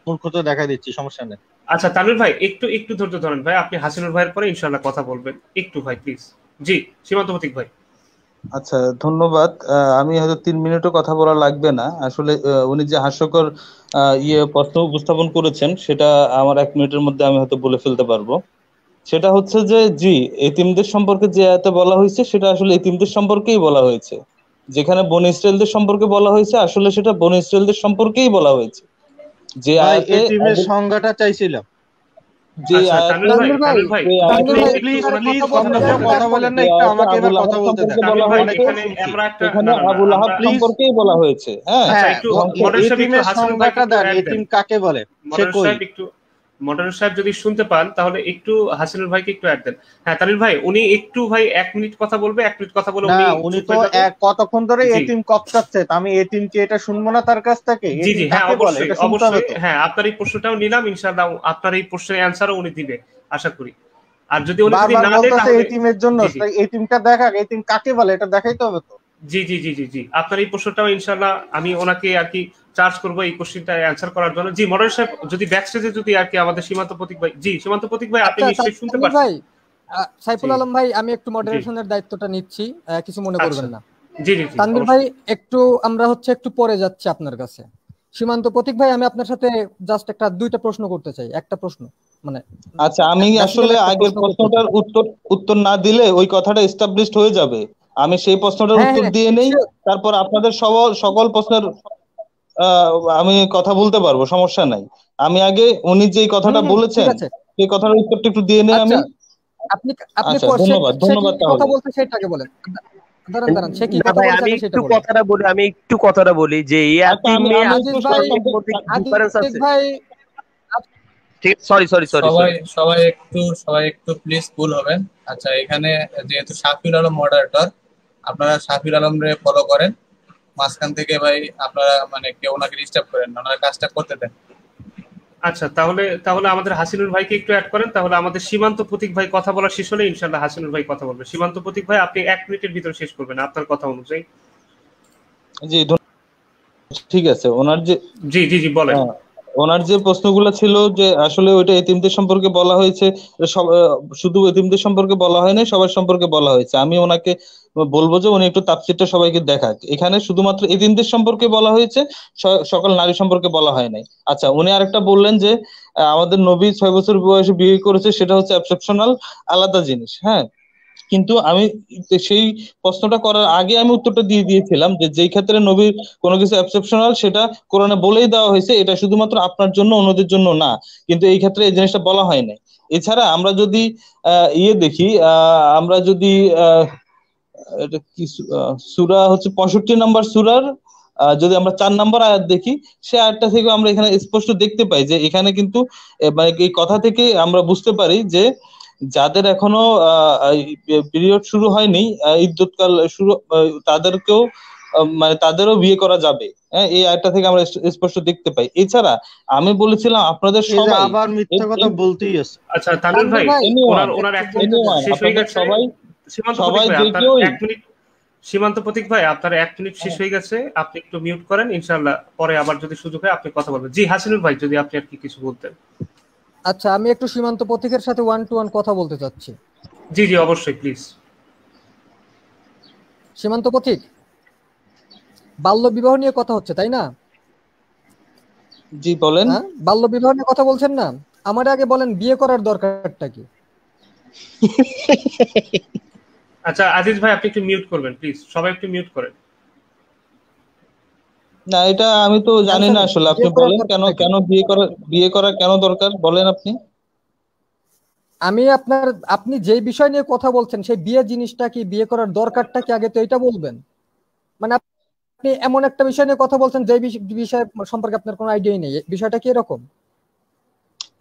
মূর্খতা দেখা দিচ্ছি, সমস্যা নেই। আচ্ছা তানভীর ভাই, একটু ধৈর্য ধরেন ভাই। আপনি হাসিনুর ভাইয়ের পরে ইনশাআল্লাহ কথা বলবেন একটু ভাই, প্লিজ। জি সীমান্ত প্রতীক ভাই। আচ্ছা, ধন্যবাদ। আমি হয়তো 3 মিনিটও কথা বলা লাগবে না। আসলে উনি যে হাস্যকর প্রশ্ন উপস্থাপন করেছেন সেটা আমার 1 মিনিটের মধ্যে আমি হয়তো বলে ফেলতে পারবো। সেটা হচ্ছে যে জি, এতিমদের সম্পর্কে যে আয়াতে বলা হয়েছে সেটা আসলে এতিমদের সম্পর্কেই বলা হয়েছে। যেখানে বনি ইসরায়েলদের সম্পর্কে বলা হয়েছে আসলে সেটা বনি ইসরায়েলদের সম্পর্কেই বলা হয়েছে। যে আয়াতে এতিমের সংজ্ঞাটা চাইছিলাম। যে কথা বলেন না, একটু আমাকে এবার কথা বলতে দেন। এখানে আবু লাহাব সম্পর্কেই বলা হয়েছে। হ্যাঁ, একটু মডারেটর সাহেব একটু হাসিনুর ভাইকে দেন। এতিম কাকে বলে সে কই? মডারেটর সাহেব যদি শুনতে পান তাহলে একটু হাসিনুর ভাইকে একটু অ্যাড দেন। হ্যাঁ তানভীর ভাই, উনি একটু ভাই 1 মিনিট কথা বলবে, 1 মিনিট কথা বলে না উনি তো কতক্ষণ ধরে এতিম কপচাচ্ছে, আমি এতিম কি এটা শুনবো না তার কাছ থেকে? জি জি হ্যাঁ কাকে বলে অবশ্যই এটা শুনতে হবে অবশ্যই, তো। হ্যাঁ আপনার এই প্রশ্নটাও নিলাম, ইনশাআল্লাহ আপনার এই প্রশ্নের অ্যানসারও উনি দিবে আশা করি। আর যদি উনি যদি বারবার না দেয় বলতেছে তাহলে এতিমের জন্য, এতিমটা দেখাক, এতিম কাকে বলে এটা দেখাইতে হবে তো। জি জি জি জি জি আপনার এই প্রশ্নটাও ইনশাআল্লাহ আমি ওনাকে আর কি চার্জ করবো এই কোশ্চেনটা অ্যানসার করার জন্য। জি মডারেটর সাহেব যদি ব্যাক স্টেজে যদি আর কি আমাদের সীমান্ত প্রতীক ভাই, জি সীমান্ত প্রতীক ভাই আপনি নিশ্চয়ই শুনতে পাচ্ছেন। ভাই সাইফুল আলম ভাই, আমি একটু মডারেশনের দায়িত্বটা নিচ্ছি, কিছু মনে করবেন না। জি জি তানভীর ভাই একটু আমরা একটু পরে যাচ্ছি আপনার কাছে। সীমান্ত প্রতীক ভাই, আমি আপনার সাথে জাস্ট দুইটা প্রশ্ন করতে চাই, একটা প্রশ্ন মানে। আচ্ছা, আমি আসলে আগের প্রশ্নটার উত্তর না দিলে ওই কথাটা এস্টাবলিশড হয়ে যাবে। আমি সেই প্রশ্নটার উত্তর দিয়ে নেই, তারপর আপনাদের সকল প্রশ্নের আমি কথা বলতে পারবো, সমস্যা নাই। আমি আগে উনি যে কথাটা বলেছেন সেই কথার উত্তরটা একটু দিয়ে নেই আমি। আপনি আচ্ছা, ধন্যবাদ কথা তাহলে। বলতে সেটাকে বলেন। দাঁড়ান সে কি কথা বলছে আমি সেটা একটু কথাটা বলি যে ইয়াতিমে ডিফারেন্স আছে। সরি সবাই একটু প্লিজ কুল হবেন। আচ্ছা, এখানে যেহেতু শাফিউল আলম মডারেটর, আপনারা শাফিউল আলম রে ফলো করেন, মাঝখান থেকে ভাই আপনারা মানে কেউ ওনাকে ডিস্টার্ব করেন না, ওনার কাজটা করতে দেন। আচ্ছা তাহলে আমাদের হাসিনুর ভাইকে একটু অ্যাড করেন, তাহলে আমাদের সীমান্ত প্রতীক ভাই কথা বলা শেষ হলে ইনশাআল্লাহ হাসিনুর ভাই কথা বলবে। সীমান্ত প্রতীক ভাই আপনি 1 মিনিটের ভিতর শেষ করবেন আপনার কথা অনুযায়ী। জি ঠিক আছে। ওনার যে জি বলেন। ওনার যে প্রশ্নগুলো ছিল যে আসলে ওইটা এতিমদের সম্পর্কে বলা হয়েছে, শুধু এতিমদের সম্পর্কে বলা হয় না, সবার সম্পর্কে বলা হয়েছে। আমি ওনাকে বলবো যে উনি একটু তাফসীরটা সবাইকে দেখাক। এখানে শুধুমাত্র এতিমদের সম্পর্কে বলা হয়েছে, সকল নারী সম্পর্কে বলা হয় নাই। আচ্ছা, উনি আরেকটা বললেন যে আমাদের নবী 6 বছর বয়সে বিয়ে করেছে, সেটা হচ্ছে এক্সেপশনাল, আলাদা জিনিস। হ্যাঁ, কিন্তু আমি সেই প্রশ্নটা করার আগে আমি উত্তরটা দিয়ে দিয়েছিলাম যে যেই ক্ষেত্রে নবীর কোনো কিছু এক্সেপশনাল সেটা কোরআনে বলেই দেওয়া হয়েছে, এটা শুধুমাত্র আপনার জন্য, অন্যদের জন্য না। কিন্তু এই ক্ষেত্রে এই জিনিসটা বলা হয় নাই। এছাড়া আমরা যদি দেখি, আমরা যদি এটা কি সূরা হচ্ছে 65 নম্বর সূরার যদি আমরা 4 নম্বর আয়াত দেখি, সে আয়াতটা থেকে আমরা এখানে স্পষ্ট দেখতে পাই যে এখানে কিন্তু মানে এই কথা থেকে আমরা বুঝতে পারি যে যাদের এখনো পিরিয়ড শুরু হয়নি, ইদ্যৎকাল শুরু, তাদেরকেও মানে তাদেরও বিয়ে করা যাবে। হ্যাঁ, এই আয়াতটা থেকে আমরা স্পষ্ট দেখতে পাই। এছাড়া আমি বলেছিলাম আপনাদের সবাই আবার মিথ্যা কথা বলতেই আছে। আচ্ছা তানভীর ভাই, ওনার 1 মিনিট শেষ হয়ে গেছে। সবাই সীমান্ত প্রতীক ভাই আপনার 1 মিনিট শেষ হয়ে গেছে, আপনি একটু মিউট করেন, ইনশাআল্লাহ পরে আবার যদি সুযোগ হয় আপনি কথা বলবেন। জি হাসিনুর ভাই, যদি আপনি আর কিছু বলতেন। আচ্ছা, আমি একটু সীমান্ত প্রতীকের সাথে 1 to 1 কথা বলতে চাচ্ছি। জি অবশ্যই, প্লিজ। সীমান্ত প্রতীক, বাল্য বিবাহ নিয়ে কথা হচ্ছে তাই না? জি বলেন। বাল্য বিবাহ নিয়ে কথা বলছেন না? আমার আগে বলেন বিয়ে করার দরকারটা কি? আচ্ছা আজিজ ভাই, আপনি একটু মিউট করবেন প্লিজ, সবাই একটু মিউট করেন। না, এটা আমি তো জানি না আসলে, আপনি বলেন কেন বিয়ে করা কেন দরকার, বলেন আপনি। আমি আপনি যে বিষয় নিয়ে কথা বলছেন সেই বিয়ে জিনিসটা কি, বিয়ে করার দরকারটা কি, আগে তো এটা বলবেন। মানে আপনি এমন একটা বিষয় নিয়ে কথা বলছেন যে বিষয় সম্পর্কে আপনার কোনো আইডিয়াই নেই, বিষয়টা কি এরকম?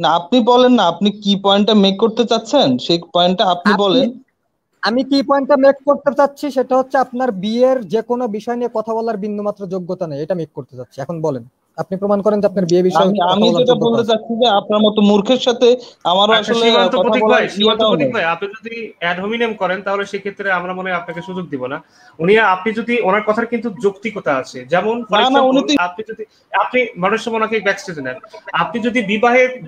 না, আপনি বলেন না, আপনি কি পয়েন্টটা মেক করতে চাচ্ছেন সেই পয়েন্টটা আপনি বলেন। আমি কি পয়েন্টটা মেক করতে চাচ্ছি সেটা হচ্ছে আপনার বিয়ের যে কোনো বিষয় নিয়ে কথা বলার বিন্দুমাত্র যোগ্যতা নেই, এটা মেক করতে চাচ্ছি। এখন বলেন, আপনি প্রমাণ করেন যে আপনার বিয়ে বিষয়ে আমি যেটা বলতে চাচ্ছি যে আপনার মতো মূর্খের সাথে আমারও আসলে কথা বলার সীমান্ত প্রতীক ভাই, আপনি যদি অ্যাড হোমিনেম করেন তাহলে সেই ক্ষেত্রে আমরা মনে হয় আপনাকে সুযোগ দিব না। আপনি যদি ওনার কথার কিন্তু যৌক্তিকতা আছে, যেমন আপনি মানুষের ওনাকে ব্যাকস্টেজে নেন, আপনি যদি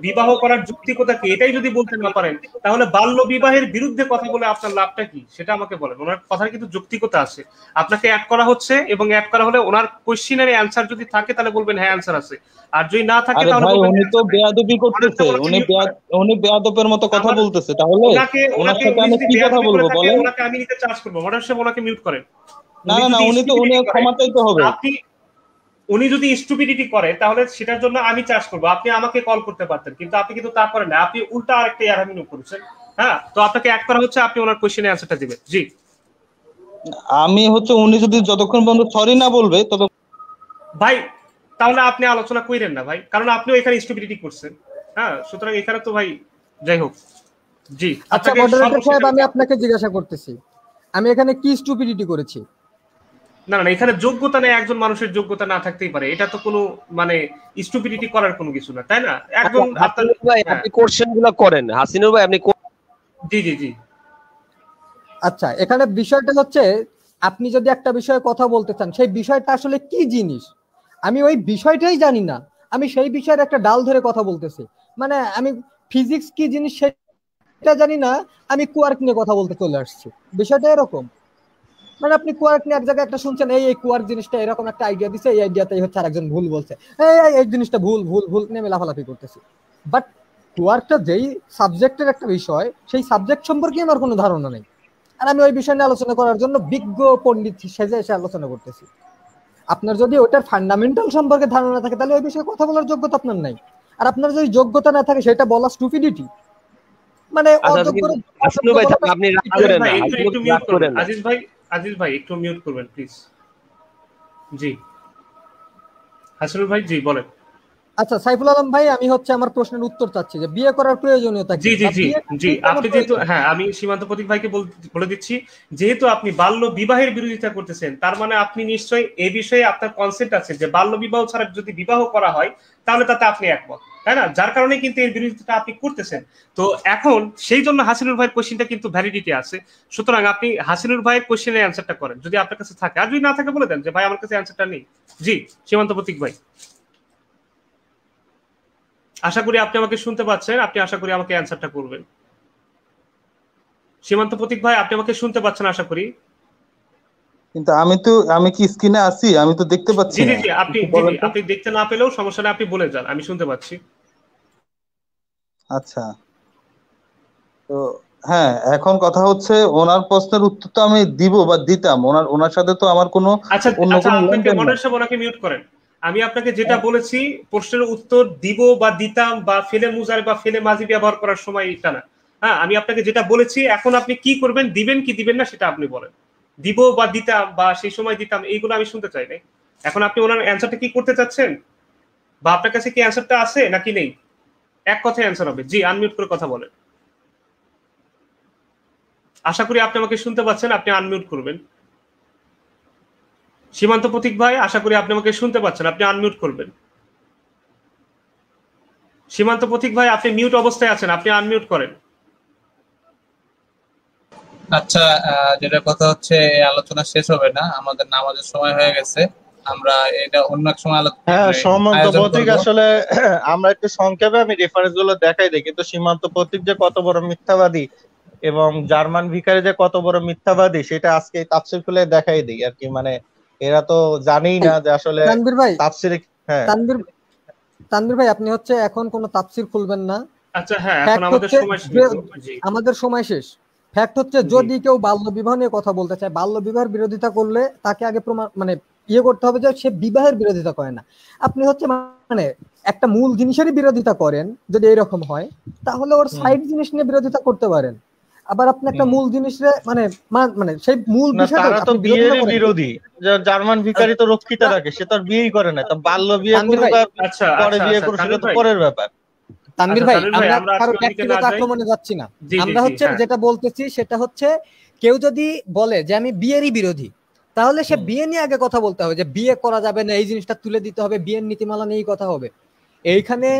বিবাহ করার যৌক্তিকতা কি এটাই যদি বলতে না পারেন, তাহলে বাল্য বিবাহের বিরুদ্ধে কথা বলে আপনার লাভটা কি সেটা আমাকে বলেন। ওনার কথার কিন্তু যৌক্তিকতা আছে, আপনাকে অ্যাড করা হচ্ছে এবং অ্যাড করা হলে ওনার কোশ্চেনের অ্যানসার যদি থাকে তাহলে বলবেন হ্যাঁ অ্যানসার আছে, আর যদি না থাকে তাহলে ভাই উনি তো বেয়াদবি করতেছে, উনি বেয়াদবের মতো কথা বলতেছে, তাহলে ওনার সাথে আমি কি কথা বলবো বলেন। ওনাকে আমি নিতে চার্জ করব, মডারেটর সাহেব ওনাকে মিউট করেন। না উনি ক্ষমা চাইতে হবে। উনি যদি স্টুপিডিটি করে তাহলে সেটার জন্য আমি চার্জ করব, আপনি আমাকে কল করতে পারতেন, কিন্তু আপনি কিন্তু তা করেন না, আপনি উল্টা আরেকটা ইয়ারহামিনু করেছেন। হ্যাঁ, তো আপনাকে অ্যাড করা হচ্ছে, আপনি ওনার কোশ্চেনের অ্যানসারটা দিবেন। জি আমি উনি যদি যতক্ষণ পর্যন্ত সরি না বলবে তত ভাই তাহলে আপনি আলোচনা কইরেন না ভাই, কারণ আপনিও এখানে স্টুপিডিটি করছেন। হ্যাঁ, সুতরাং এখানে তো ভাই যাই হোক, জি আচ্ছা আপনাকে মডারেটর সাহেব, সর্বশেষ আমি আপনাকে জিজ্ঞাসা করতেছি, আমি এখানে কি স্টুপিডিটি করেছি? না না, এখানে যোগ্যতা নেই, একজন মানুষের যোগ্যতা না থাকতেই পারে, এটা তো কোনো মানে স্টুপিডিটি করার কোনো কিছু না, তাই না? একজন আপনার হাসিনুর ভাই আপনি কোশ্চেনগুলো করেন, হাসিনুর ভাই আপনি জি জি জি আচ্ছা, এখানে বিষয়টা হচ্ছে আপনি যদি একটা বিষয়ে কথা বলতে চান, সেই বিষয়টা আসলে কি জিনিস আমি ওই বিষয়টাই জানি না, আমি সেই বিষয়ের একটা ডাল ধরে কথা বলতেছি। মানে আমি ফিজিক্স কি জিনিস সেটা জানি না, আমি কোয়ার্ক নিয়ে কথা বলতে চলে আসছি। বিষয়টা এরকম, মানে আপনি কোয়ার্ক নিয়ে এক জায়গায় একটা শুনছেন, এই কোয়ার্ক জিনিসটা এরকম একটা আইডিয়া দিছে, এই আইডিয়াটাই হচ্ছে আরেকজন ভুল বলছে, এই জিনিসটা ভুল ভুল ভুল নিয়ে লাফালাফি করতেছি। বাট কোয়ার্কটা যেই সাবজেক্টের একটা বিষয়, সেই সাবজেক্ট সম্পর্কে আমার কোনো ধারণা নেই, আর আমি ওই বিষয় নিয়ে আলোচনা করার জন্য বিজ্ঞ পণ্ডিত সেজে এসে আলোচনা করতেছি। আপনার যদি ওটার ফান্ডামেন্টাল সম্পর্কে ধারণা থাকে, তাহলে ওই বিষয়ে কথা বলার যোগ্যতা আপনার নাই। আর আপনার যদি যোগ্যতা না থাকে, সেটা বলা স্টুপিডিটি। মানে আপনি একটু মিউট করবেন আজিজ ভাই একটু মিউট করবেন প্লিজ। জি হাসিনুর ভাই, জি বলেন। আচ্ছা সাইফুল আলম ভাই, আমি হচ্ছে আমার প্রশ্নের উত্তর চাচ্ছি যে বিয়ে করার প্রয়োজনীয়তা কি? জি জি জি জি আপনি যেহেতু, হ্যাঁ আমি সীমান্ত প্রতীক ভাইকে বলে দিচ্ছি, যেহেতু আপনি বাল্য বিবাহের বিরোধিতা করতেছেন, তার মানে আপনি নিশ্চয়ই এই বিষয়ে আপনার কনসেপ্ট আছে যে বাল্য বিবাহ ছাড়া যদি বিবাহ করা হয় তাহলে তাতে আপনি একমত, তাই না? যার কারণে কিন্তু এর বিরোধিতা আপনি করতেছেন। তো এখন সেই জন্য হাসিনুর ভাইয়ের কোশ্চেনটা কিন্তু ভ্যালিডিটি আছে। সুতরাং আপনি হাসিনুর ভাইয়ের কোশ্চেনের অ্যান্সারটা করেন, যদি আপনার কাছে থাকে, আর যদি না থাকে বলে দেন যে ভাই আমার কাছে অ্যান্সারটা নেই। জি সীমান্ত প্রতীক ভাই, আশা করি আপনি আমাকে শুনতে পাচ্ছেন, আপনি আশা করি আমাকে অ্যানসারটা করবেন। সীমান্ত প্রতীক ভাই আপনি আমাকে শুনতে পাচ্ছেন আশা করি। কিন্তু আমি কি স্ক্রিনে আছি? আমি তো দেখতে পাচ্ছি জি না। জি জি আপনি দেখতে না পেলেও সমস্যা নেই, আপনি বলে যান, আমি শুনতে পাচ্ছি। আচ্ছা, তো হ্যাঁ, এখন কথা হচ্ছে ওনার প্রশ্নের উত্তর তো আমি দিব বা দিতাম, ওনার সাথে তো আমার কোনো অন্য কোনো আপনাকে মডারেটর সাহেব ওনাকে মিউট করেন। আমি আপনাকে যেটা বলেছি প্রশ্নের উত্তর দিব বা দিতাম বা ফেলে মুজারে বা ফেলে মাঝি ব্যবহার করার সময় এটা না। হ্যাঁ আমি আপনাকে যেটা বলেছি, এখন আপনি কি করবেন, দিবেন কি দিবেন না সেটা আপনি বলেন। দিব বা দিতাম বা সেই সময় দিতাম এইগুলো আমি শুনতে চাই নাই। এখন আপনি ওনার অ্যানসারটা কি করতে চাচ্ছেন, বা আপনার কাছে কি অ্যানসারটা আছে নাকি নেই? এক কথায় অ্যানসার হবে। জি আনমিউট করে কথা বলেন। আশা করি আপনি আমাকে শুনতে পাচ্ছেন, আপনি আনমিউট করবেন। সীমান্ত প্রতীক ভাই আশা করি আপনি আমাকে শুনতে পাচ্ছেন, আপনি আনমিউট করবেন। সীমান্ত প্রতীক ভাই আপনি মিউট অবস্থায় আছেন, আপনি আনমিউট করেন। আচ্ছা, যেটা কথা হচ্ছে আলোচনা শেষ হবে না, আমাদের নামাজের সময় হয়ে গেছে, আমরা এটা অন্য এক সময় হ্যাঁ সীমান্ত প্রতীক, আসলে আমরা একটু সংক্ষেপে আমি রেফারেন্স গুলো দেখাই দিই, কিন্তু সীমান্ত প্রতীক যে কত বড় মিথ্যাবাদী এবং জার্মান ভিখারি যে কত বড় মিথ্যাবাদী সেটা আজকে তাফসীর খুলে দেখাই দিই আর কি। মানে এরা তো জানেই না যে আসলে তানভীর ভাই, তাফসীর। হ্যাঁ তানভীর ভাই আপনি হচ্ছে এখন কোনো তাফসীর খুলবেন না। আচ্ছা হ্যাঁ এখন আমাদের সময় শেষ। আমাদের সময় শেষ। ফ্যাক্ট হচ্ছে যদি কেউ বাল্য বিবাহ নিয়ে কথা বলতে চায়, বাল্য বিবাহের বিরোধিতা করলে তাকে আগে প্রমাণ মানে করতে হবে যে সে বিবাহের বিরোধিতা করে না। আপনি হচ্ছে মানে একটা মূল জিনিসেরই বিরোধিতা করেন, যদি এরকম হয় তাহলে ওর সাইড জিনিস নিয়ে বিরোধিতা করতে পারেন। আবার আপনি একটা মূল জিনিসে মানে মানে সেই মূল বিষয়টা তারা তো বিয়েরই বিরোধী। জার্মান ভিখারি তো রক্ষিতা রাখে, সে তো আর বিয়েই করে না, তো বাল্য বিয়ে করুক পরে বিয়ে করুক সেটা তো পরের ব্যাপার। তানভীর ভাই আমরা কারো ব্যক্তিগত আক্রমণে যাচ্ছি না, আমরা হচ্ছে যেটা বলতেছি সেটা হচ্ছে কেউ যদি বলে যে আমি বিয়েরই বিরোধী, তাহলে সে বিয়ে নিয়ে আগে কথা বলতে হবে, যে বিয়ে করা যাবে না এই জিনিসটা তুলে দিতে হবে, বিয়ের নীতিমালা নিয়েই কথা হবে। এইখানে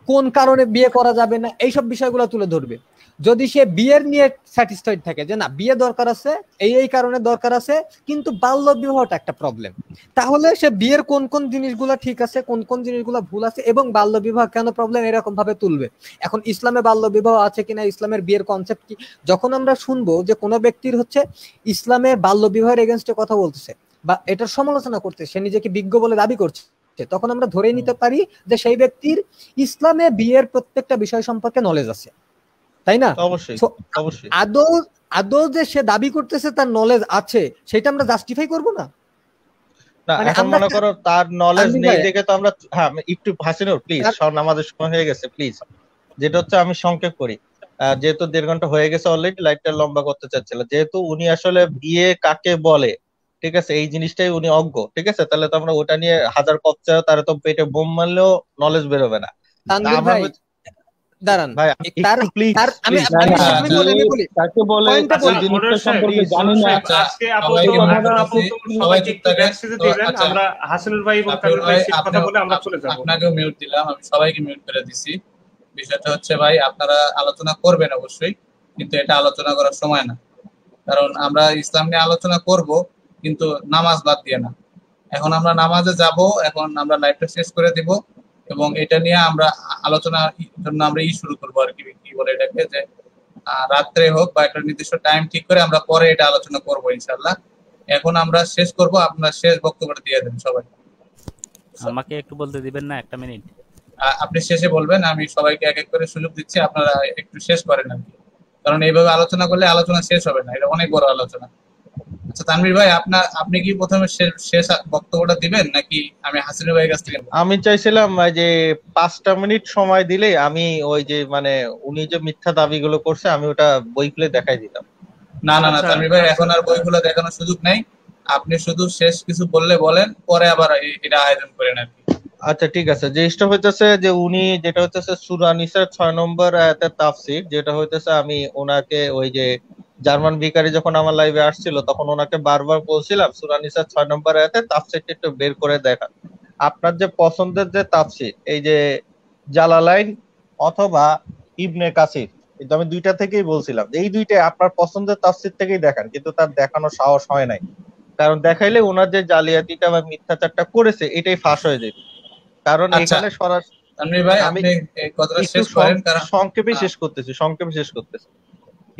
কোন কারণে বিয়ে করা যাবে না এইসব বিষয়গুলো তুলে ধরবে। যদি সে বিয়ের নিয়ে স্যাটিসফাইড থাকে যে না বিয়ে দরকার আছে, এই কারণে দরকার আছে, কিন্তু বাল্য বিবাহটা একটা প্রবলেম, তাহলে সে বিয়ের কোন কোন জিনিসগুলো ঠিক আছে, কোন কোন জিনিসগুলো ভুল আছে এবং বাল্য বিবাহ কেন প্রবলেম এরকম ভাবে তুলবে। এখন ইসলামে বাল্য বিবাহ আছে কিনা, ইসলামের বিয়ের কনসেপ্ট কি, যখন আমরা শুনবো যে কোনো ব্যক্তির হচ্ছে ইসলামে বাল্য বিবাহের এগেনস্টে কথা বলতেছে বা এটার সমালোচনা করতেছে, সে নিজেকে বিজ্ঞ বলে দাবি করছে, তখন আমরা ধরে নিতে পারি যে সেই ব্যক্তির ইসলামে বিয়ের প্রত্যেকটা বিষয় সম্পর্কে নলেজ আছে, তাই না? অবশ্যই অবশ্যই। আদৌ যে সে দাবি করতেছে তার নলেজ আছে, সেটা আমরা জাস্টিফাই করব না। না এখন মনে করো তার নলেজ নেই দেখে তো আমরা, হ্যাঁ একটু হাসিনুর প্লিজ, কারণ আমাদের সময় হয়ে গেছে প্লিজ। যেটা হচ্ছে আমি সংক্ষেপ করি, যেহেতু 1.5 ঘন্টা হয়ে গেছে অলরেডি, লাইটটা লম্বা করতে চাচ্ছিল, যেহেতু উনি আসলে বিয়ে কাকে বলে ঠিক আছে এই জিনিসটাই উনি অজ্ঞ, ঠিক আছে, তাহলে তো আমরা ওটা নিয়ে হাজার কপচা তার তো পেটে বোম মারলেও নলেজ বেরোবে না। দাঁড়ান ভাই তার একটু প্লিজ তার আমি প্লিজ আমি না আমি বলি আমি বলি তাকে বলে পয়েন্টটা ওই বলি জিনিসটা মডারেটর সাহেব, সম্পর্কে জানি না আজকে সবাইকে আপাতত মিউট আমরা করে আপাতত দিচ্ছি, সবাই সবাইকে চুপ একটু থাকেন। ব্যাকস্টেজে তো দিবেন, আচ্ছা আমরা হাসিনুর ভাই এবং কাবির তামিম ভাই ভাই শেষ কথা বলে আমরা চলে যাব। আপনাকেও মিউট দিলাম, আমি সবাইকে মিউট করে দিছি। বিষয়টা হচ্ছে ভাই, আপনারা আলোচনা করবেন অবশ্যই, কিন্তু এটা আলোচনা করার সময় না। কারণ আমরা ইসলাম নিয়ে আলোচনা করব, কিন্তু নামাজ বাদ দিয়ে না। এখন আমরা নামাজে যাব, এখন আমরা লাইভটা শেষ করে দিব এবং এটা নিয়ে আমরা আলোচনার জন্য আমরা শুরু করবো আর কি, কি বলে এটাকে, যে রাত্রে হোক বা একটা নির্দিষ্ট টাইম ঠিক করে আমরা পরে এটা আলোচনা করবো ইনশাল্লাহ। এখন আমরা শেষ করব, আপনার শেষ বক্তব্যটা দিয়ে দেন সবাই। আমাকে একটু বলতে দিবেন না, একটা মিনিট? আপনি শেষে বলবেন, আমি সবাইকে এক এক করে সুযোগ দিচ্ছি, আপনারা একটু শেষ করেন আর কি। কারণ এইভাবে আলোচনা করলে আলোচনা শেষ হবে না, এটা অনেক বড় আলোচনা। আচ্ছা তানভীর ভাই, আপনি কি প্রথমে শেষ বক্তব্যটা দিবেন নাকি আমি হাসিনুর ভাইয়ের কাছ থেকে? আমি চাইছিলাম যে 5টা মিনিট সময় দিলে আমি ওই যে মানে উনি যে মিথ্যা দাবিগুলো করছে আমি ওটা বই খুলে দেখাই দিতাম। না না না তানভীর ভাই, এখন আর বইগুলো দেখানোর সুযোগ নাই, আপনি শুধু শেষ কিছু বললে বলেন, পরে আবার এটা আয়োজন করেন আর কি। আচ্ছা ঠিক আছে, জিনিসটা হইতেছে যে উনি যেটা হইতেছে সূরা নিসার 6 নম্বর আয়াতের তাফসীর, যেটা হইতেছে আমি ওনাকে ওই যে জার্মান ভিখারি যখন আমার লাইভে আসছিল তখন ওনাকে বারবার বলছিলাম সূরা নিসার 6 নম্বর আয়াতের তাফসীরটা একটু বের করে দেখান। আপনার যে পছন্দের যে তাফসীর, এই যে জালালাইন অথবা ইবনে কাসির, কিন্তু আমি দুইটা থেকেই বলছিলাম এই দুইটাই আপনার পছন্দের তাফসীর থেকেই দেখান, কিন্তু তার দেখানোর সাহস হয় নাই। কারণ দেখাইলে ওনার যে জালিয়াতিটা বা মিথ্যাচারটা করেছে এটাই ফাঁস হয়ে যেত। কারণ এখানে তানভীর ভাই, আপনি এই কথাটা শেষ করেন, কারণ সংক্ষেপে শেষ করতেছি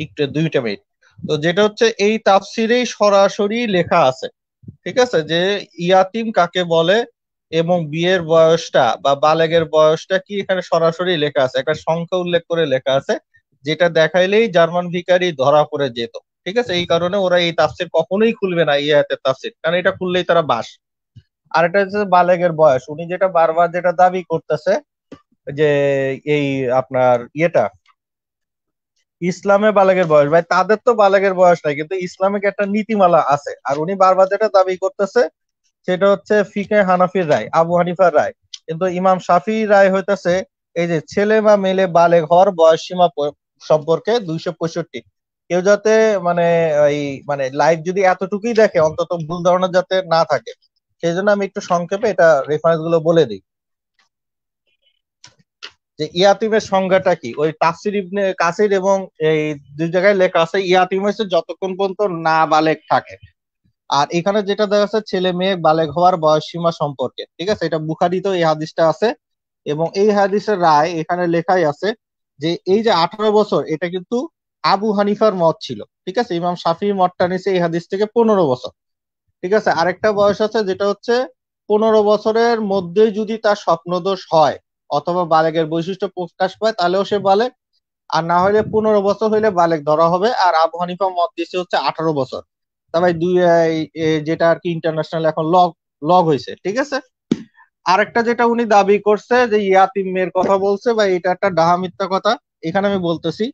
একটু 2টা মিনিট। তো যেটা হচ্ছে এই তাফসিরেই সরাসরি লেখা আছে, ঠিক আছে, যে ইয়াতিম কাকে বলে এবং বিয়ের বয়সটা বা বালেগের বয়সটা কি এখানে সরাসরি লেখা আছে, একটা সংখ্যা উল্লেখ করে লেখা আছে, যেটা দেখাইলেই জার্মান ভিখারি ধরা পড়ে যেত। ঠিক আছে, এই কারণে ওরা এই তাফসির কখনোই খুলবে না, এই আয়াতের তাফসির, কারণ এটা খুললেই তারা বাস। আর এটা হচ্ছে বালেগের বয়স, উনি যেটা বারবার যেটা দাবি করতেছে যে এই আপনার ইসলামে বালেগের বয়স, ভাই তাদের তো বালেগের বয়স নাই, কিন্তু ইসলামিক একটা নীতিমালা আছে। আর উনি বারবার যেটা দাবি করতেছে সেটা হচ্ছে ফিকে হানাফির রায়, আবু হানিফার রায়, কিন্তু ইমাম শাফি রায় হইতেছে এই যে ছেলে বা মেলে বালেগ হওয়ার বয়স সীমা সম্পর্কে 265। কেউ যাতে মানে লাইভ যদি এতটুকুই দেখে অন্তত ভুল ধারণা যাতে না থাকে, সেই জন্য আমি একটু সংক্ষেপে এটা রেফারেন্স গুলো বলে দিই যে ইয়াতিমের সংজ্ঞাটা কি। ওই তাফসির ইবনে কাসির এবং এই দুই জায়গায় লেখা আছে ইয়াতিম হচ্ছে যতক্ষণ পর্যন্ত না বালেগ থাকে। আর এখানে যেটা দেখা যাচ্ছে ছেলে মেয়ে বালেগ হওয়ার বয়স সীমা সম্পর্কে, ঠিক আছে, এটা বুখারীতেও এই হাদিসটা আছে এবং এই হাদিসের রায় এখানে লেখাই আছে যে এই যে 18 বছর, এটা কিন্তু আবু হানিফার মত ছিল, ঠিক আছে, ইমাম শাফির মতটা নিছে এই হাদিস থেকে 15 বছর। ঠিক আছে, আরেকটা বয়স আছে যেটা হচ্ছে 15 বছরের মধ্যে যদি তার স্বপ্নদোষ হয় অথবা বালেগের বৈশিষ্ট্য প্রকাশ পায় তাহলেও সে বালেগ, আর না হলে 15 বছর হইলে বালেগ ধরা হবে। আর আবু হানিফা মত দিচ্ছে হচ্ছে 18 বছর। তা ভাই যেটা আর কি ইন্টারন্যাশনাল এখন লগ হয়েছে, ঠিক আছে। আরেকটা যেটা উনি দাবি করছে যে ইয়াতিম মেয়ের কথা বলছে, ভাই এটা একটা ডাহা মিথ্যা কথা। এখানে আমি বলতেছি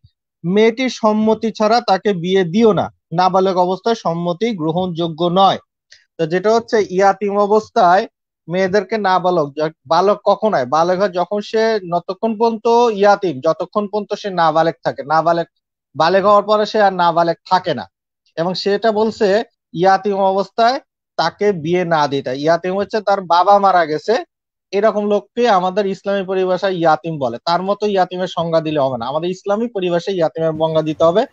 মেয়েটির সম্মতি ছাড়া তাকে বিয়ে দিও না, নাবালক অবস্থায় সম্মতি গ্রহণযোগ্য নয়। তো যেটা হচ্ছে ইয়াতিম অবস্থায় মেয়েদেরকে নাবালক, বালক কখন হয়, বালক হয় যখন সে যতক্ষণ পর্যন্ত ইয়াতিম, যতক্ষণ পর্যন্ত সে নাবালেক থাকে, বালেক হওয়ার পরে সে আর নাবালেক থাকে না। এবং সেটা বলছে ইয়াতিম অবস্থায় তাকে বিয়ে না দিতে। ইয়াতিম হচ্ছে তার বাবা মারা গেছে, এরকম লোককে আমাদের ইসলামী পরিভাষায় ইয়াতিম বলে। তার মতো ইয়াতিমের সংজ্ঞা দিলে হবে না, আমাদের ইসলামী পরিভাষায় ইয়াতিমের সংজ্ঞা দিতে হবে।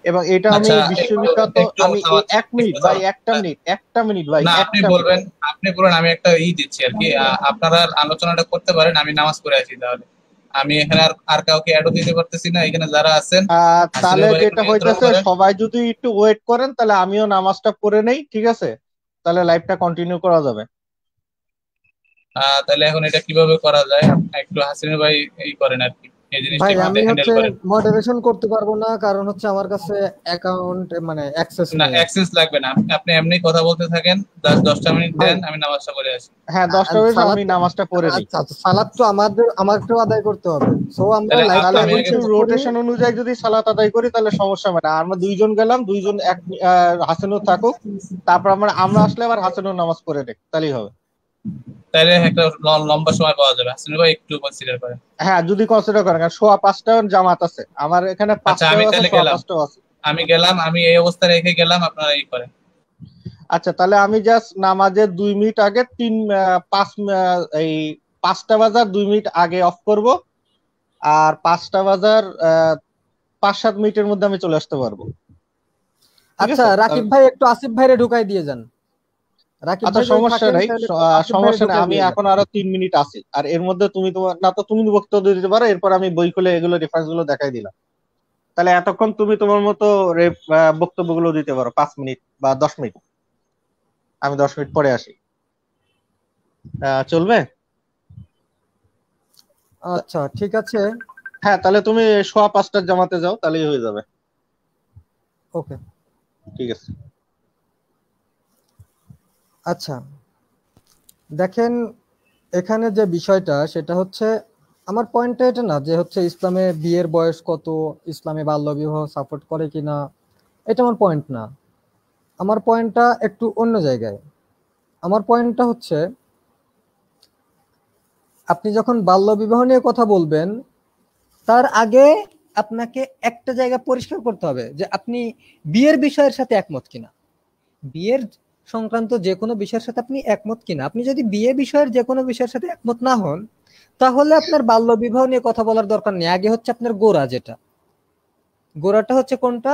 এবং এটা আমি বিশ্ববিখ্যাত, আমি 1 মিনিট ভাই, একটা মিনিট ভাই, না আপনি বলবেন, আমি একটা দিচ্ছি আর কি, আপনারা আলোচনাটা করতে পারেন, আমি নামাজ পড়ে আসি। তাহলে আমি এখানে আর কাউকে অ্যাডও দিতে পারতেছি না, এখানে যারা আছেন। তাহলে যেটা হইতেছে সবাই যদি একটু ওয়েট করেন তাহলে আমিও নামাজটা পড়ে নেই, ঠিক আছে, তাহলে লাইভটা কন্টিনিউ করা যাবে। তাহলে এখন এটা কিভাবে করা যায়, একটু হাসিন ভাই করেন আর কি, এই জিনিসটা ভাই আমি হ্যান্ডেল করেন। মডারেশন করতে পারবো না, কারণ হচ্ছে আমার কাছে অ্যাকাউন্ট অ্যাক্সেস না, অ্যাক্সেস লাগবে না, আপনি এমনি কথা বলতে থাকেন, 10টা মিনিট দেন, আমি নামাজটা পড়ে আসি। হ্যাঁ 10টা মিনিট আমি নামাজটা পড়ে নিই। আচ্ছা, সালাত তো আমাকেও আদায় করতে হবে। সো আমরা রোটেশন অনুযায়ী যদি সালাত আদায় করি তাহলে সমস্যা হবে না। আমরা দুইজন গেলাম, দুইজন হাসানুর থাকুক, তারপর আমরা আসলে আবার হাসানুর নামাজ পড়ে নেই, তাহলেই হবে। তাহলে একটা লম্বা সময় পাওয়া যাবে। হাসিনুর ভাই একটু কনসিডার করেন। হ্যাঁ যদি কনসিডার করেন, কারণ 5:15 জামাত আছে আমার এখানে, আচ্ছা আমি 5টাও আছে তাহলে গেলাম, 5:15 আছে। আমি গেলাম, আমি এই অবস্থা রেখে গেলাম, আপনারা এই করেন। আচ্ছা তাহলে আমি জাস্ট নামাজের 2 মিনিট আগে 5টা বাজার 2 মিনিট আগে অফ করব, আর 5টা বাজার 5-7 মিনিটের মধ্যে আমি চলে আসতে পারবো। আচ্ছা রাকিব ভাই একটু আসিফ ভাইরে ঢুকাই দিয়ে যান। রাকিব আচ্ছা ভাই যদি সমস্যা থাকেন নাই, তাহলে আসিফ ভাইরে সমস্যা নাই, ঢুকাই আমি দিয়ে যান। এখন আরো 3 মিনিট আছি, আর এর মধ্যে তুমি বক্তব্য দিতে পারো, এরপর আমি বই খুলে এগুলো রেফারেন্স গুলো দেখাই দিলাম। তাহলে এতক্ষণ তুমি তোমার মতো বক্তব্যগুলো দিতে পারো 5 মিনিট বা 10 মিনিট, আমি 10 মিনিট পরে আসি। চলবে? আচ্ছা ঠিক আছে, হ্যাঁ তাহলে তুমি 5:15 জামাতে যাও, তাহলেই হয়ে যাবে। ওকে ঠিক আছে। আচ্ছা দেখেন এখানে যে বিষয়টা সেটা হচ্ছে, আমার পয়েন্টটা এটা না যে হচ্ছে ইসলামে বিয়ের বয়স কত, ইসলামে বাল্যবিবাহ সাপোর্ট করে কিনা, এটা আমার পয়েন্ট না। আমার পয়েন্টটা একটু অন্য জায়গায়। আমার পয়েন্টটা হচ্ছে আপনি যখন বাল্যবিবাহ নিয়ে কথা বলবেন তার আগে আপনাকে একটা জায়গা পরিষ্কার করতে হবে যে আপনি বিয়ের বিষয়ের সাথে একমত কিনা, বিয়ের সংক্রান্ত যে কোনো বিষয়ের সাথে আপনি একমত কিনা। আপনি যদি বিয়ে বিষয়ের যে কোনো বিষয়ের সাথে একমত না হন তাহলে আপনার বাল্যবিবাহ নিয়ে কথা বলার দরকার নেই। আগে হচ্ছে আপনার গোড়া, যেটা গোড়াটা হচ্ছে কোনটা,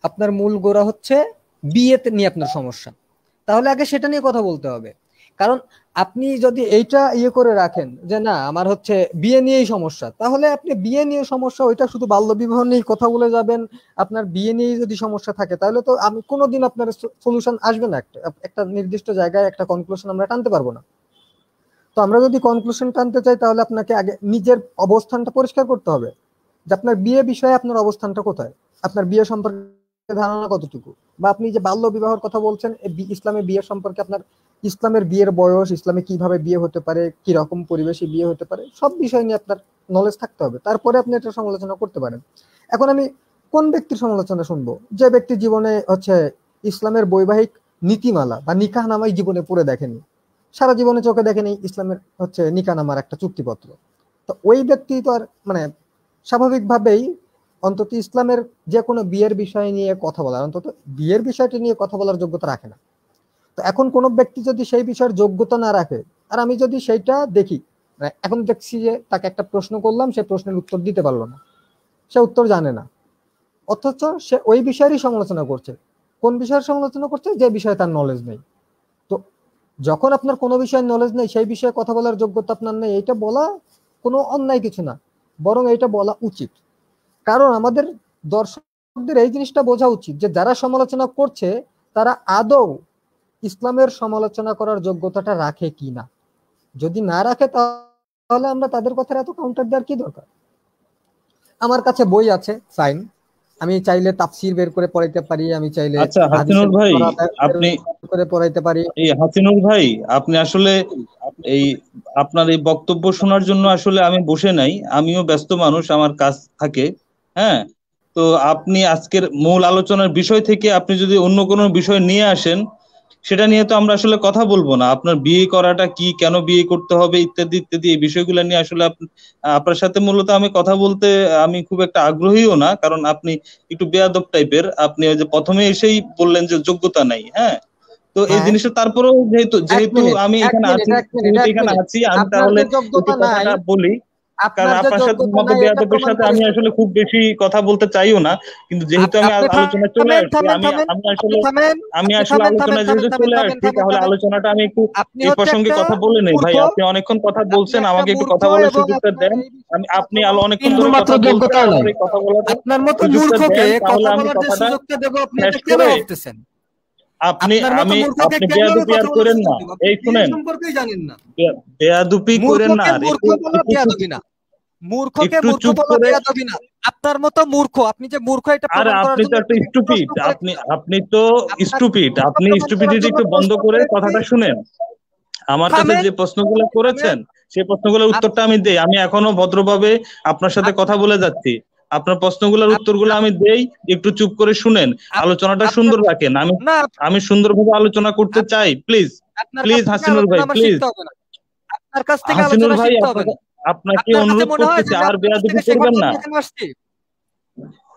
আপনার মূল গোড়া হচ্ছে বিয়েতে নিয়ে আপনার সমস্যা, তাহলে আগে সেটা নিয়ে কথা বলতে হবে। কারণ আপনি যদি এইটা করে রাখেন যে না আমার হচ্ছে বিয়ে নিয়েই সমস্যা, তাহলে আপনি বিয়ে নিয়ে সমস্যা ওইটা শুধু বাল্যবিবাহ নিয়ে কথা বলে যাবেন। আপনার বিয়ে নিয়ে যদি সমস্যা থাকে তাহলে তো আমি কোনোদিন আপনার সলিউশন আসবে না, একটা নির্দিষ্ট জায়গায় একটা কনক্লুশন আমরা টানতে পারবো না। তো আমরা যদি কনক্লুশন টানতে চাই তাহলে আপনাকে আগে নিজের অবস্থানটা পরিষ্কার করতে হবে যে আপনার বিয়ে বিষয়ে আপনার অবস্থানটা কোথায়, আপনার বিয়ে সম্পর্কে ধারণা কতটুকু, বা আপনি যে বাল্য বিবাহের কথা বলছেন ইসলামে বিয়ের সম্পর্কে আপনার ইসলামের বিয়ের বয়স, ইসলামে কিভাবে বিয়ে হতে পারে, কি রকম পরিবেশে বিয়ে হতে পারে, সব বিষয় নিয়ে আপনার নলেজ থাকতে হবে, তারপরে আপনি এটা সমালোচনা করতে পারেন। এখন আমি কোন ব্যক্তির সমালোচনা শুনবো? যে ব্যক্তি জীবনে হচ্ছে ইসলামের বৈবাহিক নীতিমালা বা নিকাহনামাই জীবনে পড়ে দেখেনি, সারা জীবনে চোখে দেখেনি ইসলামের হচ্ছে নিকাহনামার একটা চুক্তিপত্র, তো ওই ব্যক্তি তো আর মানে স্বাভাবিকভাবেই অন্তত ইসলামের যে কোনো বিয়ের বিষয় নিয়ে কথা বলার, অন্তত বিয়ের বিষয়টি নিয়ে কথা বলার যোগ্যতা রাখে না। তো এখন কোনো ব্যক্তি যদি সেই বিষয়ের যোগ্যতা না রাখে, আর আমি যদি সেইটা দেখি, এখন দেখছি যে তাকে একটা প্রশ্ন করলাম, সে প্রশ্নের উত্তর দিতে পারলো না, সে উত্তর জানে না, অথচ সে ওই বিষয়েরই সমালোচনা করছে। কোন বিষয়ের সমালোচনা করছে? যে বিষয়ে তার নলেজ নেই। তো যখন আপনার কোনো বিষয়ের নলেজ নেই, সেই বিষয়ে কথা বলার যোগ্যতা আপনার নেই, এইটা বলা কোনো অন্যায় কিছু না, বরং এইটা বলা উচিত। কারণ আমাদের দর্শকদের এই জিনিসটা বোঝা উচিত যে যারা সমালোচনা করছে তারা আদৌ ইসলামের সমালোচনা করার যোগ্যতাটা রাখে কিনা। যদি না রাখে তাহলে আমরা তাদের কথার এত কাউন্টার দেওয়ার কি দরকার? আমার কাছে বই আছে, ফাইন, আমি চাইলে তাফসির বের করে পড়াইতে পারি, আমি চাইলে আচ্ছা হাসিনুর ভাই, আপনি করে পড়াইতে পারি। এই হাসিনুর ভাই আপনি আসলে এই আপনার এই বক্তব্য শোনার জন্য আসলে আমি বসে নাই, আমিও ব্যস্ত মানুষ, আমার কাজ থাকে। হ্যাঁ, তো আপনি আজকের মূল আলোচনার বিষয় থেকে আপনি যদি অন্য কোনো বিষয় নিয়ে আসেন, সেটা নিয়ে তো আমরা আসলে কথা বলবো না। আপনার বিয়ে করাটা কি, কেন বিয়ে করতে হবে, ইত্যাদি ইত্যাদি এই বিষয়গুলো নিয়ে আসলে আপনার সাথে মূলত আমি কথা বলতে আমি খুব একটা আগ্রহীও না, কারণ আপনি একটু বেয়াদব টাইপের। আপনি ওই যে প্রথমে এসেই বললেন যে যোগ্যতা নাই। হ্যাঁ, তো এই জিনিসটা তারপরেও যেহেতু আমি এখানে আছি, আমি তাহলে একটু কথাটা বলি, কারণ আপনার সাথে মতো বেয়াদবের সাথে আমি আসলে খুব বেশি কথা বলতে চাইও না, কিন্তু যেহেতু আমি আলোচনা চলে আসছি, আমি আসলে আলোচনা যেহেতু চলে আসছি, তাহলে আলোচনাটা আমি একটু এই প্রসঙ্গে কথা বলে নেই। ভাই আপনি অনেকক্ষণ কথা বলছেন, আমাকে একটু কথা বলার সুযোগটা দেন। আপনি অনেকক্ষণ ধরে কথা বলছেন, আমার এই কথা বলার সুযোগটা দেন, তাহলে আমি কথাটা শেষ করে আপনি বেয়াদবি আর করেন না। এই শুনেন, বেয়াদবি করেন না, মূর্খকে মূর্খ বলা বেয়াদবি না। আপনার মতো মূর্খ, আপনি যে মূর্খ এটা প্রমাণ করার জন্য আপনি তো একটা স্টুপিড, আপনি তো স্টুপিড। আপনি স্টুপিডিটি একটু বন্ধ করে কথাটা শুনেন। আমার কাছে যে প্রশ্নগুলো করেছেন সেই প্রশ্নগুলোর উত্তরটা আমি দেই। আমি এখনো ভদ্রভাবে আপনার সাথে কথা বলে যাচ্ছি, আপনার প্রশ্নগুলোর উত্তরগুলো আমি দেই, একটু চুপ করে শুনেন, আলোচনাটা সুন্দর রাখেন। আমি সুন্দরভাবে আলোচনা করতে চাই, প্লিজ। আপনার প্লিজ কাছ থেকে হাসিনুর ভাই আলোচনা আমার প্লিজ। শিখতে হবে না, আপনার কাছ থেকে হাসিনুর আলোচনা ভাই শিখতে হবে না। আপনাকে আপনার কাছে অনুরোধ মনে হয় করতেছি যে আমি আর আপনার কাছ বেয়াদবি থেকে শেখার করবেন জন্য না, এখানে আসছি।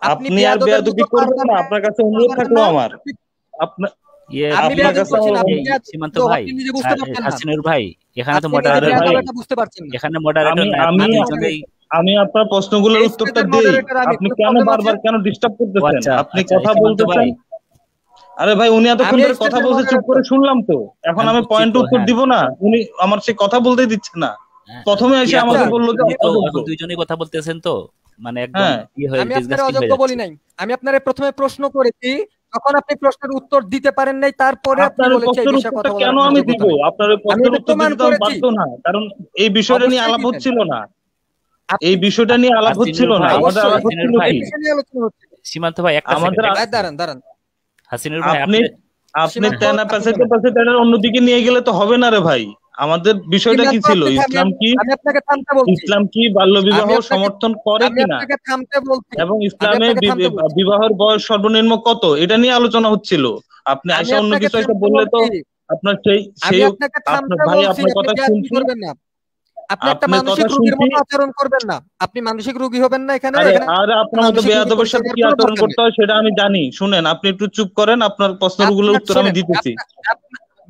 আপনি আপনি আর বেয়াদবের বেয়াদবি মতো করবেন বারবার না, আপনার কাছে অনুরোধ করবেন থাকলো না। আমার। আপনার ইয়ে আমি আপনার বেয়াদবি কাছে করছি না, আমার আপনি এই বেয়াদব, সীমান্ত তো ভাই, আপনি নিজে বুঝতে পারছেন না, হাসিনুর ভাই, এখানে তো আপনি নিজে মডারেটর আরে ভাই নাই, বেয়াদবটা বুঝতে পারছেন না। এখানে মডারেটর আমি নাই, আমি আপনারা আমি দুজনেই। আমি আপনার প্রশ্নগুলোর এই উত্তরটা স্টেজের দেই, মডারেটর আমি, আপনি কোনো কেন প্রবলেম আছে? বারবার কেন ডিস্টার্ব ও করতেছেন? আচ্ছা আপনি আচ্ছা, কথা সীমান্ত বলতেছেন। ভাই, আরে ভাই উনি এতক্ষণ আমি এই ধরে কথা স্টেজের বলছে, চুপ মডারেটর। করে শুনলাম তো, এখন আমি আমি বুঝছি পয়েন্ট তো, উত্তর হ্যাঁ দিব না, উনি আমার সে কথা বলতেই দিচ্ছে না। প্রথমে কি এসে আপনি আমাকে আচ্ছা, বললো যে উনি তো অযোগ্য। এখন দুইজনেই কথা বলতেছেন তো, মানে একদম হ্যাঁ ইয়ে হয়ে আমি আপনার ডিসগাস্টিং হয়ে অযোগ্য বলি যাচ্ছে। নাই, আমি আপনার প্রথমে প্রশ্ন করেছি, যখন আপনি প্রশ্নের উত্তর দিতে পারেন নাই, তারপরে আপনি আপনার ওই বলেছেন এই প্রশ্নের বিষয়ে উত্তরটা কথা বলার কেন আপনার আমি যোগ্যতা দিব? নাই। আপনার ওই আমি প্রশ্নের এটা উত্তর প্রমাণ দিতে তো আমি করেছি, বাধ্য না, কারণ এই বিষয়টা নিয়ে অবশ্যই আলাপ দিবেন। হচ্ছিল না, আপনি এই বিষয়টা নিয়ে আলাপ হচ্ছিল হাসিনুর না, ভাই, আমাদের আলাপ অবশ্যই হাসিনুর হচ্ছিল ভাই, এই কি? বিষয় নিয়ে আলোচনা হচ্ছে। সীমান্ত ভাই একটা আমাদের সেকেন্ড, ভাই দাঁড়ান দাঁড়ান, হাসিনুর ভাই আপনি আপনি আপনি সীমান্ত টেনা আপনি প্যাসেজে থামেন, প্যাসেজে অন্যদিকে নিয়ে গেলে তো হবে না রে ভাই। আমাদের বিষয়টা কি সীমান্ত ছিল? আপনি থামেন, ইসলাম কি আমি আপনাকে থামতে বলছি, ইসলাম কি বাল্য বিবাহ আমি আপনাকে সমর্থন করে আমি কিনা, আপনাকে থামতে বলছি, এবং আমি ইসলামে আপনাকে থামতে বলছি, বিবাহের বয়স সর্বনিম্ন কত, এটা নিয়ে আলোচনা হচ্ছিল। আপনি আমি আইসা অন্য আপনাকে কিছু একটা থামতে বললে তো বলছি, আপনার সেই আমি সেই আপনাকে আপনার থামতে ভাই বলছি, আপনার আপনি কথা বেয়াদবি শুনছি, করবেন না। আপনি একটা আপনার মানসিক কথা রোগীর শুনছি। মতো আচরণ করবেন না, আপনি মানসিক রোগী হবেন না, এখানে আরে এখানে আরে আপনার মতো মানসিক রোগী বেয়াদবের সাথে পরিচয় কি দেওয়ার কোনো আচরণ দরকার করতে নেই। হয় সেটা আমি জানি। শুনেন, আপনি একটু চুপ করেন, আপনার প্রশ্নগুলোর আপনার উত্তর আমি শোনেন, দিতেছি।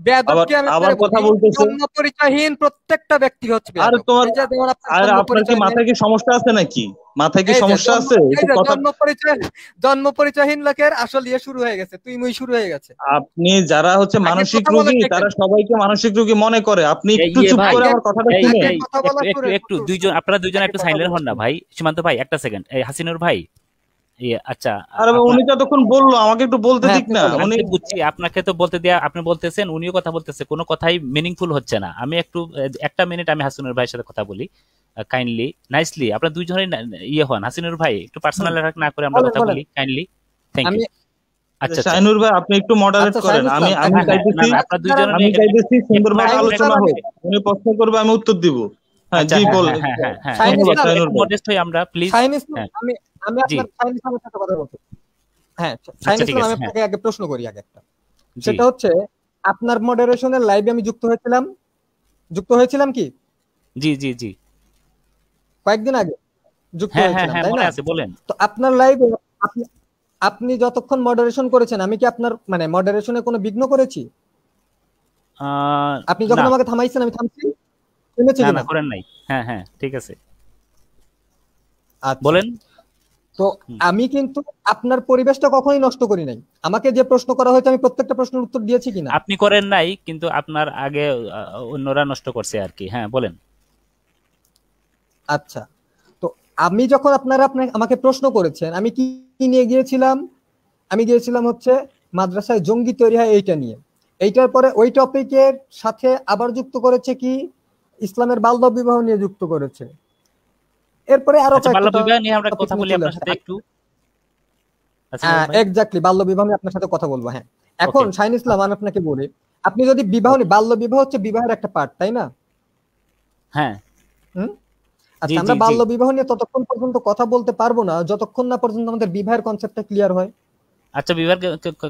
বেয়াদবকে আমি আবার আপনারে কথা বলি, বলতেছে। জন্ম পরিচয়হীন প্রত্যেকটা ব্যক্তি হচ্ছে আরে বেয়াদব। তোমার এই যে যেমন আপনার আরে জন্ম আপনার কি পরিচয় নেই, মাথায় কি সমস্যা আছে নাকি? মাথায় কি এই যে সমস্যা আছে? এই একটু যে কথা, জন্ম পরিচয়হীন লোকের আসল ইয়ে শুরু হয়ে গেছে, তুই মুই শুরু হয়ে গেছে। আপনি যারা হচ্ছে আগে মানসিক কথা বলা রোগী শেখেন, তারা সবাইকে মানসিক রোগী মনে করে। আপনি একটু ইয়ে চুপ ভাই, করে আগে আমার কথাটা এই শুনেন। এই কথা একটু বলা একটু শুরু একটু দুইজন, আপনারা দুইজন আগে একটু কথা সাইলেন্ট হন বলা না শুরু ভাই। সীমান্ত ভাই একটা সেকেন্ড, এই হাসিনুর ভাই, ইয়ে আচ্ছা, আরে ভাই, আপনার উনি তো এতক্ষণ বললো, আমাকে একটু বলতে হ্যাঁ দিক আপনি না। বলেন। উনি আমি বুঝছি, আপনাকে তো বলতে দেয়া, আপনি বলতেছেন, উনিও কথা বলতেছে, কোনো কথাই মিনিংফুল হচ্ছে না। আমি একটু একটা মিনিট আমি হাসিনুর ভাইয়ের সাথে কথা বলি, কাইন্ডলি নাইসলি। আপনারা দুইজনেই ইয়ে হন, হাসিনুর ভাই একটু পার্সোনাল অ্যাটাক না করে আমরা বলেন কথা বলেন, বলি, কাইন্ডলি, থ্যাংক আমি ইউ। আচ্ছা আচ্ছা, শাহিনুর ভাই আপনি একটু মডারেট আচ্ছা করেন। শাহিন আমি ইসলাম আমি হ্যাঁ হ্যাঁ, না চাইতেছি না, আচ্ছা আপনারা দাঁড়ান, দুইজনে আমি চাইতেছি একটু সুন্দরভাবে এক শাহিন এক ইসলাম আলোচনা আমি হোক। উনি প্রশ্ন করবে, আমি উত্তর দিব। হ্যাঁ আচ্ছা, জি হ্যাঁ বল। হ্যাঁ হ্যাঁ হ্যাঁ হ্যাঁ, শাহিন ধন্যবাদ ইসলাম শাহিনুর ভাই। মডেস্ট হই আমরা, প্লিজ। শাহিন ইসলাম হ্যাঁ আমি আমি জি, আপনার শাহিন ইসলামের সাথে কথা বলছি। হ্যাঁ শাহিন আচ্ছা ঠিক ইসলাম, আছে, আমি হ্যাঁ আপনাকে আগে প্রশ্ন করি আগে একটা, জি সেটা হচ্ছে আপনার মডারেশনের লাইভে আমি যুক্ত হয়েছিলাম কি জি জি জি, কয়েকদিন আগে যুক্ত হ্যাঁ হ্যাঁ হয়েছিলাম, হ্যাঁ, তাই মনে না? আছে, বলেন। তো আপনার লাইভে আপনি আপনি যতক্ষণ মডারেশন করেছেন, আমি কি আপনার মানে মডারেশনে কোনো বিঘ্ন করেছি? আপনি যখন না আমাকে থামাইছেন আমি থামছি, শুনেছি না না, কিনা? করেন নাই। হ্যাঁ হ্যাঁ, ঠিক আছে, আচ্ছা, বলেন। তো আমি কিন্তু আপনার পরিবেশটা কখনোই নষ্ট করি নাই। আমাকে যে প্রশ্ন করা হয়েছে আমি প্রত্যেকটা প্রশ্নের উত্তর দিয়েছি কিনা? আপনি করেন নাই, কিন্তু আপনার আগে অন্যরা নষ্ট করছে আর কি। হ্যাঁ বলেন। আচ্ছা, তো আমি যখন আমাকে প্রশ্ন করেছেন, আমি কি কি নিয়ে গিয়েছিলাম? আমি গিয়েছিলাম হচ্ছে মাদ্রাসায় জঙ্গি তৈরি হয় এইটা নিয়ে। এইটার পরে ওই টপিকের সাথে আবার যুক্ত করেছে কি ইসলামের বাল্য বিবাহ নিয়ে যুক্ত করেছে। এরপরে আরো আচ্ছা, বাল্য কয়েকটা বিবাহ নিয়ে আমরা টপিক কথা নিয়ে বলি চলে আপনার আসছে। সাথে একটু। হাসিনুর ভাই, এক্স্যাক্টলি, বাল্য বিবাহ নিয়ে আপনার সাথে কথা বলবো। হ্যাঁ, এখন ওকে, শাহিন ইসলাম আমি আপনাকে বলি, আপনি যদি বিবাহ নিয়ে, বাল্য বিবাহ হচ্ছে বিবাহের একটা পার্ট, তাই না? হ্যাঁ হুম, জি আচ্ছা, জি আমরা জি, বাল্য বিবাহ নিয়ে ততক্ষণ পর্যন্ত কথা বলতে পারবো না যতক্ষণ না পর্যন্ত আমাদের বিবাহের কনসেপ্টটা ক্লিয়ার হয়। আচ্ছা, বিবাহের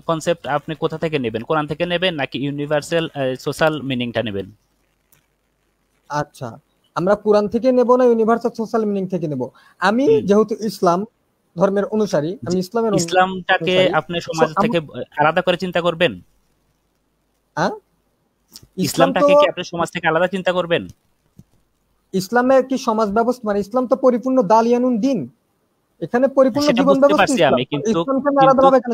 কনসেপ্ট আপনি কোথা থেকে নেবেন? কোরআন থেকে নেবেন নাকি ইউনিভার্সাল সোশ্যাল মিনিংটা নেবেন? আচ্ছা, আমরা কোরআন থেকে নেব না ইউনিভার্সাল সোশ্যাল মিনিং থেকে নেব? আমি যেহেতু ইসলাম ধর্মের অনুসারী, আমি ইসলামের ইসলামটাকে অনুসারী, আপনি সমাজ থেকে আলাদা করে চিন্তা করবেন? ইসলাম তো, ইসলামটাকে কি আপনি সমাজ থেকে আলাদা চিন্তা করবেন? ইসলামের কি সমাজ ব্যবস্থা, মানে ইসলাম তো পরিপূর্ণ দালিয়ানুন দিন, এখানে পরিপূর্ণ সেটা জীবন বুঝতে ব্যবস্থা পারছি ইসলাম। আমি, কিন্তু ইসলামকে আমি আলাদাভাবে কেন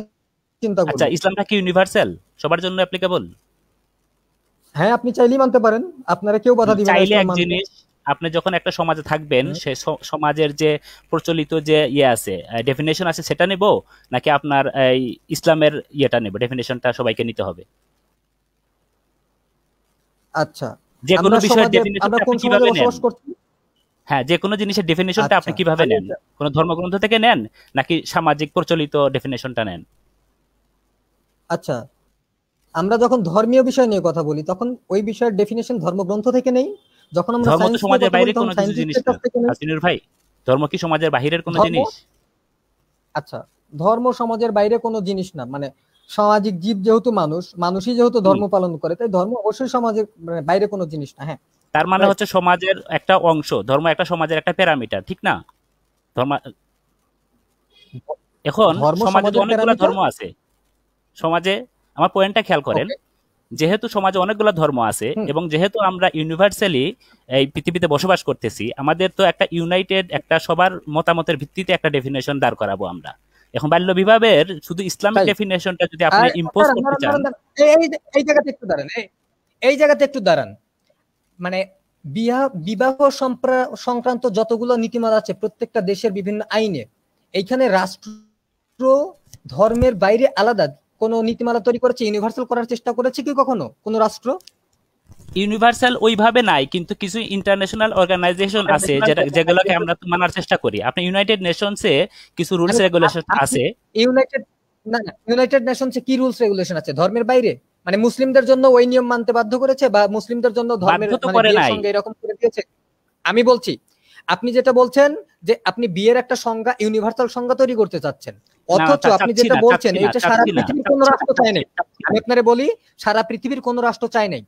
চিন্তা করব? আচ্ছা, ইসলামটা কি ইউনিভার্সাল, সবার জন্য অ্যাপ্লিকেবল? হ্যাঁ, আপনি চাইলেই মানতে পারেন, আপনারা কেউ বাধা দিবে না চাইলে ইসলাম এক মানতে। জিনিস, আপনি যখন একটা সমাজে থাকবেন, সে সমাজের যে প্রচলিত যে ইয়ে আছে, ডেফিনেশন আছে, সেটা নেব নাকি আপনার এই ইসলামের ইয়েটা নেব, ডেফিনেশনটা সবাইকে নিতে হবে? আচ্ছা, যে কোনো আমরা বিষয়ের সমাজে, ডেফিনেশনটা আমরা আপনি কোন সমাজে কিভাবে নেন? বসবাস করছি? হ্যাঁ, যে কোনো জিনিসের ডেফিনেশনটা আপনি আচ্ছা, কিভাবে নেন? কোন ধর্মগ্রন্থ থেকে নেন নাকি সামাজিক প্রচলিত ডেফিনেশনটা নেন? আচ্ছা, আমরা যখন ধর্মীয় বিষয় নিয়ে কথা বলি তখন ওই বিষয়ের ডেফিনেশন ধর্মগ্রন্থ থেকে নেই, যখন আমরা ধর্ম তো সায়েন্স নিয়ে সমাজের কথা বাইরে বলি তখন কোনো কিছু জিনিস সায়েন্টিস্টের না কাছ থেকে নেই। হাসিনুর ভাই, ধর্ম কি সমাজের বাহিরের কোনো ধর্ম, জিনিস? আচ্ছা, ধর্ম সমাজের বাইরে কোনো জিনিস না, মানে সামাজিক জীব, যেহেতু মানুষই যেহেতু ধর্ম পালন করে, তাই ধর্ম অবশ্যই সমাজের বাইরে কোনো জিনিস না। হ্যাঁ, তার মানে হচ্ছে সমাজের একটা অংশ, ধর্ম একটা সমাজের একটা প্যারামিটার, ঠিক না? ধর্ম এখন সমাজে তো অনেকগুলো ধর্ম আছে সমাজে। আমার পয়েন্টটা খেয়াল করেন, যেহেতু সমাজে অনেকগুলো ধর্ম আছে এবং যেহেতু আমরা ইউনিভার্সালি এই পৃথিবীতে বসবাস করতেছি, আমাদের তো একটা ইউনাইটেড একটা সবার মতামতের ভিত্তিতে একটা ডেফিনেশন দাঁড় করাবো আমরা। এখন বাল্য বিবাহের শুধু ইসলামিক ডেফিনেশনটা যদি আপনি ইম্পোজ করতে চান, এই জায়গাতে একটু দাঁড়ান। মানে বিবাহ সংক্রান্ত যতগুলো নীতিমালা আছে প্রত্যেকটা দেশের বিভিন্ন আইনে, এইখানে রাষ্ট্র ধর্মের বাইরে আলাদা কোন নীতিমালা তৈরি করেছে, ইউনিভার্সাল করার চেষ্টা করেছে কি কখনো কোন রাষ্ট্র? ইউনিভার্সাল ওইভাবে নাই, কিন্তু কিছু ইন্টারন্যাশনাল অর্গানাইজেশন আছে যেগুলোকে আমরা মানার চেষ্টা করি। আপনি ইউনাইটেড নেশনসে কিছু রুলস রেগুলেশন আছে। ইউনাইটেড নেশনসে কি রুলস রেগুলেশন আছে ধর্মের বাইরে? মানে মুসলিমদের জন্য ওই নিয়ম মানতে বাধ্য করেছে বা মুসলিমদের জন্য ধর্মের সঙ্গে এরকম করে দিয়েছে? আমি বলছি, আপনি যেটা বলছেন যে আপনি বিয়ের একটা সংজ্ঞা, ইউনিভার্সাল সংজ্ঞা তৈরি করতে চাচ্ছেন, অথচ আপনি যেটা বলছেন এটা সারা পৃথিবীর কোন রাষ্ট্র চায় নাই। আমি আপনারে বলি, সারা পৃথিবীর কোন রাষ্ট্র চায় নাই।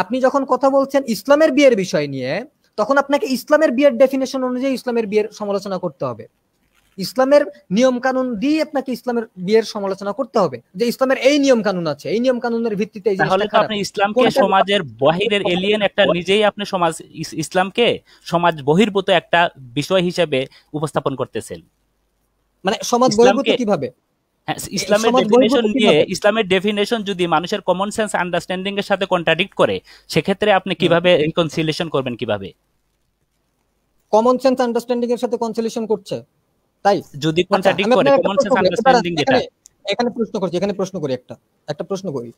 আপনি যখন কথা বলছেন ইসলামের বিয়ের বিষয় নিয়ে, তখন আপনাকে ইসলামের বিয়ের ডেফিনেশন অনুযায়ী ইসলামের বিয়ের সমালোচনা করতে হবে। ইসলামের নিয়ম কানুন দিয়ে আপনাকে ইসলামের বিয়ের সমালোচনা করতে হবে, যে ইসলামের এই নিয়ম কানুন আছে, এই নিয়ম কানুনের ভিত্তিতে এই জিনিসটা খারাপ। আপনি ইসলামকে সমাজের বাহিরের এলিয়েন একটা নিজেই আপনি ইসলামকে সমাজ বহির্ভূত একটা বিষয় হিসেবে উপস্থাপন করতেছেন। মানে সমাজ বহির্ভূত কিভাবে? ইসলামের ডেফিনেশন নিয়ে, ইসলামের ডেফিনেশন যদি মানুষের কমন সেন্স আন্ডারস্ট্যান্ডিং এর সাথে কন্ট্রাডিক্ট করে, সেক্ষেত্রে আপনি কিভাবে রিকনসিলিয়েশন করবেন? কিভাবে কমন সেন্স আন্ডারস্ট্যান্ডিং এর সাথে কনসিলিয়েশন করছে? তাই যদি কন্ট্রাডিক্ট করে কমন সেন্স আন্ডারস্ট্যান্ডিং যেটা, এখানে প্রশ্ন করি একটা প্রশ্ন করি।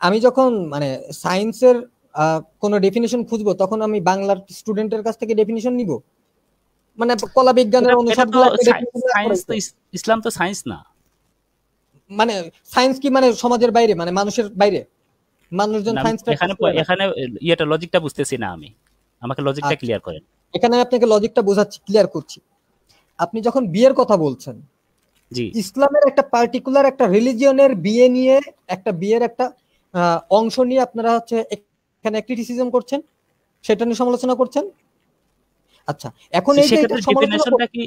আমি যখন মানে সায়েন্সের কোন ডেফিনেশন খুঁজবো, তখন আমি বাংলার স্টুডেন্টের কাছ থেকে ডেফিনেশন নিব? মানে কলা বিজ্ঞানের অনুষদগুলো, ইসলাম তো সায়েন্স না। মানে সায়েন্স কি মানে সমাজের বাইরে, মানে মানুষের বাইরে? মানুষজন সায়েন্স, এখানে এটা লজিকটা বুঝতেছি না আমি, আমাকে লজিকটা ক্লিয়ার করেন। এখানে আপনাকে লজিকটা বোঝাচ্ছি, ক্লিয়ার করছি। আপনি যখন বিয়ের কথা বলছেন, জি, ইসলামের একটা পার্টিকুলার একটা রিলিজিয়নের বিয়ে নিয়ে, একটা বিয়ের একটা অংশ নিয়ে আপনারা হচ্ছে এখানে ক্রিটিসিজম করছেন, সেটা নিয়ে সমালোচনা করছেন। আচ্ছা, এখন এই যে ডেফিনেশনটা কি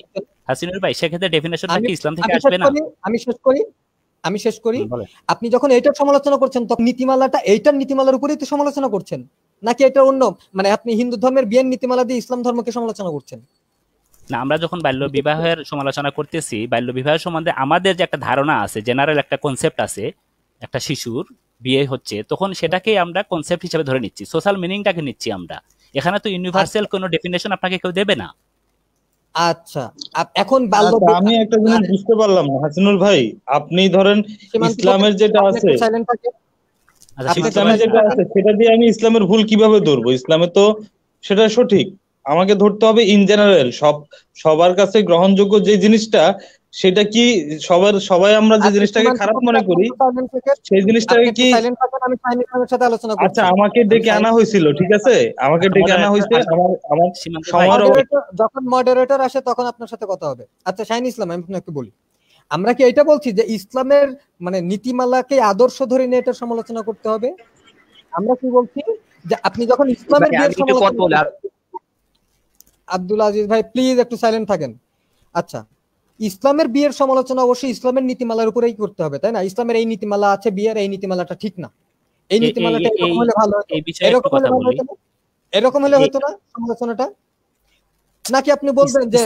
হাসিনুর ভাই, সেক্ষেত্রে ডেফিনেশনটা কি ইসলাম থেকে আসবে না? আমি শেষ করি। আপনি যখন এইটার সমালোচনা করছেন, তখন নীতিমালাটা এইটার নীতিমালার উপরেই তো সমালোচনা করছেন, নাকি এটা অন্য, মানে আপনি হিন্দু ধর্মের বিয়ের নীতিমালা দিয়ে ইসলাম ধর্মকে সমালোচনা করছেন? না, আমরা যখন বাল্য বিবাহের সমালোচনা করতেছি, বাল্য বিবাহের সম্বন্ধে আমাদের যে একটা ধারণা আছে, জেনারেল একটা কনসেপ্ট আছে, একটা শিশুর বিয়ে হচ্ছে, তখন সেটাকে আমরা কনসেপ্ট হিসেবে ধরে নিচ্ছি, সোশ্যাল মিনিংটাকে নিচ্ছি আমরা। এখানে তো ইউনিভার্সাল কোনো ডেফিনেশন আপনাকে কেউ দেবে না। আচ্ছা, এখন আমি একটা জিনিস বুঝতে পারলাম না হাসিনুর ভাই, আপনি ধরেন ইসলামের যেটা আছে, সেটা দিয়ে আমি ইসলামের ভুল কিভাবে ধরবো? ইসলামে তো সেটা সঠিক, আমাকে ধরতে হবে ইন জেনারেল, সবার কাছে গ্রহণযোগ্য যে জিনিসটা, সেটা কি সবাই আমরা যে জিনিসটাকে খারাপ মনে করি, সেই জিনিসটাকে কি? আচ্ছা, আমাকে ডেকে আনা হয়েছিল, ঠিক আছে, আমাকে ডেকে আনা হয়েছে, আমার যখন মডারেটর আসে তখন আপনার সাথে কথা হবে। আচ্ছা শাহিন ইসলাম, আমি আপনাকে বলি, আমরা কি এটা বলছি যে ইসলামের মানে নীতিমালাকে আদর্শ ধরে নিয়ে এটার সমালোচনা করতে হবে? আমরা কি বলছি যে আপনি যখন ইসলামের আব্দুল আজিজ ভাই প্লিজ একটু সাইলেন্ট থাকেন। আচ্ছা, ইসলামের বিয়ের সমালোচনা অবশ্যই ইসলামের নীতিমালার উপরেই করতে হবে, তাই না? ইসলামের এই নীতিমালা আছে বিয়ের, এই নীতিমালাটা ঠিক না, এই নীতিমালাটা এরকম হলে ভালো হতো, এরকম হলে হতো না সমালোচনাটা? নাকি আপনি বলবেন যে